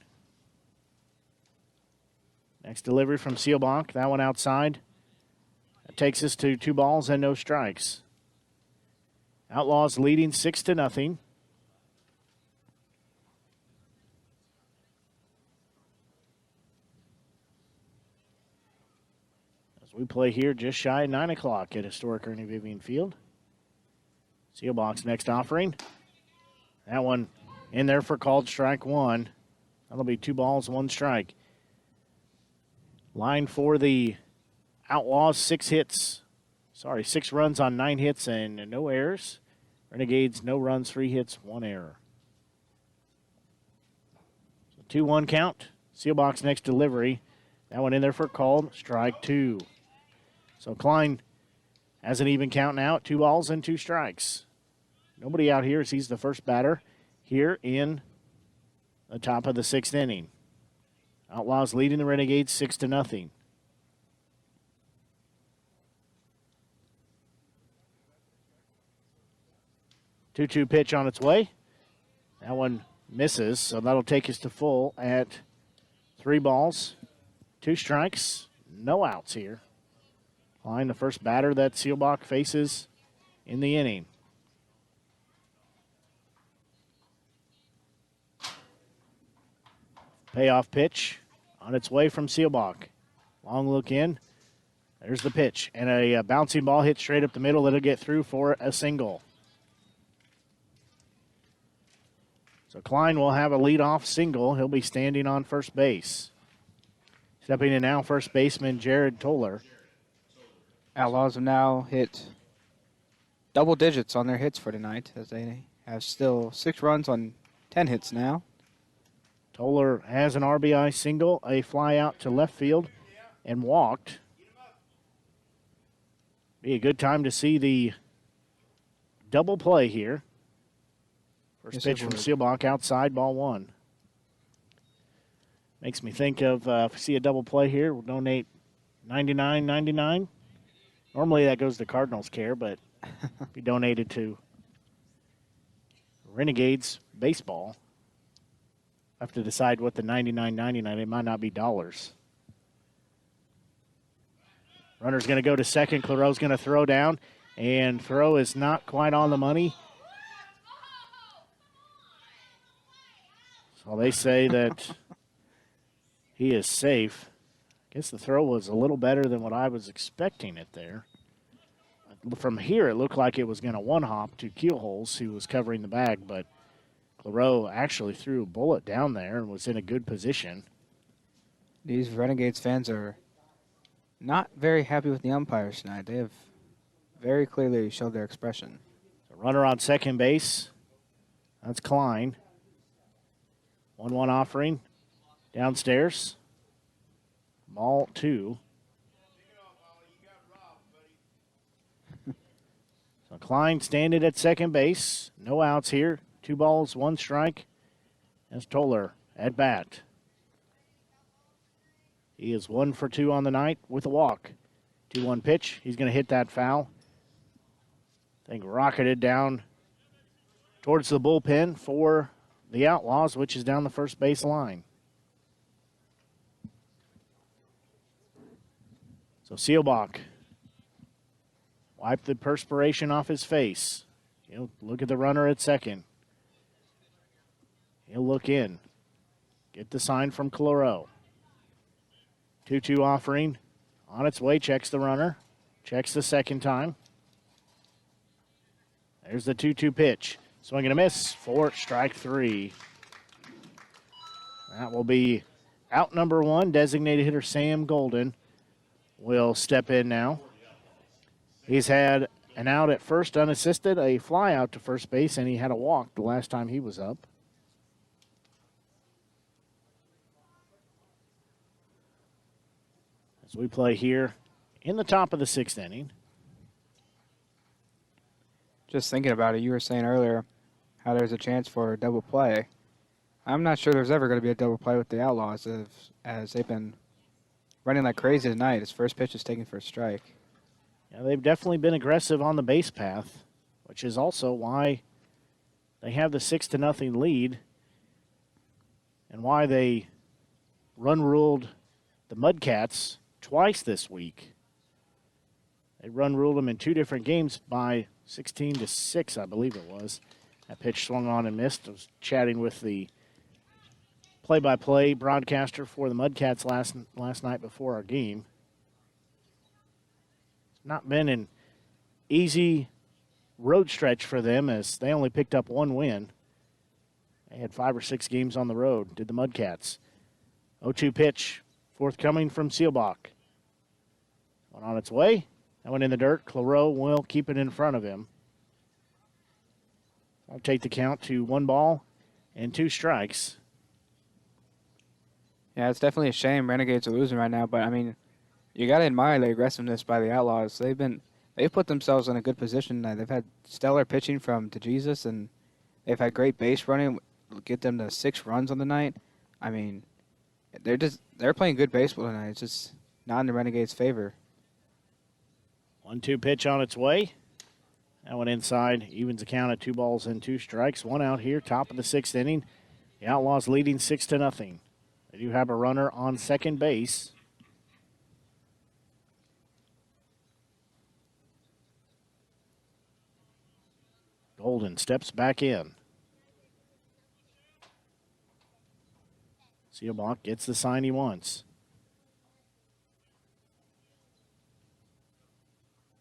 Next delivery from Seelbach, that one outside. That takes us to 2 balls and no strikes. Outlaws leading 6-0. As we play here just shy of 9 o'clock at historic Ernie Vivian Field. Seelbach's next offering. That one in there for called strike 1. That'll be 2 balls, 1 strike. Line for the Outlaws, 6 runs on 9 hits and no errors. Renegades, no runs, 3 hits, 1 error. So 2-1 count. Seelbach's next delivery. That one in there for called strike 2. So Klein has an even count now at 2 balls and 2 strikes. Nobody out here as he's the first batter here in the top of the 6th inning. Outlaws leading the Renegades 6-0. 2-2 pitch on its way. That one misses, so that'll take us to full at 3 balls, 2 strikes, no outs here. Klein, the first batter that Seelbach faces in the inning. Payoff pitch on its way from Seelbach. Long look in. There's the pitch. And a bouncing ball hit straight up the middle. It'll get through for a single. So Klein will have a leadoff single. He'll be standing on first base. Stepping in now, first baseman Jarrod Toller. Outlaws have now hit double digits on their hits for tonight, as they have still 6 runs on 10 hits now. Toller has an RBI single, a fly out to left field, and walked. Be a good time to see the double play here. First pitch from Seelbach outside, ball 1. Makes me think of, if we see a double play here, we'll donate $99.99. Normally that goes to Cardinals Care, but be donated to Renegades Baseball. I have to decide what the $99.99, it might not be dollars. Runner's going to go to second. Clareau's going to throw down, and throw is not quite on the money. So they say that he is safe. I guess the throw was a little better than what I was expecting it there. From here, it looked like it was going to one-hop to Keelholz, who was covering the bag, but Clareau actually threw a bullet down there and was in a good position. These Renegades fans are not very happy with the umpires tonight. They have very clearly showed their expression. The runner on second base, that's Klein. 1-1 offering downstairs. Ball 2. So Klein standing at second base. No outs here. 2 balls, 1 strike. That's Toller at bat. He is 1 for 2 on the night with a walk. 2-1 pitch. He's going to hit that foul. I think rocketed down towards the bullpen for the Outlaws, which is down the first base line. So Seelbach wipe the perspiration off his face. He'll look at the runner at second. He'll look in. Get the sign from Clareau. 2-2 offering. On its way, checks the runner. Checks the second time. There's the 2-2 pitch. Swing and a miss for strike 3. That will be out number 1. Designated hitter Sam Golden will step in now. He's had an out at first unassisted, a fly out to first base, and he had a walk the last time he was up. As we play here in the top of the 6th inning. Just thinking about it, you were saying earlier how there's a chance for a double play. I'm not sure there's ever going to be a double play with the Outlaws as they've been running like crazy tonight. His first pitch is taken for a strike. Yeah, they've definitely been aggressive on the base path, which is also why they have the 6-0 lead and why they run-ruled the Mudcats twice this week. They run-ruled them in 2 different games by 16-6, I believe it was. That pitch swung on and missed. I was chatting with the play-by-play broadcaster for the Mudcats last night before our game. It's not been an easy road stretch for them as they only picked up 1 win. They had 5 or 6 games on the road, did the Mudcats. 0-2 pitch, forthcoming from Seelbach. One on its way. That one in the dirt. Clareau will keep it in front of him. I'll take the count to 1 ball and 2 strikes. Yeah, it's definitely a shame Renegades are losing right now, but I mean, you got to admire the aggressiveness by the Outlaws. They've put themselves in a good position. They've had stellar pitching from DeJesus, and they've had great base running, get them to 6 runs on the night. I mean, they're playing good baseball tonight. It's just not in the Renegades' favor. 1-2 pitch on its way. That one inside, evens the count at 2 balls and 2 strikes. 1 out here, top of the 6th inning. The Outlaws leading 6-0. They do have a runner on second base. Golden steps back in. Seelbach gets the sign he wants.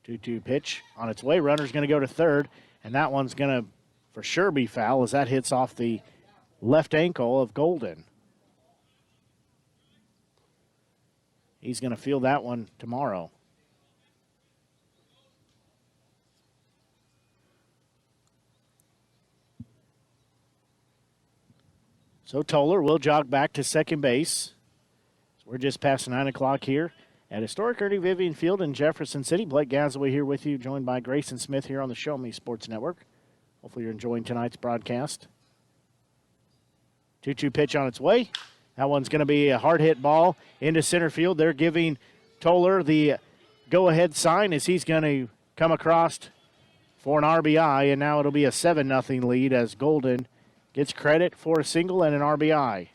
2-2 pitch on its way. Runner's going to go to third, and that one's going to for sure be foul as that hits off the left ankle of Golden. He's going to field that one tomorrow. So Toller will jog back to second base. So we're just past 9 o'clock here at historic Ernie Vivian Field in Jefferson City. Blake Gazaway here with you, joined by Grayson Smith here on the Show Me Sports Network. Hopefully you're enjoying tonight's broadcast. 2-2 pitch on its way. That one's going to be a hard hit ball into center field. They're giving Toller the go-ahead sign as he's going to come across for an RBI, and now it'll be a 7-0 lead as Golden gets credit for a single and an RBI.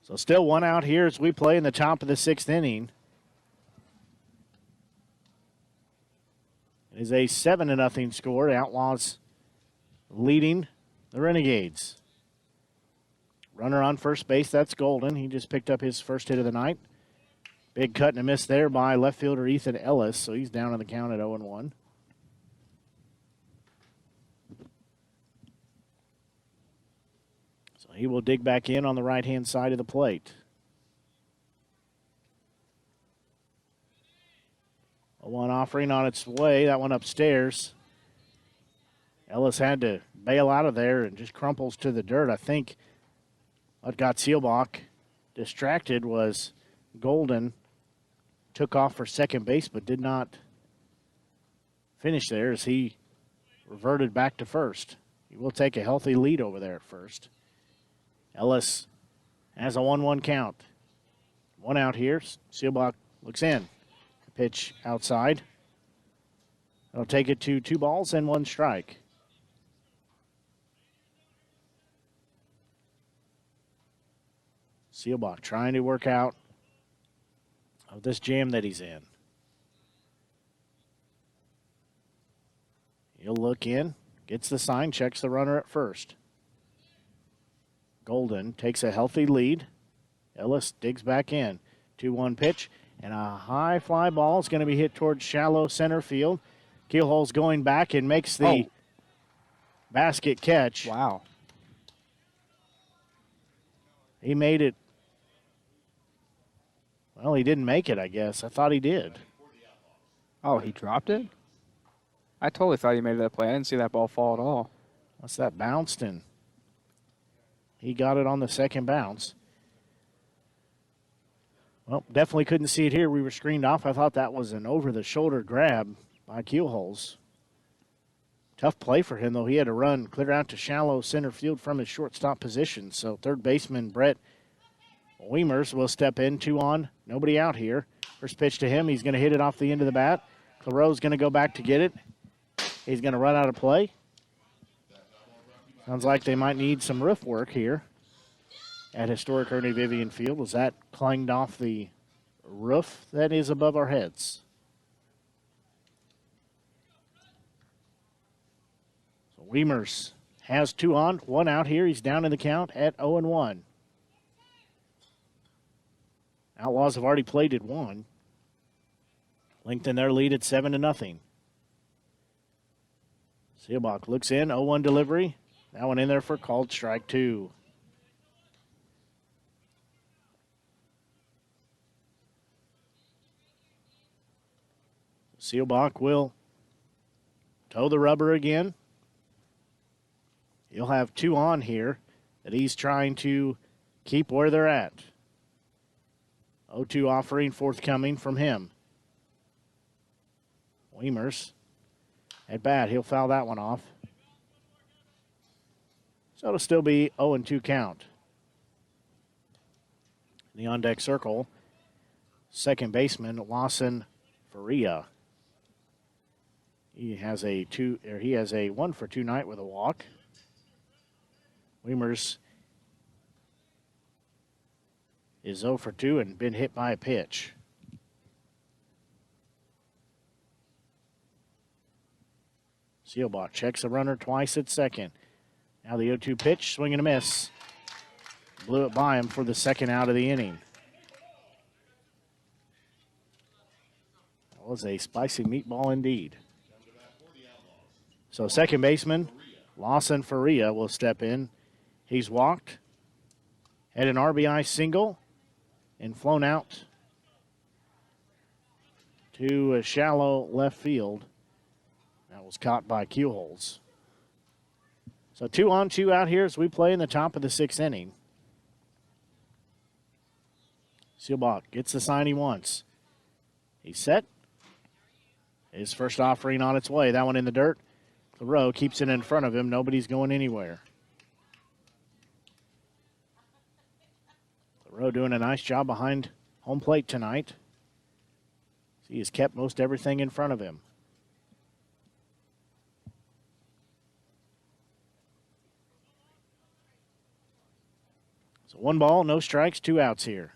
So still 1 out here as we play in the top of the 6th inning. It is a 7-0 score. Outlaws leading the Renegades. Runner on first base, that's Golden. He just picked up his first hit of the night. Big cut and a miss there by left fielder Ethan Ellis, so he's down on the count at 0-1. So he will dig back in on the right-hand side of the plate. A 1 offering on its way, that one upstairs. Ellis had to bail out of there and just crumples to the dirt. I think what got Seelbach distracted was Golden took off for second base but did not finish there as he reverted back to first. He will take a healthy lead over there at first. Ellis has a 1-1 count. 1 out here. Seelbach looks in. Pitch outside. It'll take it to 2 balls and 1 strike. Seelbach trying to work out of this jam that he's in. He'll look in, gets the sign, checks the runner at first. Golden takes a healthy lead. Ellis digs back in. 2-1 pitch, and a high fly ball is going to be hit towards shallow center field. Keelhole's going back and makes the basket catch. Wow. He made it. Well, he didn't make it, I guess. I thought he did. Oh, he dropped it? I totally thought he made that play. I didn't see that ball fall at all. What's that? Bounced, and he got it on the second bounce. Well, definitely couldn't see it here. We were screened off. I thought that was an over-the-shoulder grab by Keelholes. Tough play for him, though. He had to run clear out to shallow center field from his shortstop position. So third baseman Brett Weimers will step in. 2 on, nobody out here. First pitch to him. He's going to hit it off the end of the bat. Claro's going to go back to get it. He's going to run out of play. Sounds like they might need some roof work here at historic Ernie Vivian Field. Was that clanged off the roof that is above our heads? So Weimers has 2 on, 1 out here. He's down in the count at 0-1. Outlaws have already played at 1. Lengthen their lead at 7-0. Seelbach looks in, 0-1 delivery. That one in there for called strike 2. Seelbach will toe the rubber again. He'll have 2 on here that he's trying to keep where they're at. 0-2 offering forthcoming from him. Weimers at bat. He'll foul that one off. So it'll still be 0-2 count. in the on-deck circle. Second baseman, Lawson Faria. He has a 1-for-2 night with a walk. Weimers is 0-for-2 and been hit by a pitch. Seelbach checks the runner twice at second. Now the 0-2 pitch, swing and a miss. Blew it by him for the second out of the inning. That was a spicy meatball indeed. So second baseman, Lawson Faria will step in. He's walked, had an RBI single, and flown out to a shallow left field. That was caught by Keelholz. So 2-on-2 out here as we play in the top of the sixth inning. Seelbach gets the sign he wants. He's set. His first offering on its way. That one in the dirt. Thoreau keeps it in front of him. Nobody's going anywhere. Thoreau doing a nice job behind home plate tonight. He has kept most everything in front of him. So 1 ball, no strikes, 2 outs here.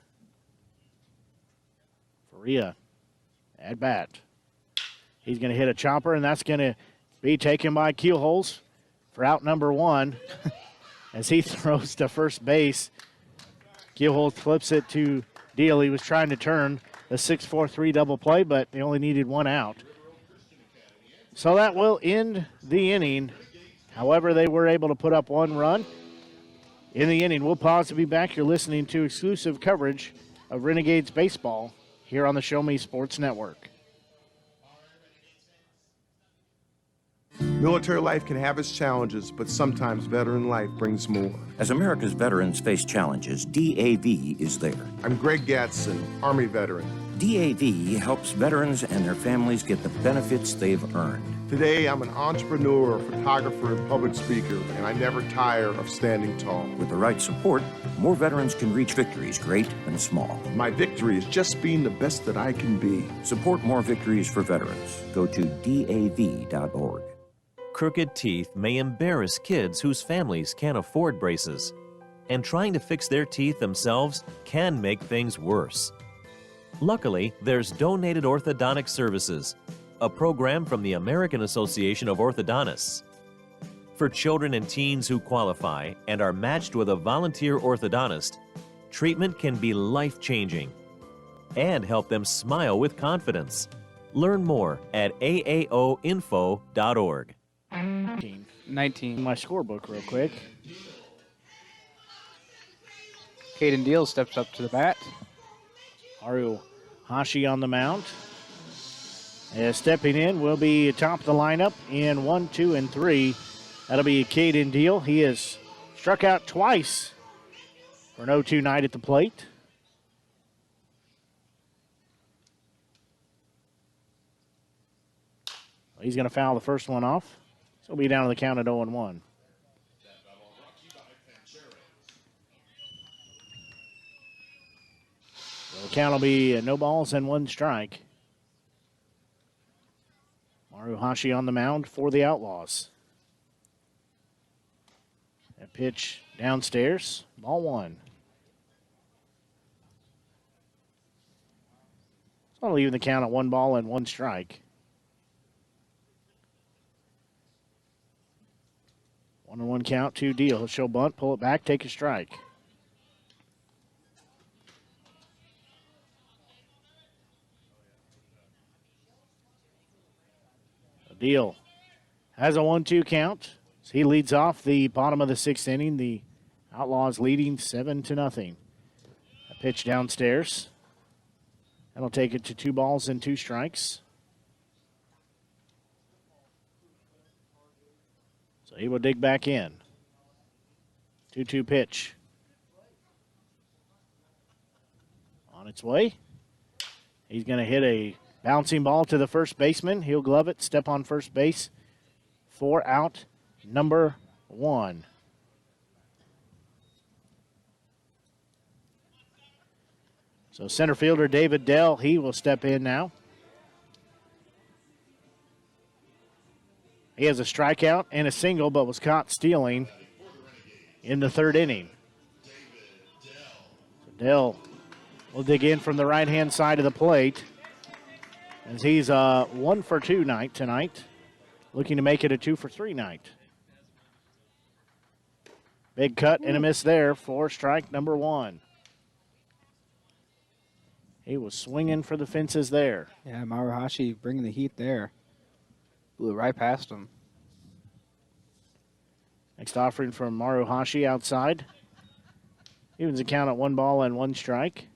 Faria at bat. He's going to hit a chopper, and that's going to be taken by Keelholz for out number 1 as he throws to first base. Keelholz flips it to Deal. He was trying to turn a 6-4-3 double play, but they only needed 1 out. So that will end the inning. However, they were able to put up 1 run in the inning. We'll pause to be back. You're listening to exclusive coverage of Renegades baseball here on the Show Me Sports Network. Military life can have its challenges, but sometimes veteran life brings more. As America's veterans face challenges, DAV is there. I'm Greg Gatson, Army veteran. DAV helps veterans and their families get the benefits they've earned. Today, I'm an entrepreneur, photographer, and public speaker, and I never tire of standing tall. With the right support, more veterans can reach victories, great and small. My victory is just being the best that I can be. Support more victories for veterans. Go to DAV.org. Crooked teeth may embarrass kids whose families can't afford braces, and trying to fix their teeth themselves can make things worse. Luckily, there's Donated Orthodontic Services, a program from the American Association of Orthodontists. For children and teens who qualify and are matched with a volunteer orthodontist, treatment can be life-changing and help them smile with confidence. Learn more at aaoinfo.org. 19. My scorebook real quick. Caden Deal steps up to the bat. Haru Hashi on the mound. Stepping in will be top of the lineup in 1, 2, and 3. That'll be Caden Deal. He has struck out twice for an 0-2 night at the plate. He's going to foul the first one off. So he'll be down to the count at 0-1. So the count will be no balls and 1 strike. Maruhashi on the mound for the Outlaws. A pitch downstairs, ball 1. So I'll leave the count at 1 ball and 1 strike. 1-1 count, 2 Deal. He'll show bunt, pull it back, take a strike. Deal has a 1-2 count. So he leads off the bottom of the 6th inning. The Outlaws leading 7-0. A pitch downstairs. That'll take it to 2 balls and 2 strikes. So he will dig back in. 2-2 pitch. On its way. He's going to hit a bouncing ball to the first baseman. He'll glove it, step on first base for out number 1. So center fielder David Dell, he will step in now. He has a strikeout and a single, but was caught stealing in the third inning. So Dell will dig in from the right-hand side of the plate as he's 1 for 2 night tonight, looking to make it a 2 for 3 night. Big cut and a miss there for strike number 1. He was swinging for the fences there. Yeah, Maruhashi bringing the heat there. Blew it right past him. Next offering from Maruhashi outside. Evens the count at 1 ball and 1 strike.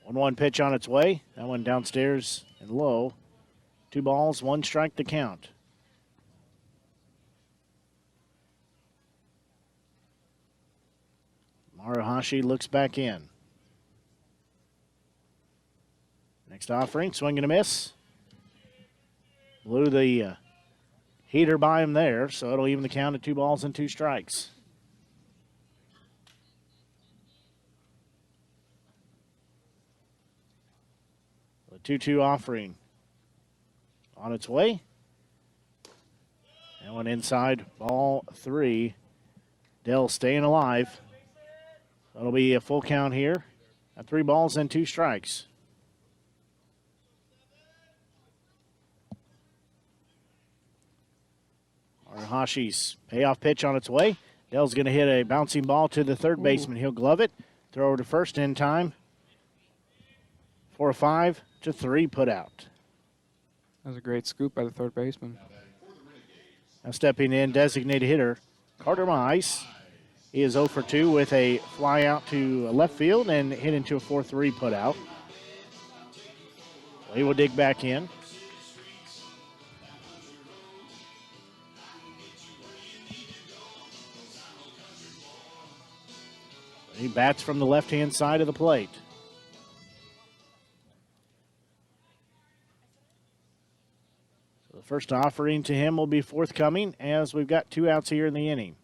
One pitch on its way. That one downstairs and low. 2 balls, 1 strike to count. Maruhashi looks back in. Next offering, swing and a miss. Blew the heater by him there, so it'll even the count at 2 balls and 2 strikes. The 2-2 offering on its way. That one inside, ball 3. Dell staying alive. That'll be a full count here at 3 balls and 2 strikes. Maruhashi's payoff pitch on its way. Dell's going to hit a bouncing ball to the third baseman. He'll glove it, throw over to first in time for a 5-3 put out. That was a great scoop by the third baseman. Now stepping in, designated hitter Carter Mize. He is 0 for 2 with a fly out to left field and hit into a 4-3 put out. He will dig back in. He bats from the left-hand side of the plate. So the first offering to him will be forthcoming as we've got 2 outs here in the inning.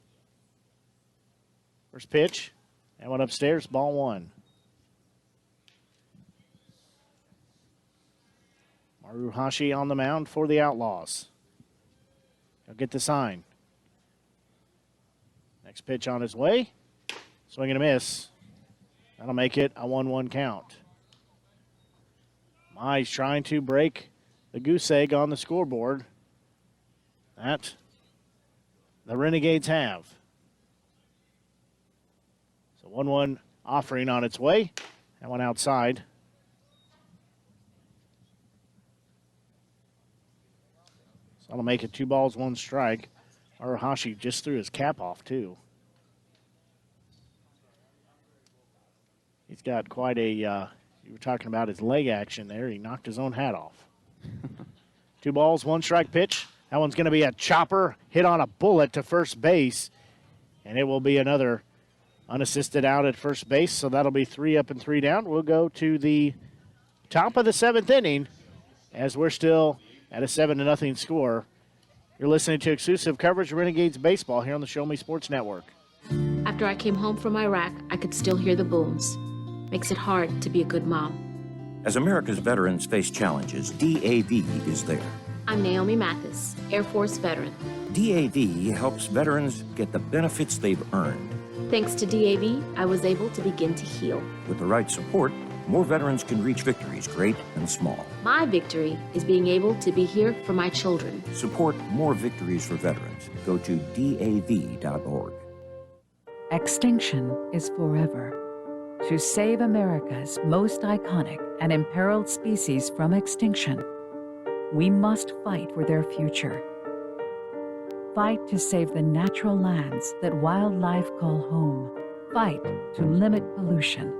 First pitch, that one upstairs, ball 1. Maruhashi on the mound for the Outlaws. He'll get the sign. Next pitch on his way. Swing and a miss. That'll make it a 1-1 count. Mize trying to break the goose egg on the scoreboard. That the Renegades have. So 1-1 offering on its way. That one outside. So that'll make it 2 balls, 1 strike. Maruhashi just threw his cap off, too. He's got quite a, you were talking about his leg action there. He knocked his own hat off. 2 balls, 1 strike pitch. That one's going to be a chopper hit on a bullet to first base. And it will be another unassisted out at first base. So that'll be 3 up and 3 down. We'll go to the top of the 7th inning as we're still at a 7-0 score. You're listening to exclusive coverage of Renegades baseball here on the Show Me Sports Network. After I came home from Iraq, I could still hear the booms. Makes it hard to be a good mom. As America's veterans face challenges, DAV is there. I'm Naomi Mathis, Air Force veteran. DAV helps veterans get the benefits they've earned. Thanks to DAV, I was able to begin to heal. With the right support, more veterans can reach victories, great and small. My victory is being able to be here for my children. Support more victories for veterans. Go to DAV.org. Extinction is forever. To save America's most iconic and imperiled species from extinction, we must fight for their future. Fight to save the natural lands that wildlife call home. Fight to limit pollution.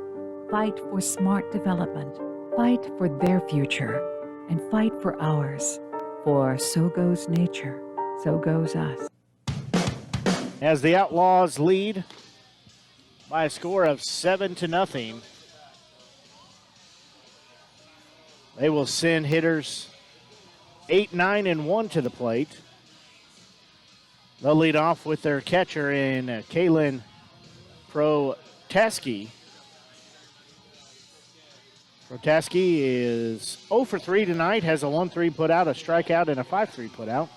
Fight for smart development. Fight for their future. And fight for ours. For so goes nature, so goes us. As the Outlaws lead by a score of 7-0, they will send hitters 8, 9, and 1 to the plate. They'll lead off with their catcher in Kaylin Protaski. Protaski is 0 for 3 tonight, has a 1-3 put out, a strikeout, and a 5-3 put out.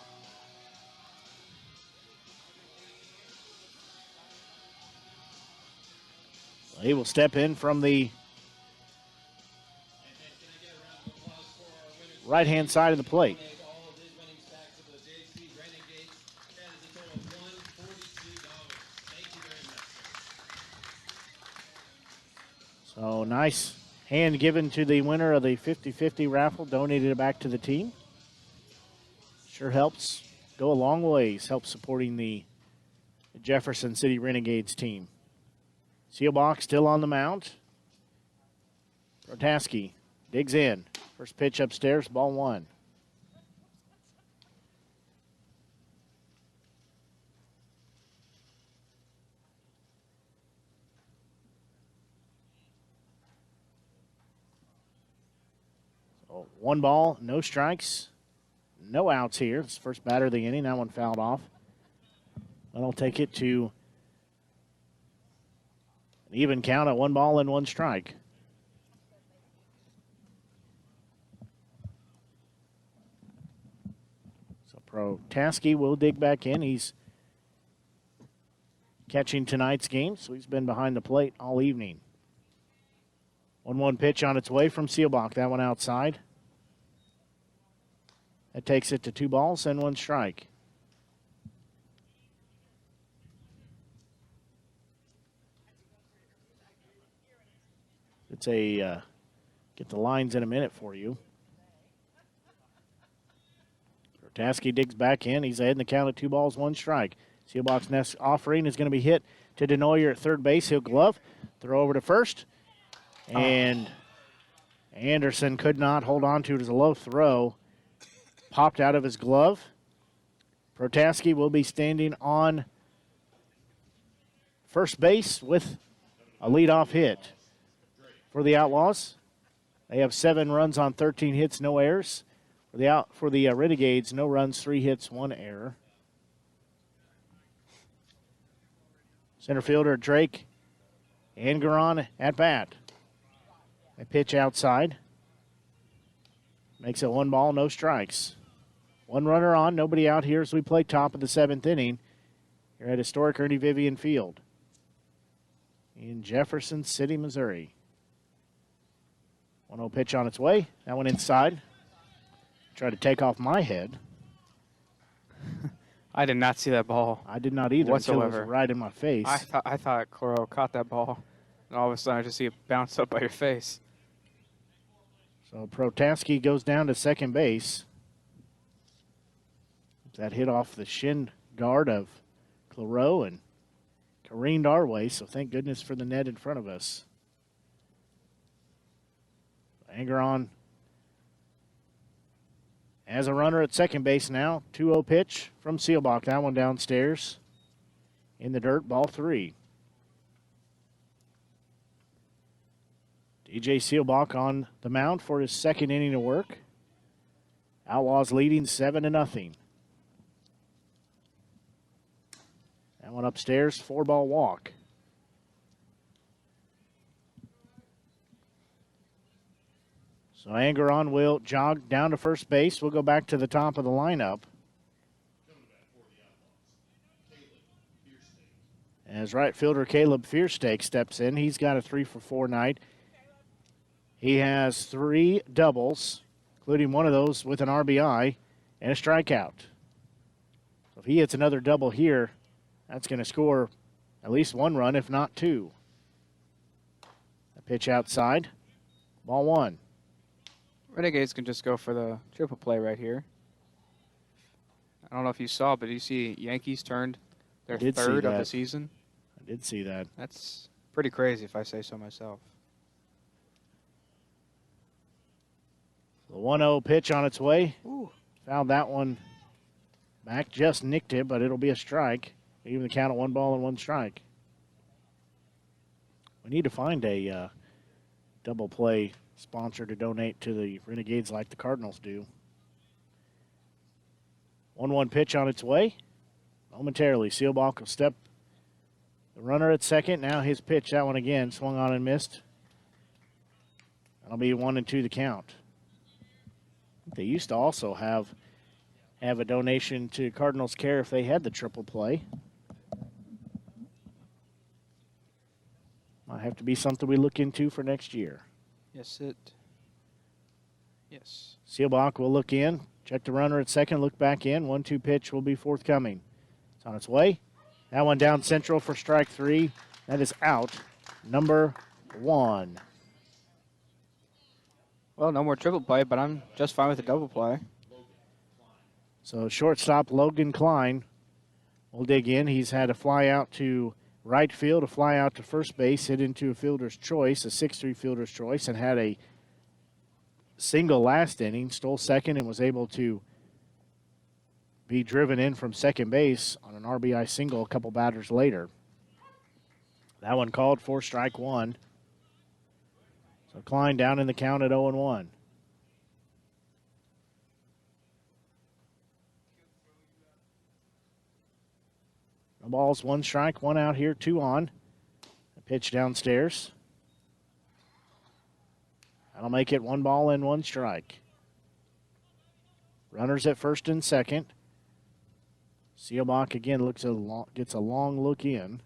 He will step in from the right-hand side of the plate. So nice hand given to the winner of the 50-50 raffle, donated it back to the team. Sure helps go a long ways, helps supporting the Jefferson City Renegades team. Seelbach still on the mound. Protaski digs in. First pitch upstairs, ball 1. So 1 ball, no strikes, no outs here. It's first batter of the inning. That one fouled off. That'll take it to an even count at 1 ball and 1 strike. So Protaski will dig back in. He's catching tonight's game, so he's been behind the plate all evening. 1-1 pitch on its way from Seelbach. That one outside. That takes it to 2 balls and 1 strike. It's a get the lines in a minute for you. Protaski digs back in. He's ahead in the count of 2 balls, 1 strike. Seelbach's next offering is going to be hit to Denoyer at third base. He'll glove, throw over to first. And Anderson could not hold on to it as a low throw. Popped out of his glove. Protaski will be standing on first base with a leadoff hit. For the Outlaws, they have 7 runs on 13 hits, no errors. For the Renegades, no runs, 3 hits, 1 error. Center fielder Drake Angeron at bat. A pitch outside. Makes it 1 ball, no strikes. 1 runner on, nobody out here as we play top of the 7th inning here at historic Ernie Vivian Field in Jefferson City, Missouri. 1-0 pitch on its way. That one inside. Tried to take off my head. I did not see that ball. I did not either. Whatsoever. Until it was right in my face. I thought Coro caught that ball. And all of a sudden I just see it bounce up by your face. So Protaski goes down to second base. That hit off the shin guard of Claro and careened our way, so thank goodness for the net in front of us. Angeron as a runner at second base now. 2-0 pitch from Seelbach. That one downstairs in the dirt, ball 3. DJ Seelbach on the mound for his 2nd inning of work. Outlaws leading 7-0. That one upstairs, 4-ball walk. So Angeron will jog down to first base. We'll go back to the top of the lineup. As right fielder Caleb Fearstake steps in. He's got a 3-for-4 night. He has 3 doubles, including one of those with an RBI and a strikeout. So if he hits another double here, that's going to score at least 1 run, if not 2. A pitch outside. Ball 1. Renegades can just go for the triple play right here. I don't know if you saw, but you see Yankees turned their 3rd of the season. I did see that. That's pretty crazy if I say so myself. The 1-0 pitch on its way. Ooh. Fouled that one back, just nicked it, but it'll be a strike. Even the count of 1 ball and 1 strike. We need to find a double play sponsor to donate to the Renegades like the Cardinals do. 1-1 pitch on its way. momentarily. Seelbach will step the runner at second. Now his pitch, that one again, swung on and missed. That'll be 1-2 the count. They used to also have a donation to Cardinals Care if they had the triple play. Might have to be something we look into for next year. Yes. Seelbach will look in, check the runner at second, look back in. 1-2 pitch will be forthcoming. It's on its way. That one down central for strike 3. That is out. Number 1. Well, no more triple play, but I'm just fine with a double play. So shortstop Logan Klein will dig in. He's had a fly out to right field, a fly out to first base, hit into a fielder's choice, a 6-3 fielder's choice, and had a single last inning, stole second, and was able to be driven in from second base on an RBI single a couple batters later. That one called for strike 1. So Klein down in the count at 0-1. No balls, 1 strike, 1 out here, 2 on. A pitch downstairs. That'll make it 1 ball and 1 strike. Runners at first and second. Seelbach again gets a long look in.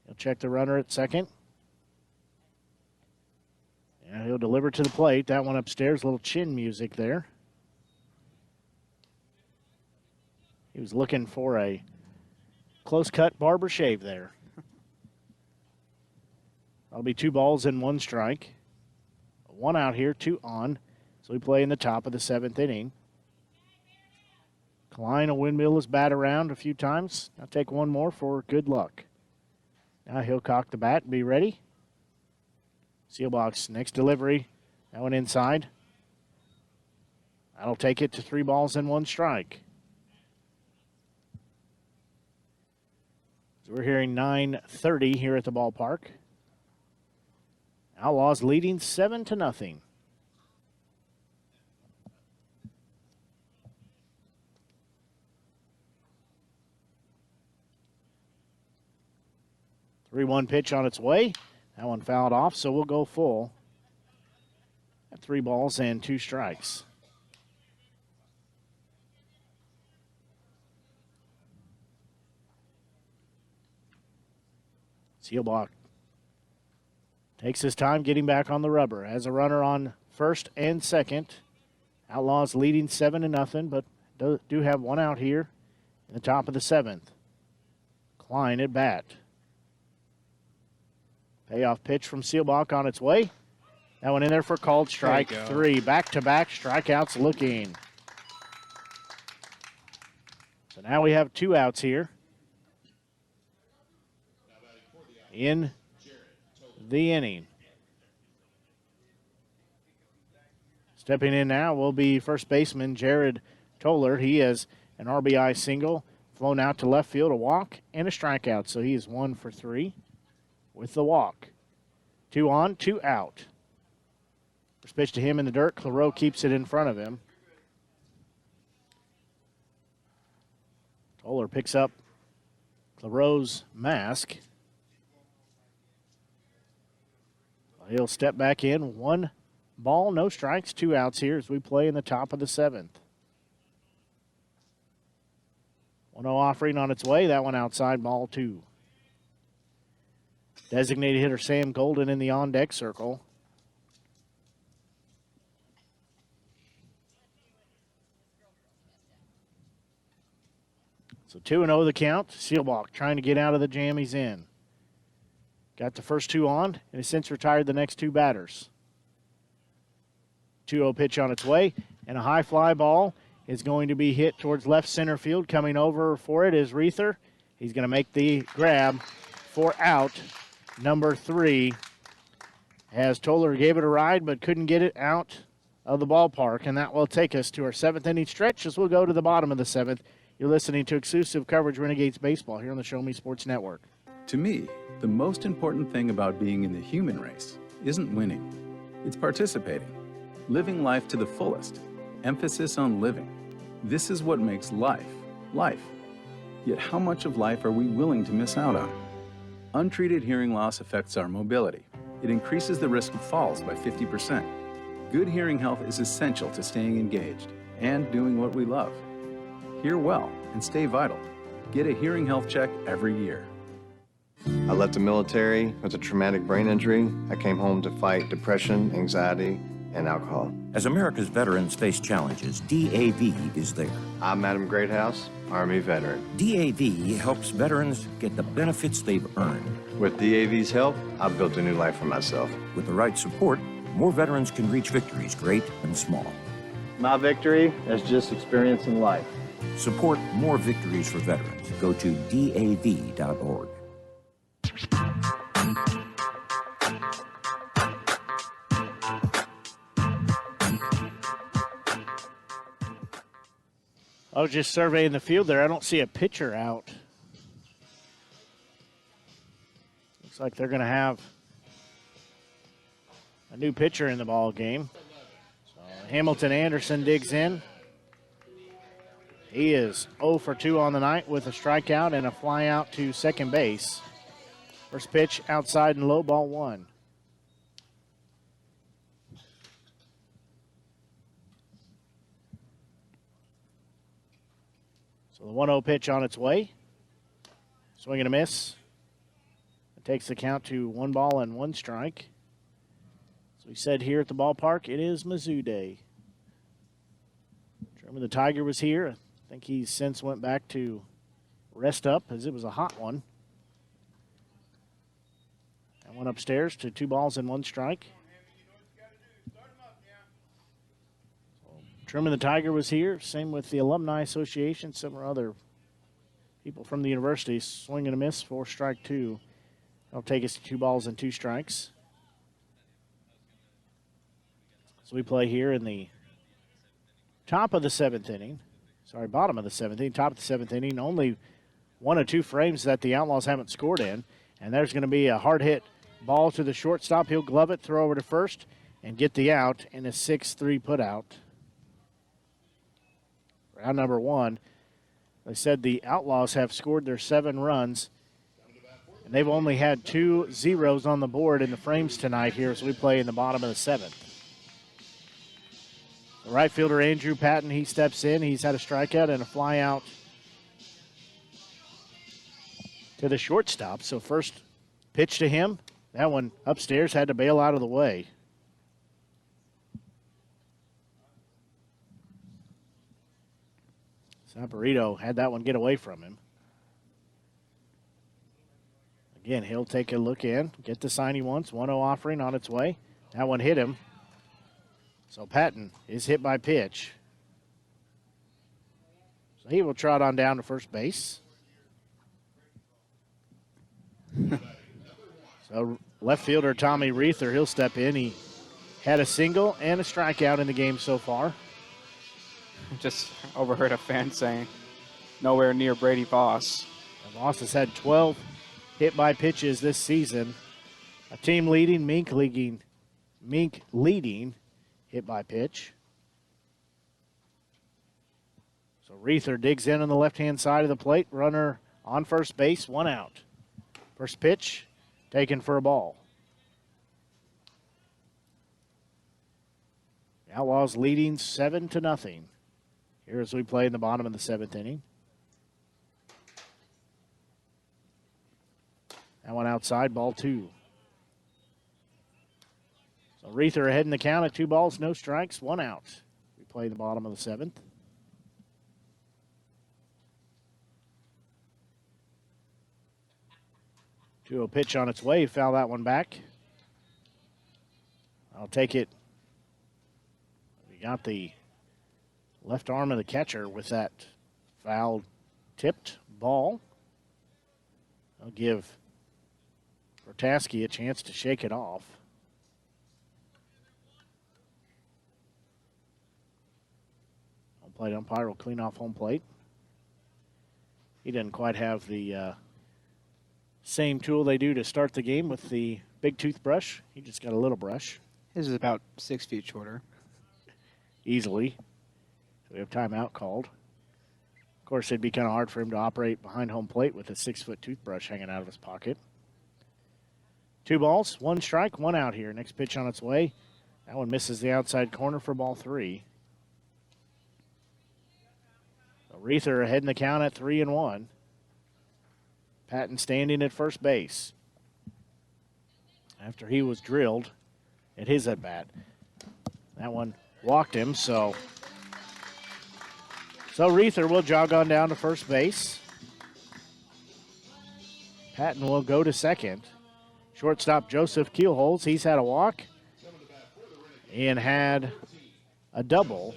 He'll check the runner at second. And he'll deliver to the plate. That one upstairs, a little chin music there. He was looking for a close-cut barber shave there. That'll be 2 balls and 1 strike. 1 out here, 2 on. So we play in the top of the 7th inning. Klein will windmill his bat around a few times. I'll take 1 more for good luck. Now he'll cock the bat and be ready. Seelbach's next delivery. That one inside. That'll take it to 3 balls and 1 strike. So we're hearing 9:30 here at the ballpark. Outlaws leading 7-0. The 3-1 pitch on its way. That one fouled off, so we'll go full at 3 balls and 2 strikes. Seelbach takes his time getting back on the rubber. Has a runner on first and second. Outlaws leading 7-0, but do have 1 out here in the top of the 7th. Klein at bat. Payoff pitch from Seelbach on its way. That one in there for called strike 3. Back-to-back strikeouts looking. So now we have 2 outs here in the inning. Stepping in now will be first baseman Jarrod Toller. He has an RBI single, flown out to left field, a walk, and a strikeout. So he is 1 for 3 with the walk. 2 on, 2 out. First pitch to him in the dirt. Clareau keeps it in front of him. Toller picks up Clareau's mask. He'll step back in. 1 ball, no strikes, 2 outs here as we play in the top of the 7th. 1-0 offering on its way. That one outside, ball 2. Designated hitter Sam Golden in the on-deck circle. So 2-0 the count. Seelbach trying to get out of the jam he's in. Got the first 2 on, and has since retired the next 2 batters. 2-0 pitch on its way, and a high fly ball is going to be hit towards left center field. Coming over for it is Reether. He's going to make the grab for out number 3. As Toller gave it a ride but couldn't get it out of the ballpark, and that will take us to our 7th inning stretch as we'll go to the bottom of the 7th. You're listening to exclusive coverage Renegades Baseball here on the Show Me Sports Network. To me, the most important thing about being in the human race isn't winning. It's participating, living life to the fullest, emphasis on living. This is what makes life, life. Yet how much of life are we willing to miss out on? Untreated hearing loss affects our mobility. It increases the risk of falls by 50%. Good hearing health is essential to staying engaged and doing what we love. Hear well and stay vital. Get a hearing health check every year. I left the military with a traumatic brain injury. I came home to fight depression, anxiety, and alcohol. As America's veterans face challenges, DAV is there. I'm Adam Greathouse, Army veteran. DAV helps veterans get the benefits they've earned. With DAV's help, I've built a new life for myself. With the right support, more veterans can reach victories, great and small. My victory is just experiencing life. Support more victories for veterans. Go to DAV.org. I was just surveying the field there. I don't see a pitcher out. Looks like they're going to have a new pitcher in the ball game. So Hamilton Anderson digs in. He is 0 for 2 on the night with a strikeout and a fly out to second base. First pitch outside and low, ball 1. So the 1-0 pitch on its way. Swing and a miss. It takes the count to 1 ball and 1 strike. So we said here at the ballpark, it is Mizzou Day. Remember the Tiger was here. I think he since went back to rest up as it was a hot one. And went upstairs to 2 balls and 1 strike. Truman the Tiger was here. Same with the Alumni Association. Some other people from the university. Swing and a miss for strike 2. That'll take us to 2 balls and 2 strikes. So we play here in the top of the 7th inning. Sorry, bottom of the 7th inning. Top of the 7th inning. Only 1 of 2 frames that the Outlaws haven't scored in. And there's going to be a hard hit ball to the shortstop. He'll glove it, throw over to first, and get the out in a 6-3 putout. Round number 1. They said the Outlaws have scored their 7 runs, and they've only had 2 zeros on the board in the frames tonight here as we play in the bottom of the 7th. The right fielder, Andrew Patton, he steps in. He's had a strikeout and a fly out to the shortstop. So first pitch to him. That one upstairs had to bail out of the way. Saporito had that one get away from him. Again, he'll take a look in, get the sign he wants. 1-0 offering on its way. That one hit him. So Patton is hit by pitch. So he will trot on down to first base. So left fielder Tommy Reether, he'll step in. He had a single and a strikeout in the game so far. Just overheard a fan saying, nowhere near Brady Voss. Voss has had 12 hit by pitches this season. A team leading, Mink leading hit by pitch. So Reether digs in on the left-hand side of the plate. Runner on first base, 1 out. First pitch taken for a ball. The Outlaws leading 7-0. Here as we play in the bottom of the 7th inning. That one outside, ball 2. So Reether ahead in the count at 2 balls, no strikes, 1 out. We play the bottom of the 7th. To a pitch on its way, foul that one back. I'll take it. We got the left arm of the catcher with that foul tipped ball. I'll give Protaski a chance to shake it off. Home plate umpire will clean off home plate. He didn't quite have the same tool they do to start the game with the big toothbrush. He just got a little brush. His is about 6 feet shorter. Easily. So we have timeout called. Of course, it'd be kind of hard for him to operate behind home plate with a 6-foot toothbrush hanging out of his pocket. 2 balls, 1 strike, 1 out here. Next pitch on its way. That one misses the outside corner for ball 3. So Reether ahead in the count at 3-1. Patton standing at first base after he was drilled at his at-bat. That one walked him, so Reether will jog on down to first base. Patton will go to second. Shortstop Joseph Keelholz, he's had a walk and had a double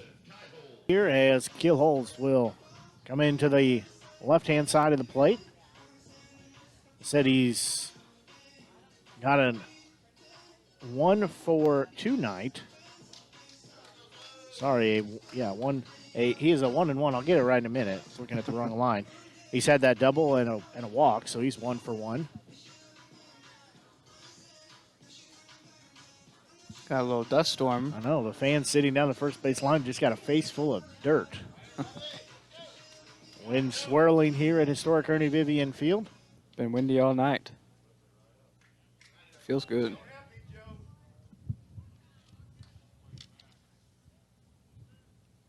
here as Keelholz will come into the left-hand side of the plate. Said he's got a 1-for-2 night. Sorry, he is a 1-1. I'll get it right in a minute. I was looking at the wrong line. He's had that double and a walk, so he's 1-for-1. Got a little dust storm. I know. The fan sitting down the first base line just got a face full of dirt. Wind swirling here at historic Ernie Vivian Field. Been windy all night. Feels good.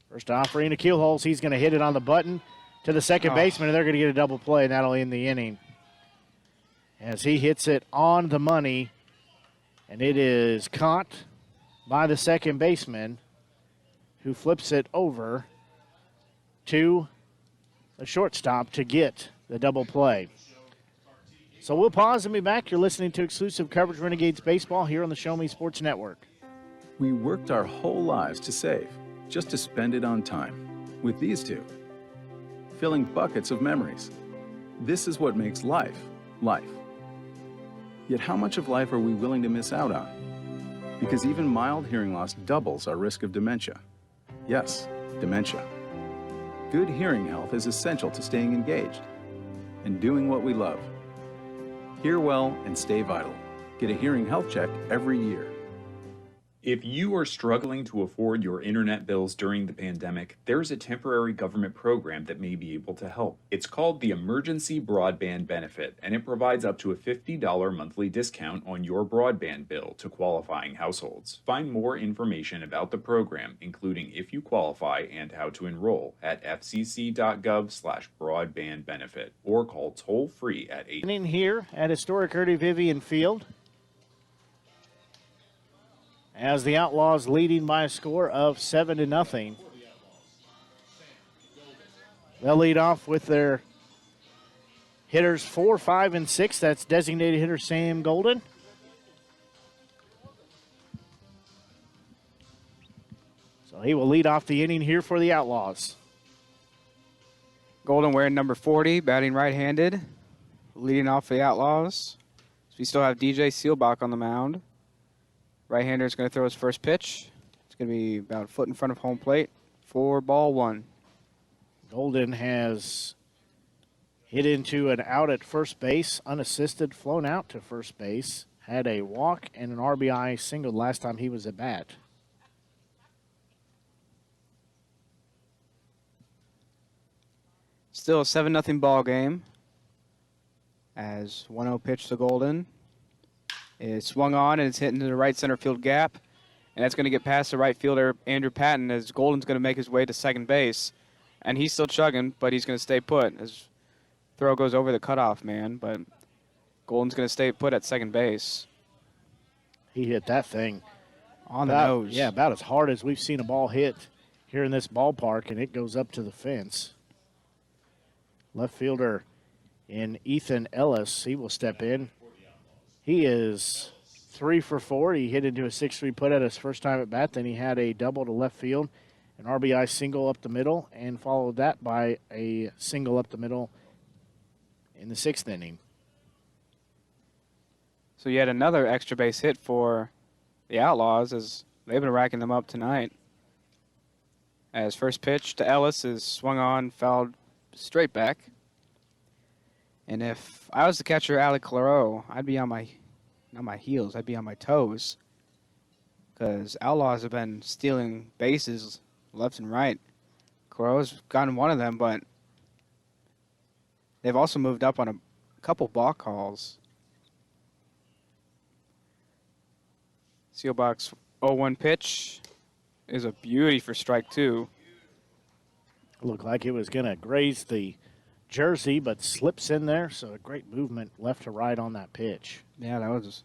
First offering to Keelholz. He's going to hit it on the button to the second baseman, and they're going to get a double play, and that'll end the inning. As he hits it on the money, and it is caught by the second baseman, who flips it over to the shortstop to get the double play. So we'll pause and be back. You're listening to exclusive coverage of Renegades baseball here on the Show Me Sports Network. We worked our whole lives to save, just to spend it on time. With these two, filling buckets of memories. This is what makes life, life. Yet how much of life are we willing to miss out on? Because even mild hearing loss doubles our risk of dementia. Yes, dementia. Good hearing health is essential to staying engaged and doing what we love. Hear well and stay vital. Get a hearing health check every year. If you are struggling to afford your internet bills during the pandemic, there's a temporary government program that may be able to help. It's called the Emergency Broadband Benefit, and it provides up to a $50 monthly discount on your broadband bill to qualifying households. Find more information about the program, including if you qualify and how to enroll, at fcc.gov/broadbandbenefit or call toll-free at 8. In here at historic Ernie Vivian Field, as the Outlaws leading by a score of 7-0. They'll lead off with their hitters 4, 5, and 6. That's designated hitter Sam Golden. So he will lead off the inning here for the Outlaws. Golden wearing number 40, batting right-handed, leading off for the Outlaws. So we still have DJ Seelbach on the mound. Right-hander is going to throw his first pitch. It's going to be about a foot in front of home plate for ball 1. Golden has hit into an out at first base, unassisted, flown out to first base, had a walk and an RBI single last time he was at bat. Still a 7-0 ball game as 1-0 pitch to Golden. Is swung on and it's hit into the right center field gap. And that's going to get past the right fielder, Andrew Patton, as Golden's going to make his way to second base. And he's still chugging, but he's going to stay put as throw goes over the cutoff man. But Golden's going to stay put at second base. He hit that thing on the nose. Yeah, about as hard as we've seen a ball hit here in this ballpark, and it goes up to the fence. Left fielder in Ethan Ellis, he will step in. He is 3 for 4. He hit into a 6-3 put at his first time at bat. Then he had a double to left field, an RBI single up the middle, and followed that by a single up the middle in the 6th inning. So yet another extra base hit for the Outlaws as they've been racking them up tonight. As first pitch to Ellis is swung on, fouled straight back. And if I was the catcher, Alec Claro, I'd be on my, not my heels, I'd be on my toes. Because Outlaws have been stealing bases left and right Crow's gotten one of them, but they've also moved up on a couple balk calls. Sealbach's 0-1 pitch is a beauty for strike 2. Looked like it was going to graze the jersey, but slips in there, so a great movement left to right on that pitch. Yeah, that was,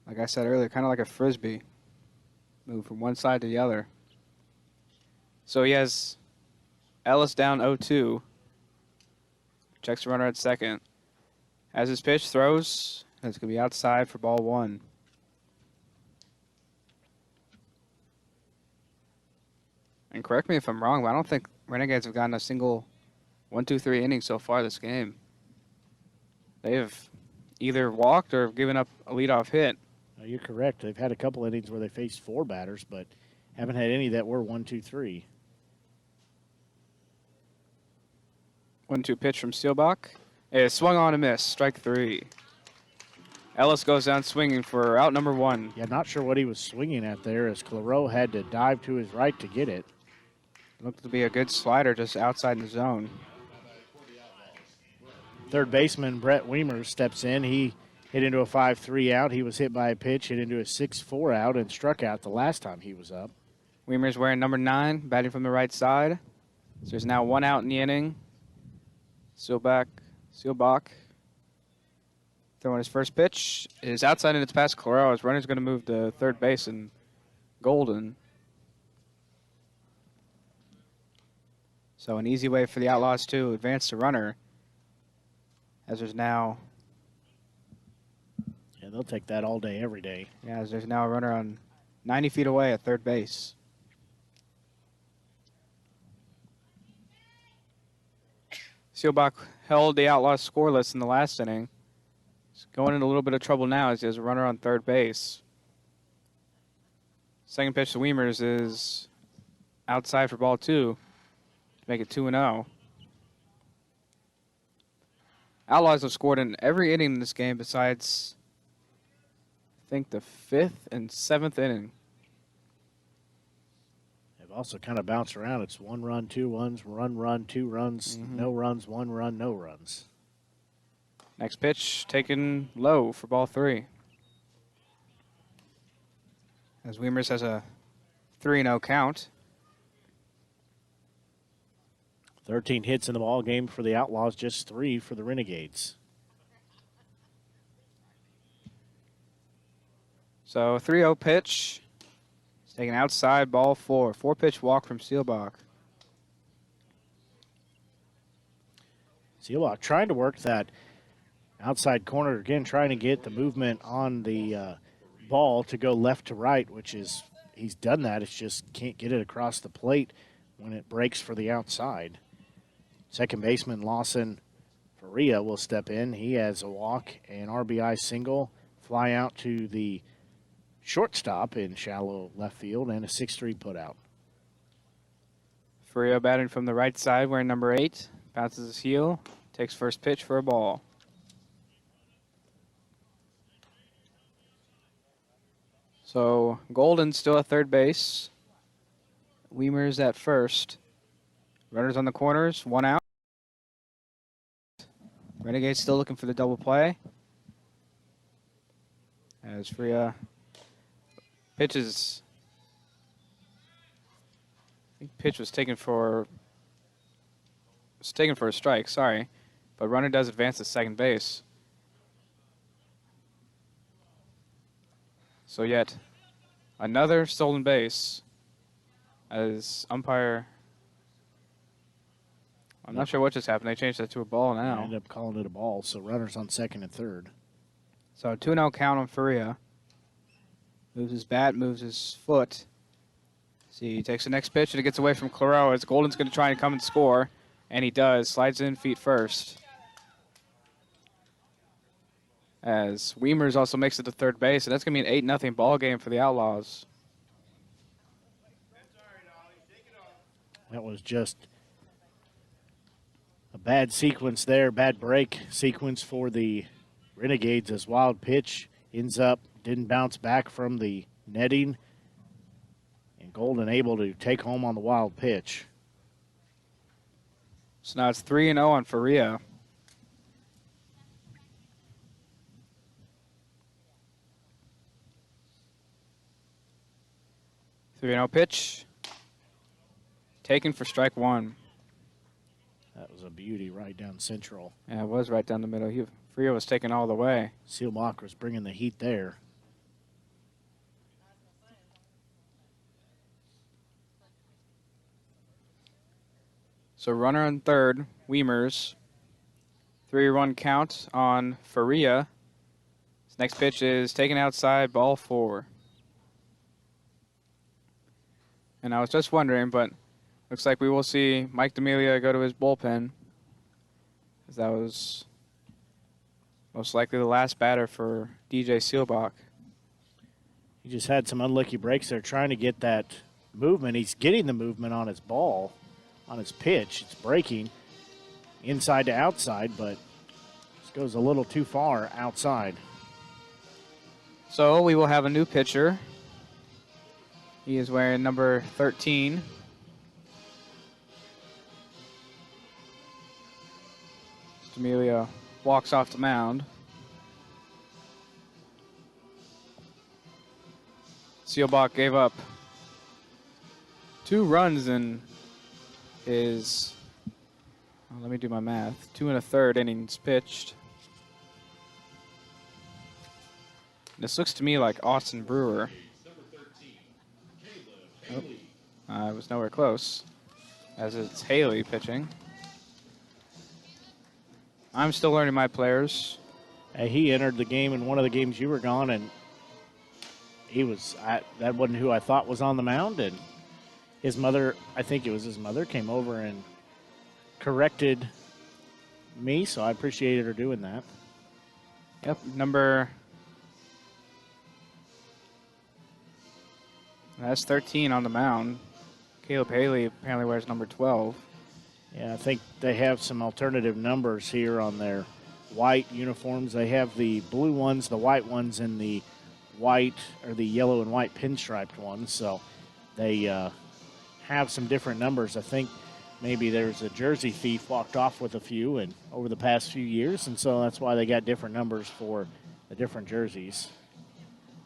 like I said earlier, kind of like a frisbee. Move from one side to the other. So he has Ellis down 0-2. Checks the runner at second. Has his pitch, throws, and it's going to be outside for ball 1. And correct me if I'm wrong, but I don't think Renegades have gotten a single 1-2-3 inning so far this game. They have either walked or given up a leadoff hit. No, you're correct. They've had a couple innings where they faced 4 batters, but haven't had any that were 1-2-3. 1-2 pitch from Sealbach. It swung on and missed. Strike 3. Ellis goes down swinging for out number 1. Yeah, not sure what he was swinging at there as Clareau had to dive to his right to get it. Looked to be a good slider just outside the zone. Third baseman Brett Weimer steps in. He hit into a 5-3 out. He was hit by a pitch, hit into a 6-4 out, and struck out the last time he was up. Weimer's wearing number 9, batting from the right side. So there's now 1 out in the inning. Sealbach throwing his first pitch is outside and it's past Clareau. His runner's going to move to third base and Golden. So an easy way for the Outlaws to advance the runner, as there's now... Yeah, they'll take that all day, every day. Yeah, as there's now a runner on 90 feet away at third base. Sealbach held the Outlaws scoreless in the last inning. He's going into a little bit of trouble now as he has a runner on third base. Second pitch to Weimers is outside for ball 2 to make it 2-0. Outlaws have scored in every inning in this game besides, I think, the 5th and 7th inning. They've also kind of bounced around. It's 1 run, 2 runs, 1 run, 2 runs, no runs, 1 run, no runs. Next pitch taken low for ball 3. As Weimers has a 3-0 count. 13 hits in the ball game for the Outlaws, just 3 for the Renegades. So 3-0 pitch. It's taken outside, ball 4. 4-pitch walk from Sealbach. Sealbach trying to work that outside corner again, trying to get the movement on the ball to go left to right, which is, he's done that. It's just can't get it across the plate when it breaks for the outside. Second baseman Lawson Faria will step in. He has a walk and RBI single, fly out to the shortstop in shallow left field, and a 6-3 putout. Faria batting from the right side, wearing number 8. Bounces his heel, takes first pitch for a ball. So Golden still at third base. Weimers at first. Runners on the corners, 1 out. Renegades still looking for the double play. As Faria pitches. I think pitch was taken for a strike, sorry. But runner does advance to second base. So yet another stolen base as umpire. I'm not sure what just happened. They changed that to a ball now. They ended up calling it a ball, so runners on second and third. So a 2-0 count on Faria. Moves his bat, moves his foot. See, he takes the next pitch and it gets away from Clareau as Golden's going to try and come and score. And he does. Slides in feet first. As Weimers also makes it to third base, and that's going to be an 8-0 ball game for the Outlaws. That was just a bad sequence there, bad break sequence for the Renegades as wild pitch ends up, didn't bounce back from the netting, and Golden able to take home on the wild pitch. So now it's 3-0 on Faria. Three 0 pitch. Taken for strike one. That was a beauty right down central. Yeah, it was right down the middle. Faria was taken all the way. Seelbach was bringing the heat there. So runner on third, Weimers. 3-1 count on Faria. His next pitch is taken outside, ball 4. And I was just wondering, but looks like we will see Mike D'Amelia go to his bullpen, as that was most likely the last batter for DJ Seelbach. He just had some unlucky breaks there trying to get that movement. He's getting the movement on his ball, on his pitch. It's breaking inside to outside, but just goes a little too far outside. So we will have a new pitcher. He is wearing number 13. D'Amelia walks off the mound. Seelbach gave up 2 runs in his, let me do my math, 2 1/3 innings pitched. This looks to me like Austin Brewer. Oh, I was nowhere close, as it's Haley pitching. I'm still learning my players. He entered the game in one of the games you were gone, and he was, that wasn't who I thought was on the mound, and his mother, I think it was his mother, came over and corrected me, so I appreciated her doing that. Yep, that's 13 on the mound. Caleb Haley apparently wears number 12. Yeah, I think they have some alternative numbers here on their white uniforms. They have the blue ones, the white ones, and the white or the yellow and white pinstriped ones. So they have some different numbers. I think maybe there's a jersey thief walked off with a few and over the past few years, and so that's why they got different numbers for the different jerseys.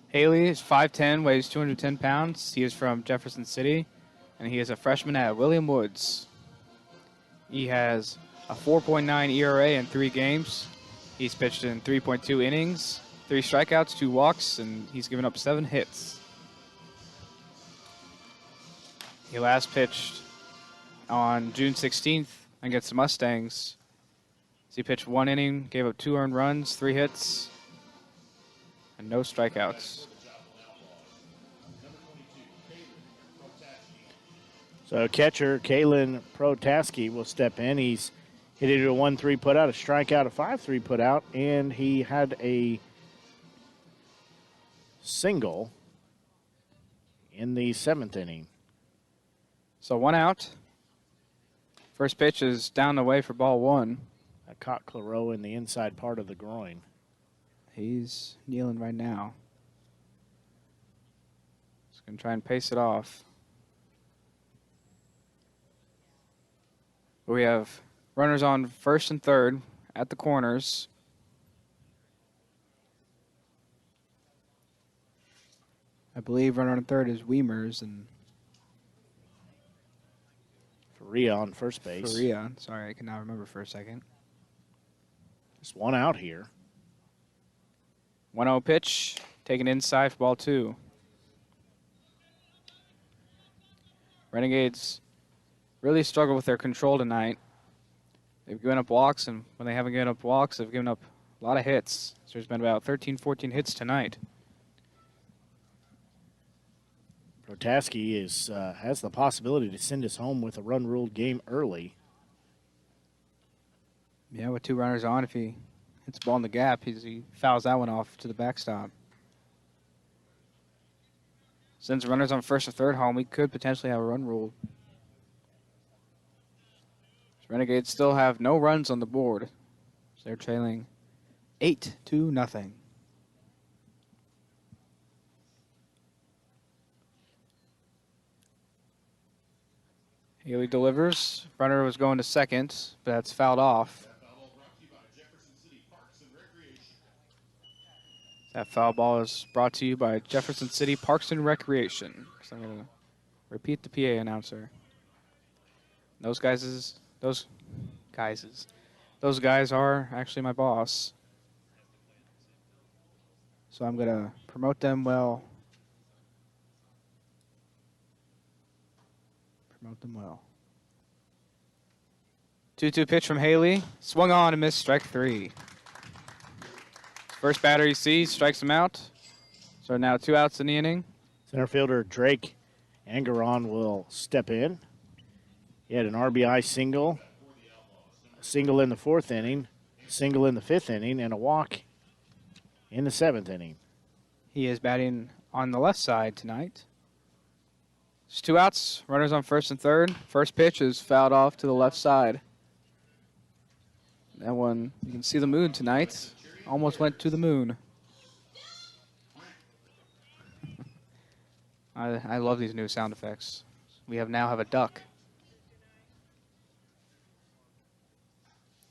Haley is 5'10", weighs 210 pounds. He is from Jefferson City, and he is a freshman at William Woods. He has a 4.9 ERA in 3 games. He's pitched in 3.2 innings, 3 strikeouts, 2 walks, and he's given up 7 hits. He last pitched on June 16th against the Mustangs. He pitched 1 inning, gave up 2 earned runs, 3 hits, and no strikeouts. So catcher Kalen Protaski will step in. He's hit it a 1-3 putout, a strikeout, a 5-3 putout, and he had a single in the 7th inning. So 1 out. First pitch is down the way for ball 1. I caught Clareau in the inside part of the groin. He's kneeling right now. Just going to try and pace it off. We have runners on first and third at the corners. I believe runner on third is Weimers and Faria on first base. Faria. Sorry, I cannot remember for a second. Just 1 out here. 1-0 pitch, taken inside for ball 2. Renegades really struggle with their control tonight. They've given up walks, and when they haven't given up walks, they've given up a lot of hits. So there's been about 13, 14 hits tonight. Protaski has the possibility to send us home with a run-ruled game early. Yeah, with 2 runners on, if he hits the ball in the gap, he fouls that one off to the backstop. Since runners on first or third home, we could potentially have a run rule. Renegades still have no runs on the board. So they're trailing 8-0. Haley delivers. Runner was going to second, but that's fouled off. That foul ball is brought to you by Jefferson City Parks and Recreation. So I'm going to repeat the PA announcer. Those guys are actually my boss. So I'm going to promote them well. Promote them well. 2-2 pitch from Haley. Swung on and missed, strike 3. First batter he sees, strikes him out. So now 2 outs in the inning. Center fielder Drake Angeron will step in. He had an RBI single, a single in the 4th inning, a single in the 5th inning, and a walk in the 7th inning. He is batting on the left side tonight. There's 2 outs, runners on first and third. First pitch is fouled off to the left side. That one, you can see the moon tonight. Almost went to the moon. I love these new sound effects. We now have a duck.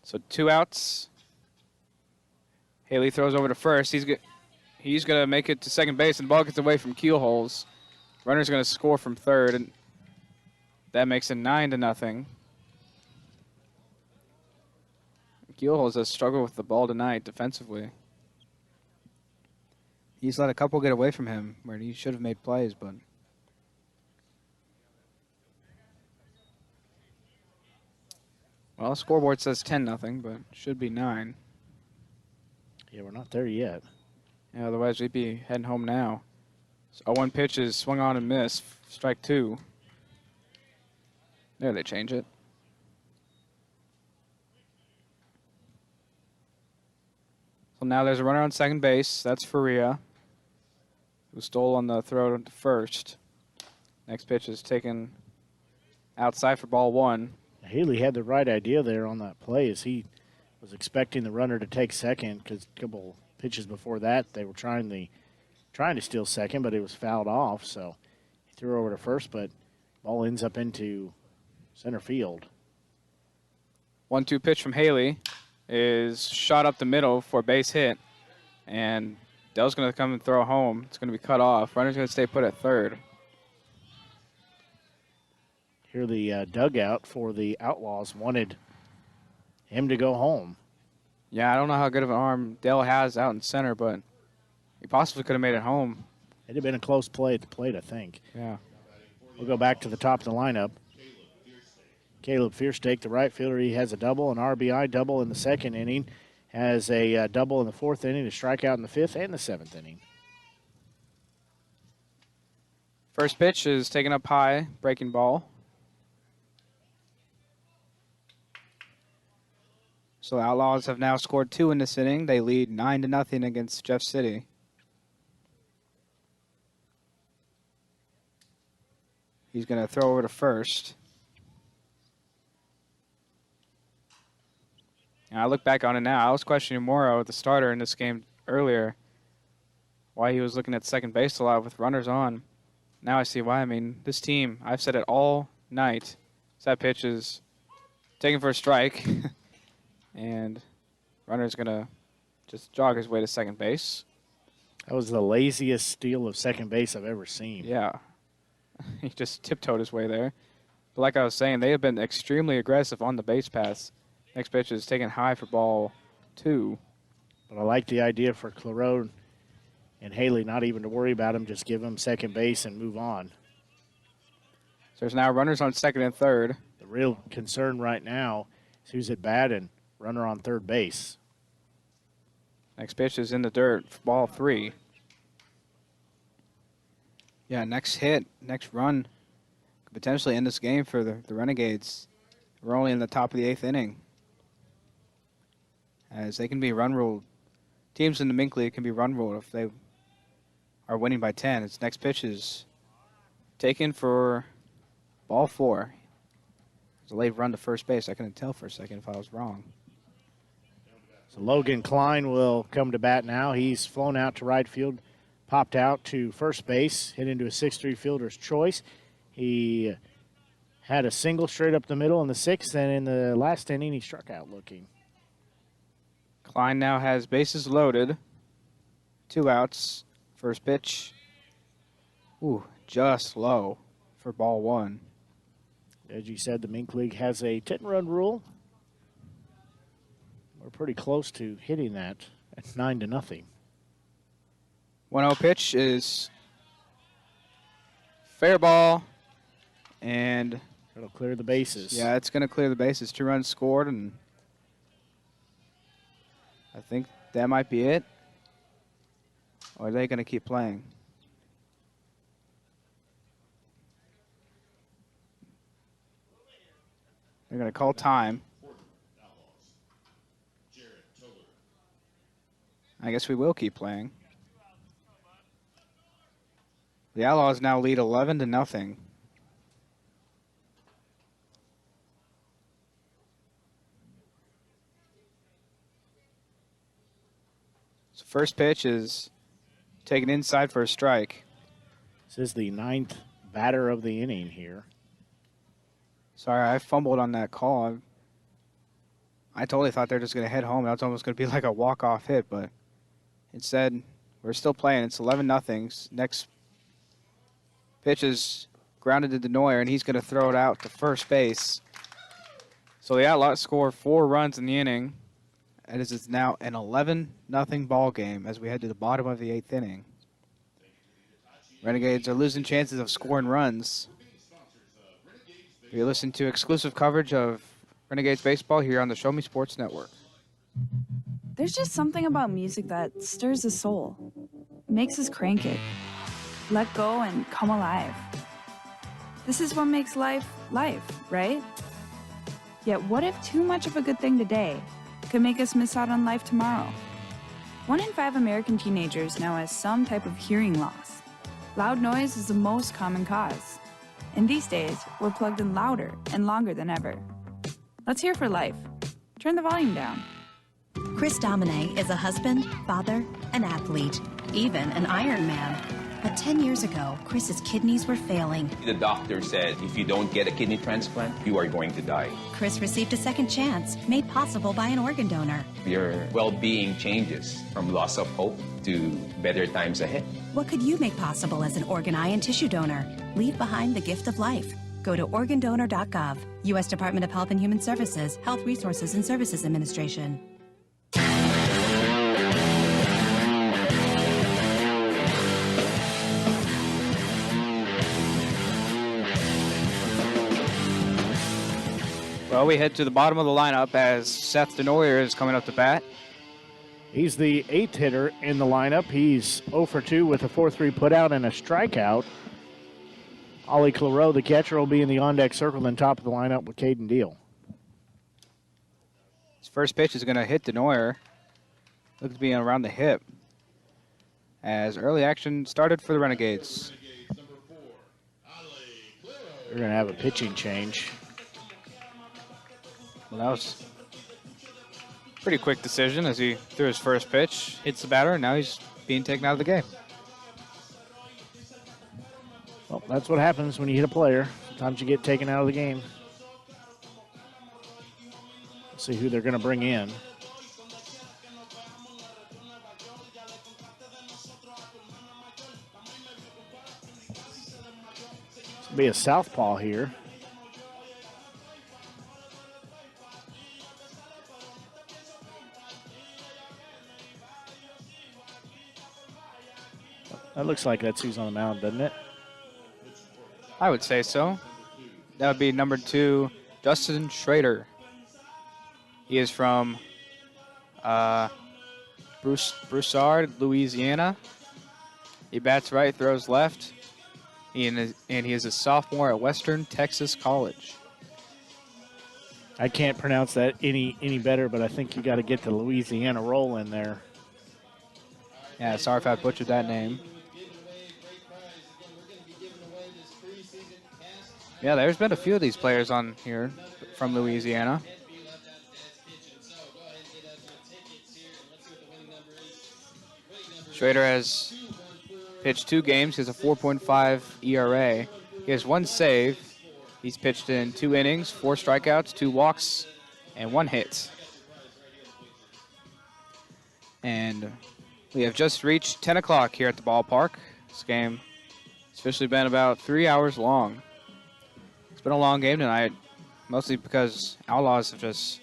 So 2 outs. Haley throws over to first. He's going to make it to second base, and the ball gets away from Keelholes. Runner's going to score from third, and that makes it 9-0. Keelholes has struggled with the ball tonight defensively. He's let a couple get away from him where he should have made plays, but well, scoreboard says 10-0, but should be 9. Yeah, we're not there yet. Yeah, otherwise we'd be heading home now. So 0-1 pitch is swung on and missed. Strike 2. There, they change it. So now there's a runner on second base. That's Faria, who stole on the throw to first. Next pitch is taken outside for ball 1. Haley had the right idea there on that play as he was expecting the runner to take second because a couple pitches before that they were trying to steal second, but it was fouled off. So he threw over to first, but ball ends up into center field. 1-2 pitch from Haley is shot up the middle for a base hit, and Dell's going to come and throw home. It's going to be cut off. Runner's going to stay put at third. Here the dugout for the Outlaws wanted him to go home. Yeah, I don't know how good of an arm Dell has out in center, but he possibly could have made it home. It'd have been a close play at the plate, I think. Yeah. We'll go back to the top of the lineup. Caleb Fiersteak, the right fielder, he has a double, an RBI double in the 2nd inning, has a double in the 4th inning, a strikeout in the 5th and the 7th inning. First pitch is taken up high, breaking ball. So the Outlaws have now scored 2 in this inning. They lead 9-0 against Jeff City. He's going to throw over to first. And I look back on it now. I was questioning Morrow, the starter in this game earlier, why he was looking at second base a lot with runners on. Now I see why. I mean, this team, I've said it all night. So that pitch is taken for a strike. And runner's going to just jog his way to second base. That was the laziest steal of second base I've ever seen. Yeah. He just tiptoed his way there. But like I was saying, they have been extremely aggressive on the base pass. Next pitch is taken high for ball 2. But I like the idea for Claude and Haley not even to worry about him, just give him second base and move on. So there's now runners on second and third. The real concern right now is who's at bat and runner on third base. Next pitch is in the dirt for ball 3. Yeah, next hit, next run could potentially end this game for the Renegades. We're only in the top of the 8th inning. As they can be run ruled. Teams in the Mink League can be run ruled if they are winning by 10. Its next pitch is taken for ball 4. It's a late run to first base. I couldn't tell for a second if I was wrong. So Logan Klein will come to bat now. He's flown out to right field, popped out to first base, hit into a 6-3 fielder's choice. He Had a single straight up the middle in the 6th, and in the last inning, he struck out looking. Klein now has bases loaded. 2 outs. First pitch. Ooh, just low for ball 1. As you said, the Mink League has a 10-run rule. We're pretty close to hitting that at 9-0. 1-0 pitch is fair ball, and it'll clear the bases. Yeah, it's going to clear the bases. 2 runs scored, and I think that might be it. Or are they going to keep playing? They're going to call time. I guess we will keep playing. The Outlaws now lead 11-0. So first pitch is taken inside for a strike. This is the 9th batter of the inning here. Sorry, I fumbled on that call. I totally thought they were just going to head home. That was almost going to be like a walk-off hit, but instead, we're still playing. It's 11-0. Next pitch is grounded to Denoyer, and he's going to throw it out to first base. So the Outlaws score 4 runs in the inning. And this is now an 11-0 ball game as we head to the bottom of the 8th inning. Renegades are losing chances of scoring runs. You're listening to exclusive coverage of Renegades baseball here on the Show Me Sports Network. There's just something about music that stirs the soul, makes us crank it, let go and come alive. This is what makes life, life, right? Yet what if too much of a good thing today could make us miss out on life tomorrow? 1 in 5 American teenagers now has some type of hearing loss. Loud noise is the most common cause. And these days, we're plugged in louder and longer than ever. Let's hear for life. Turn the volume down. Chris Domine is a husband, father, an athlete, even an Ironman. But 10 years ago, Chris's kidneys were failing. The doctor said if you don't get a kidney transplant, you are going to die. Chris received a second chance, made possible by an organ donor. Your well-being changes from loss of hope to better times ahead. What could you make possible as an organ, eye, and tissue donor? Leave behind the gift of life. Go to organdonor.gov. U.S. Department of Health and Human Services, Health Resources and Services Administration. Well, we head to the bottom of the lineup as Seth Denoyer is coming up to bat. He's the 8th hitter in the lineup. He's 0 for 2 with a 4-3 putout and a strikeout. Ollie Clareau, the catcher, will be in the on-deck circle and top of the lineup with Caden Deal. His first pitch is going to hit Denoyer. Looks to be around the hip. As early action started for the Renegades. We're going to have a pitching change. Well, that was a pretty quick decision as he threw his first pitch, hits the batter, and now he's being taken out of the game. Well, that's what happens when you hit a player. Sometimes you get taken out of the game. Let's see who they're going to bring in. It's going to be a southpaw here. That looks like that's who's on the mound, doesn't it? I would say so. That would be number 2, Justin Schrader. He is from Broussard, Louisiana. He bats right, throws left, and he is a sophomore at Western Texas College. I can't pronounce that any better, but I think you got to get the Louisiana roll in there. Yeah, sorry if I butchered that name. Yeah, there's been a few of these players on here from Louisiana. Schrader has pitched 2 games. He has a 4.5 ERA. He has 1 save, He's pitched in 2 innings, 4 strikeouts, 2 walks, and 1 hit. And we have just reached 10 o'clock here at the ballpark. This game has officially been about 3 hours long. It's been a long game tonight, mostly because Outlaws have just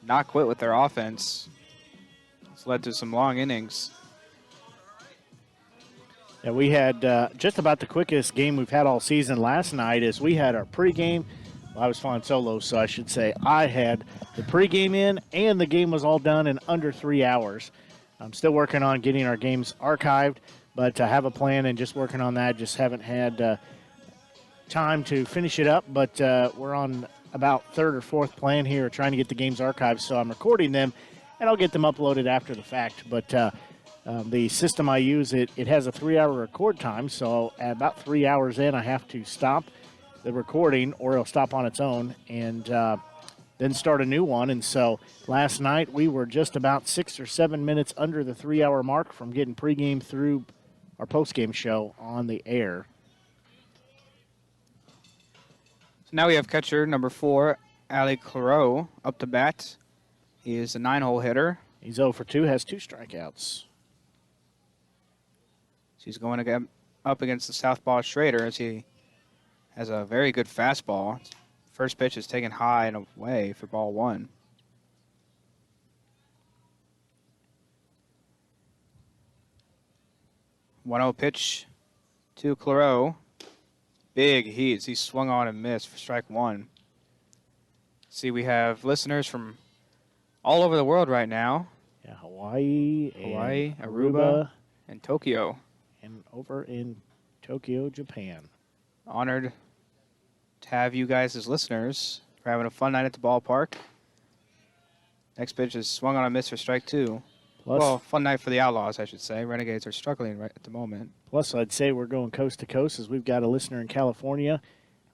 not quit with their offense. It's led to some long innings. Yeah, we had just about the quickest game we've had all season last night as we had our pregame. Well, I was flying solo, so I should say I had the pregame in, and the game was all done in under 3 hours. I'm still working on getting our games archived, but I have a plan and just working on that. Just haven't had time to finish it up, but we're on about 3rd or 4th plan here trying to get the games archived, so I'm recording them, and I'll get them uploaded after the fact. But the system I use, it has a 3-hour record time, so at about 3 hours in, I have to stop the recording or it'll stop on its own and then start a new one. And so last night we were just about 6 or 7 minutes under the 3-hour mark from getting pregame through our postgame show on the air. So now we have catcher number 4, Ali Claro, up to bat. He is a 9-hole hitter. He's 0 for 2, has 2 strikeouts. He's going again up against the southpaw Schrader as he has a very good fastball. First pitch is taken high and away for ball 1. One-0 pitch to Claro. Big heat. He swung on and missed for strike 1. See, we have listeners from all over the world right now. Yeah, Hawaii, Aruba, and Tokyo. And over in Tokyo, Japan. Honored to have you guys as listeners. We're having a fun night at the ballpark. Next pitch is swung on a miss for strike 2. Plus, well, fun night for the Outlaws, I should say. Renegades are struggling right at the moment. Plus, I'd say we're going coast to coast as we've got a listener in California.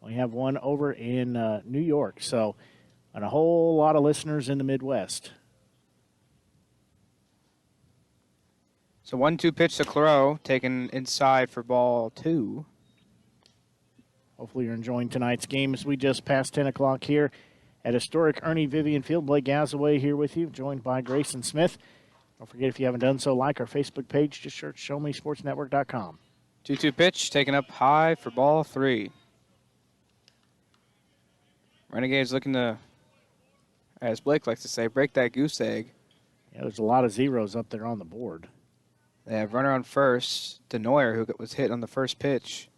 We have one over in New York. So, and a whole lot of listeners in the Midwest. So 1-2 pitch to Claro, taken inside for ball 2. Hopefully you're enjoying tonight's game as we just passed 10 o'clock here at historic Ernie Vivian Field. Blake Gazaway here with you, joined by Grayson Smith. Don't forget, if you haven't done so, like our Facebook page. Just search ShowMeSportsNetwork.com. 2-2 pitch, taken up high for ball 3. Renegades looking to, as Blake likes to say, break that goose egg. Yeah, there's a lot of zeros up there on the board. They have runner on first, Denoyer, who was hit on the first pitch.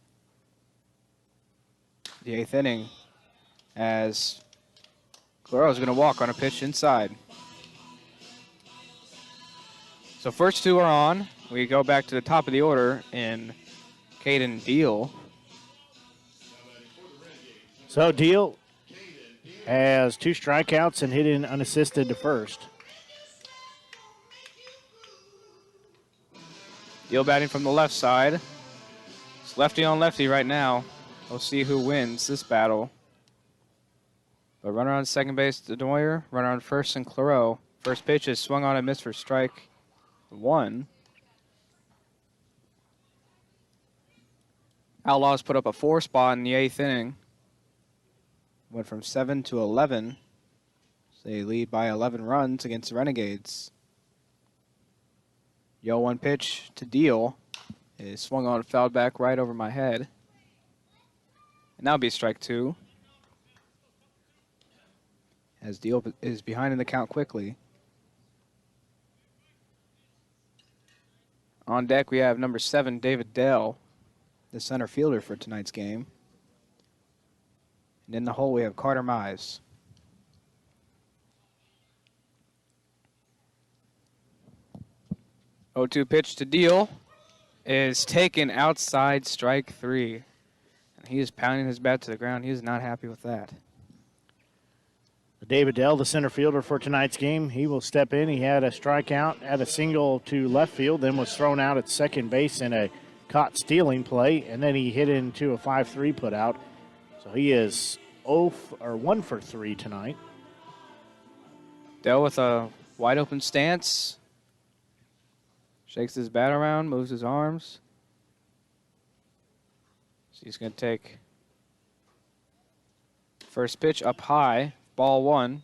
The 8th inning, as Claro's going to walk on a pitch inside. So first 2 are on. We go back to the top of the order in Caden Deal. So Deal has 2 strikeouts and hit in unassisted to first. Deal batting from the left side. It's lefty on lefty right now. We'll see who wins this battle. But runner on second base, Denoyer. Runner on first, and Claro. First pitch is swung on and missed for strike 1. Outlaws put up a 4 spot in the 8th inning. Went from 7 to 11. So they lead by 11 runs against the Renegades. 0-1 pitch to Deal is swung on and fouled back right over my head. And that'll be strike 2. As Deal is behind in the count quickly. On deck we have number 7, David Dell, the center fielder for tonight's game. And in the hole we have Carter Mize. Oh, 2 pitch to Deal is taken outside, strike 3. And he is pounding his bat to the ground. He is not happy with that. David Dell, the center fielder for tonight's game, he will step in. He had a strikeout, had a single to left field, then was thrown out at second base in a caught stealing play, and then he hit into a 5-3 put out. So he is 1 for 3 tonight. Dell with a wide open stance. Shakes his bat around, moves his arms. So he's going to take First pitch up high, ball 1.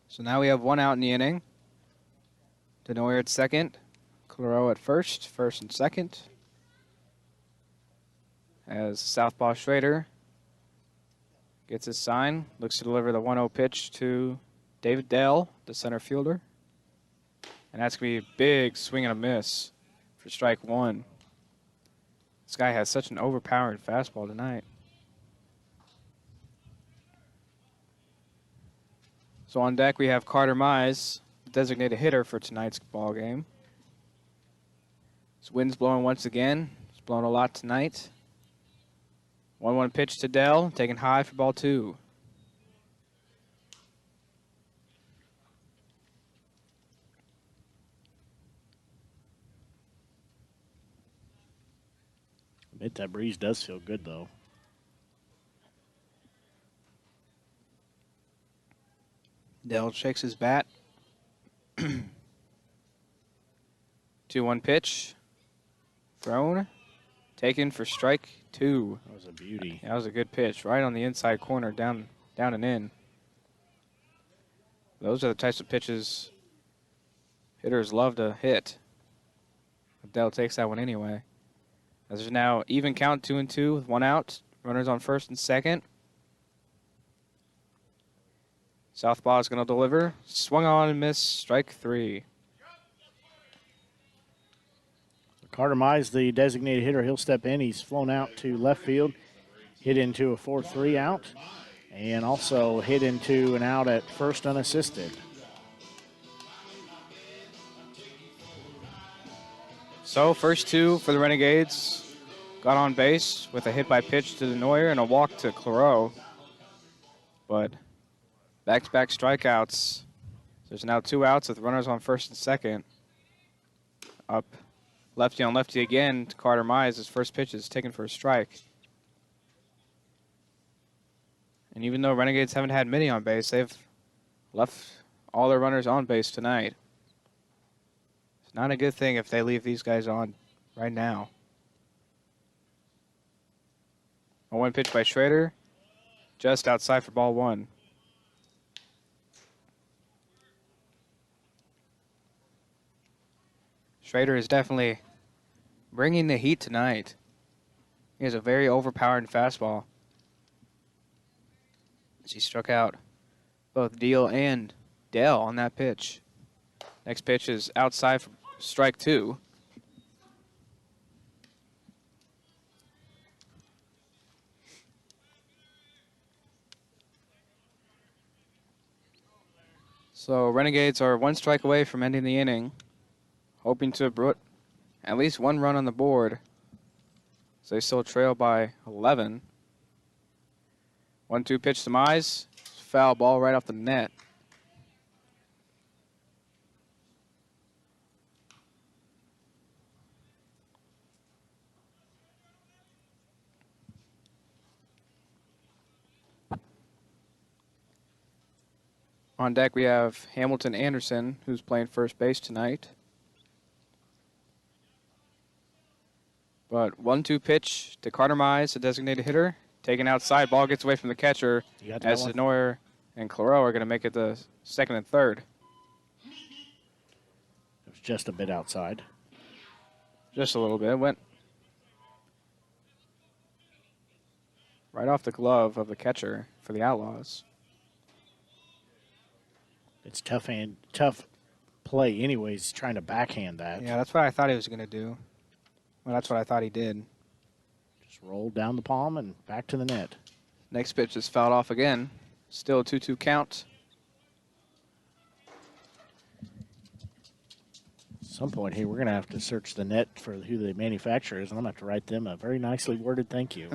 So now we have 1 out in the inning. Denoyer at second, Claro at first and second. As Southpaw Schrader gets his sign, looks to deliver the 1-0 pitch to David Dell, the center fielder. And that's going to be a big swing and a miss for strike 1. This guy has such an overpowering fastball tonight. So on deck we have Carter Mize, the designated hitter for tonight's ball game. This wind's blowing once again. It's blowing a lot tonight. 1-1 pitch to Dell, taken high for ball 2. Admit that breeze does feel good, though. Dell shakes his bat. 2-1 pitch. Thrown. Taken for strike 2. That was a beauty. That was a good pitch. Right on the inside corner, down and in. Those are the types of pitches hitters love to hit. But Dell takes that one anyway. As there's now even count, 2-2 with 1 out. Runners on first and second. Southpaw is going to deliver. Swung on and missed. Strike 3. Carter Mize, the designated hitter, he'll step in. He's flown out to left field, hit into a 4-3 out, and also hit into an out at first unassisted. So first 2 for the Renegades. Got on base with a hit by pitch to Denoyer and a walk to Claro. But back-to-back strikeouts. There's now 2 outs with runners on first and second. Up lefty on lefty again to Carter Mize. His first pitch is taken for a strike. And even though Renegades haven't had many on base, they've left all their runners on base tonight. It's not a good thing if they leave these guys on right now. A 1 pitch by Schrader, just outside for ball 1. Schrader is definitely bringing the heat tonight. He has a very overpowering fastball. As he struck out both Deal and Dell on that pitch. Next pitch is outside for strike 2. So Renegades are 1 strike away from ending the inning, hoping to put at least 1 run on the board. So they still trail by 11. 1-2 pitch to Mize. Foul ball right off the net. On deck we have Hamilton Anderson, who's playing first base tonight. But 1-2 pitch to Carter Mize, the designated hitter. Taken outside, ball gets away from the catcher as Denoyer and Claro are going to make it the second and third. It was just a bit outside. Just a little bit. Went right off the glove of the catcher for the Outlaws. It's tough play anyways, trying to backhand that. Yeah, that's what I thought he was going to do. Well, that's what I thought he did. Just rolled down the palm and back to the net. Next pitch is fouled off again. Still a 2-2 count. At some point here, we're going to have to search the net for who the manufacturer is, and I'm going to have to write them a very nicely worded thank you.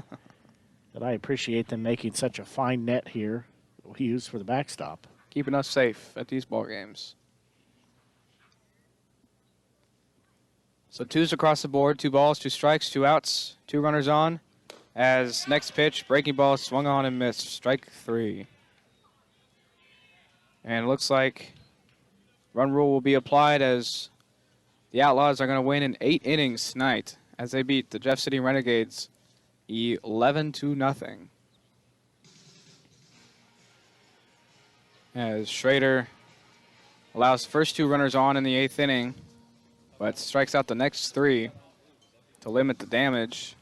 That I appreciate them making such a fine net here that we use for the backstop. Keeping us safe at these ball games. So 2s across the board, 2 balls, 2 strikes, 2 outs, 2 runners on. As next pitch, breaking ball swung on and missed. Strike 3. And it looks like run rule will be applied as the Outlaws are going to win in 8 innings tonight as they beat the Jeff City Renegades 11-0. as Schrader allows the first 2 runners on in the 8th inning, but strikes out the next 3 to limit the damage,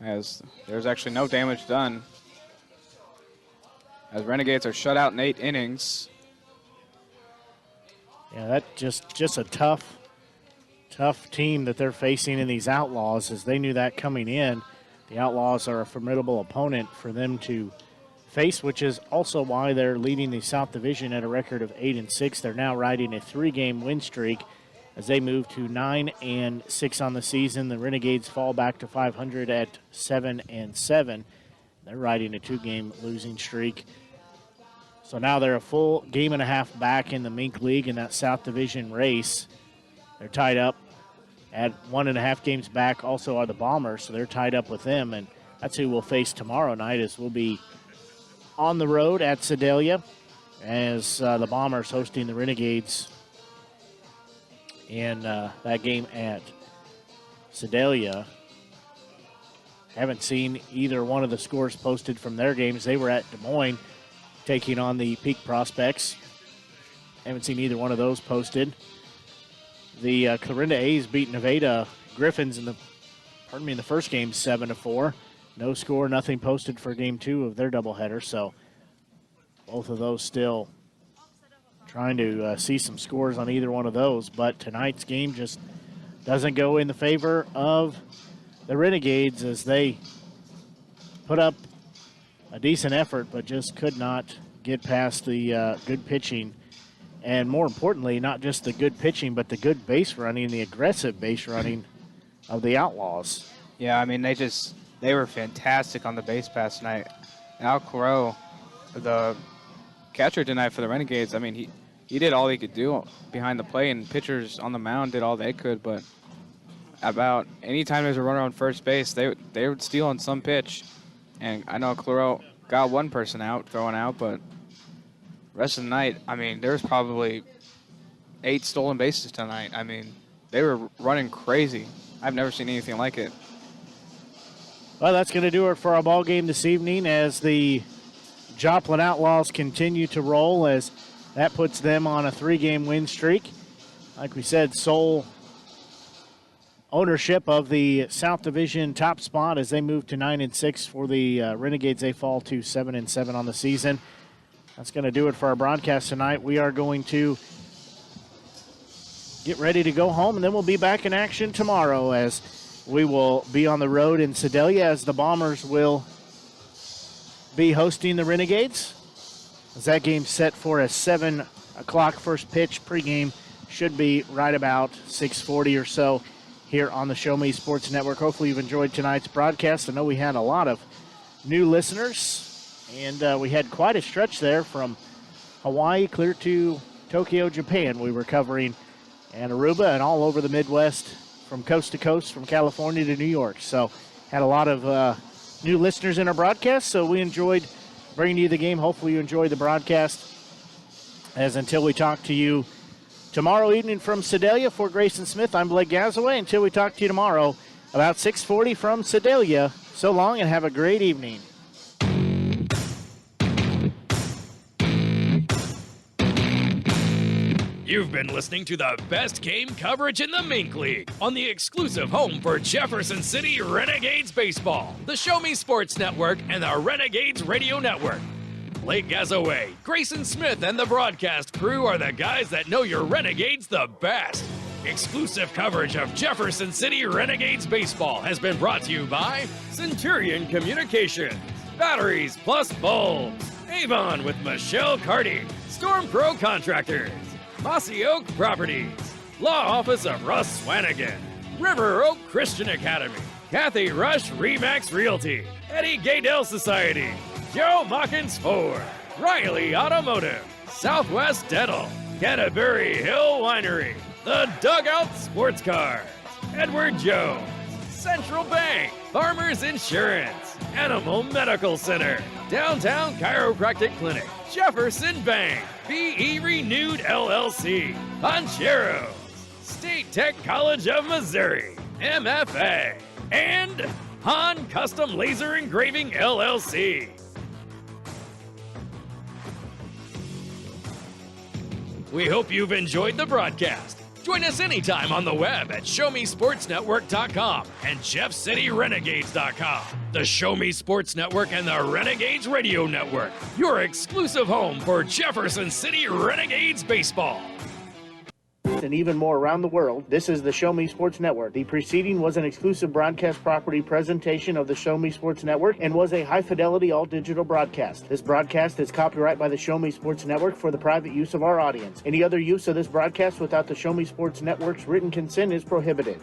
as there's actually no damage done, as Renegades are shut out in 8 innings. Yeah, that's just a tough team that they're facing in these Outlaws, as they knew that coming in. The Outlaws are a formidable opponent for them to face, which is also why they're leading the South Division at a record of 8-6. They're now riding a 3-game win streak as they move to 9-6 on the season. The Renegades fall back to 500 at 7-7. They're riding a 2-game losing streak. So now they're a full game and a half back in the Mink League in that South Division race. They're tied up at 1.5 games back. Also are the Bombers, so they're tied up with them, and that's who we'll face tomorrow night, as we'll be on the road at Sedalia as the Bombers hosting the Renegades in that game at Sedalia. Haven't seen either one of the scores posted from their games. They were at Des Moines taking on the Peak Prospects. Haven't seen either one of those posted. The Clarinda A's beat Nevada Griffins in the first game 7-4. No score, nothing posted for game 2 of their doubleheader. So both of those still trying to see some scores on either one of those. But tonight's game just doesn't go in the favor of the Renegades, as they put up a decent effort but just could not get past the good pitching. And more importantly, not just the good pitching, but the good base running, the aggressive base running of the Outlaws. Yeah, I mean, they were fantastic on the base pass tonight. Al Coro, the catcher tonight for the Renegades, I mean, he did all he could do behind the plate, and pitchers on the mound did all they could. But about any time there's a runner on first base, they would steal on some pitch. And I know Coro got one person out, throwing out, but rest of the night, I mean, there was probably 8 stolen bases tonight. I mean, they were running crazy. I've never seen anything like it. Well, that's going to do it for our ball game this evening, as the Joplin Outlaws continue to roll, as that puts them on a 3-game win streak. Like we said, sole ownership of the South Division top spot as they move to 9-6 for the Renegades. They fall to 7-7 on the season. That's going to do it for our broadcast tonight. We are going to get ready to go home, and then we'll be back in action tomorrow, as we will be on the road in Sedalia, as the Bombers will be hosting the Renegades. As that game's set for a 7 o'clock first pitch. Pregame should be right about 6:40 or so here on the Show Me Sports Network. Hopefully you've enjoyed tonight's broadcast. I know we had a lot of new listeners, and we had quite a stretch there from Hawaii clear to Tokyo, Japan. We were covering, and Aruba, and all over the Midwest, from coast to coast, from California to New York. So had a lot of new listeners in our broadcast, so we enjoyed bringing you the game. Hopefully you enjoyed the broadcast. As until we talk to you tomorrow evening from Sedalia, for Grayson Smith, I'm Blake Gazaway. Until we talk to you tomorrow about 6:40 from Sedalia, so long and have a great evening. You've been listening to the best game coverage in the Mink League on the exclusive home for Jefferson City Renegades baseball, the Show Me Sports Network, and the Renegades Radio Network. Blake Gazaway, Grayson Smith, and the broadcast crew are the guys that know your Renegades the best. Exclusive coverage of Jefferson City Renegades baseball has been brought to you by Centurion Communications, Batteries Plus Bulbs, Avon with Michelle Carty, Storm Pro Contractors, Mossy Oak Properties, Law Office of Russ Swanigan, River Oak Christian Academy, Kathy Rush Remax Realty, Eddie Gaydell Society, Joe Mockins Ford, Riley Automotive, Southwest Dental, Canterbury Hill Winery, The Dugout Sports Cars, Edward Jones, Central Bank, Farmers Insurance, Animal Medical Center, Downtown Chiropractic Clinic, Jefferson Bank, BE Renewed LLC, Poncheros, State Tech College of Missouri, MFA, and Han Custom Laser Engraving LLC. We hope you've enjoyed the broadcast. Join us anytime on the web at ShowMeSportsNetwork.com and JeffCityRenegades.com. The Show Me Sports Network and the Renegades Radio Network, your exclusive home for Jefferson City Renegades baseball. And even more around the world, this is the Show Me Sports Network. The preceding was an exclusive broadcast property presentation of the Show Me Sports Network and was a high-fidelity all-digital broadcast. This broadcast is copyright by the Show Me Sports Network for the private use of our audience. Any other use of this broadcast without the Show Me Sports Network's written consent is prohibited.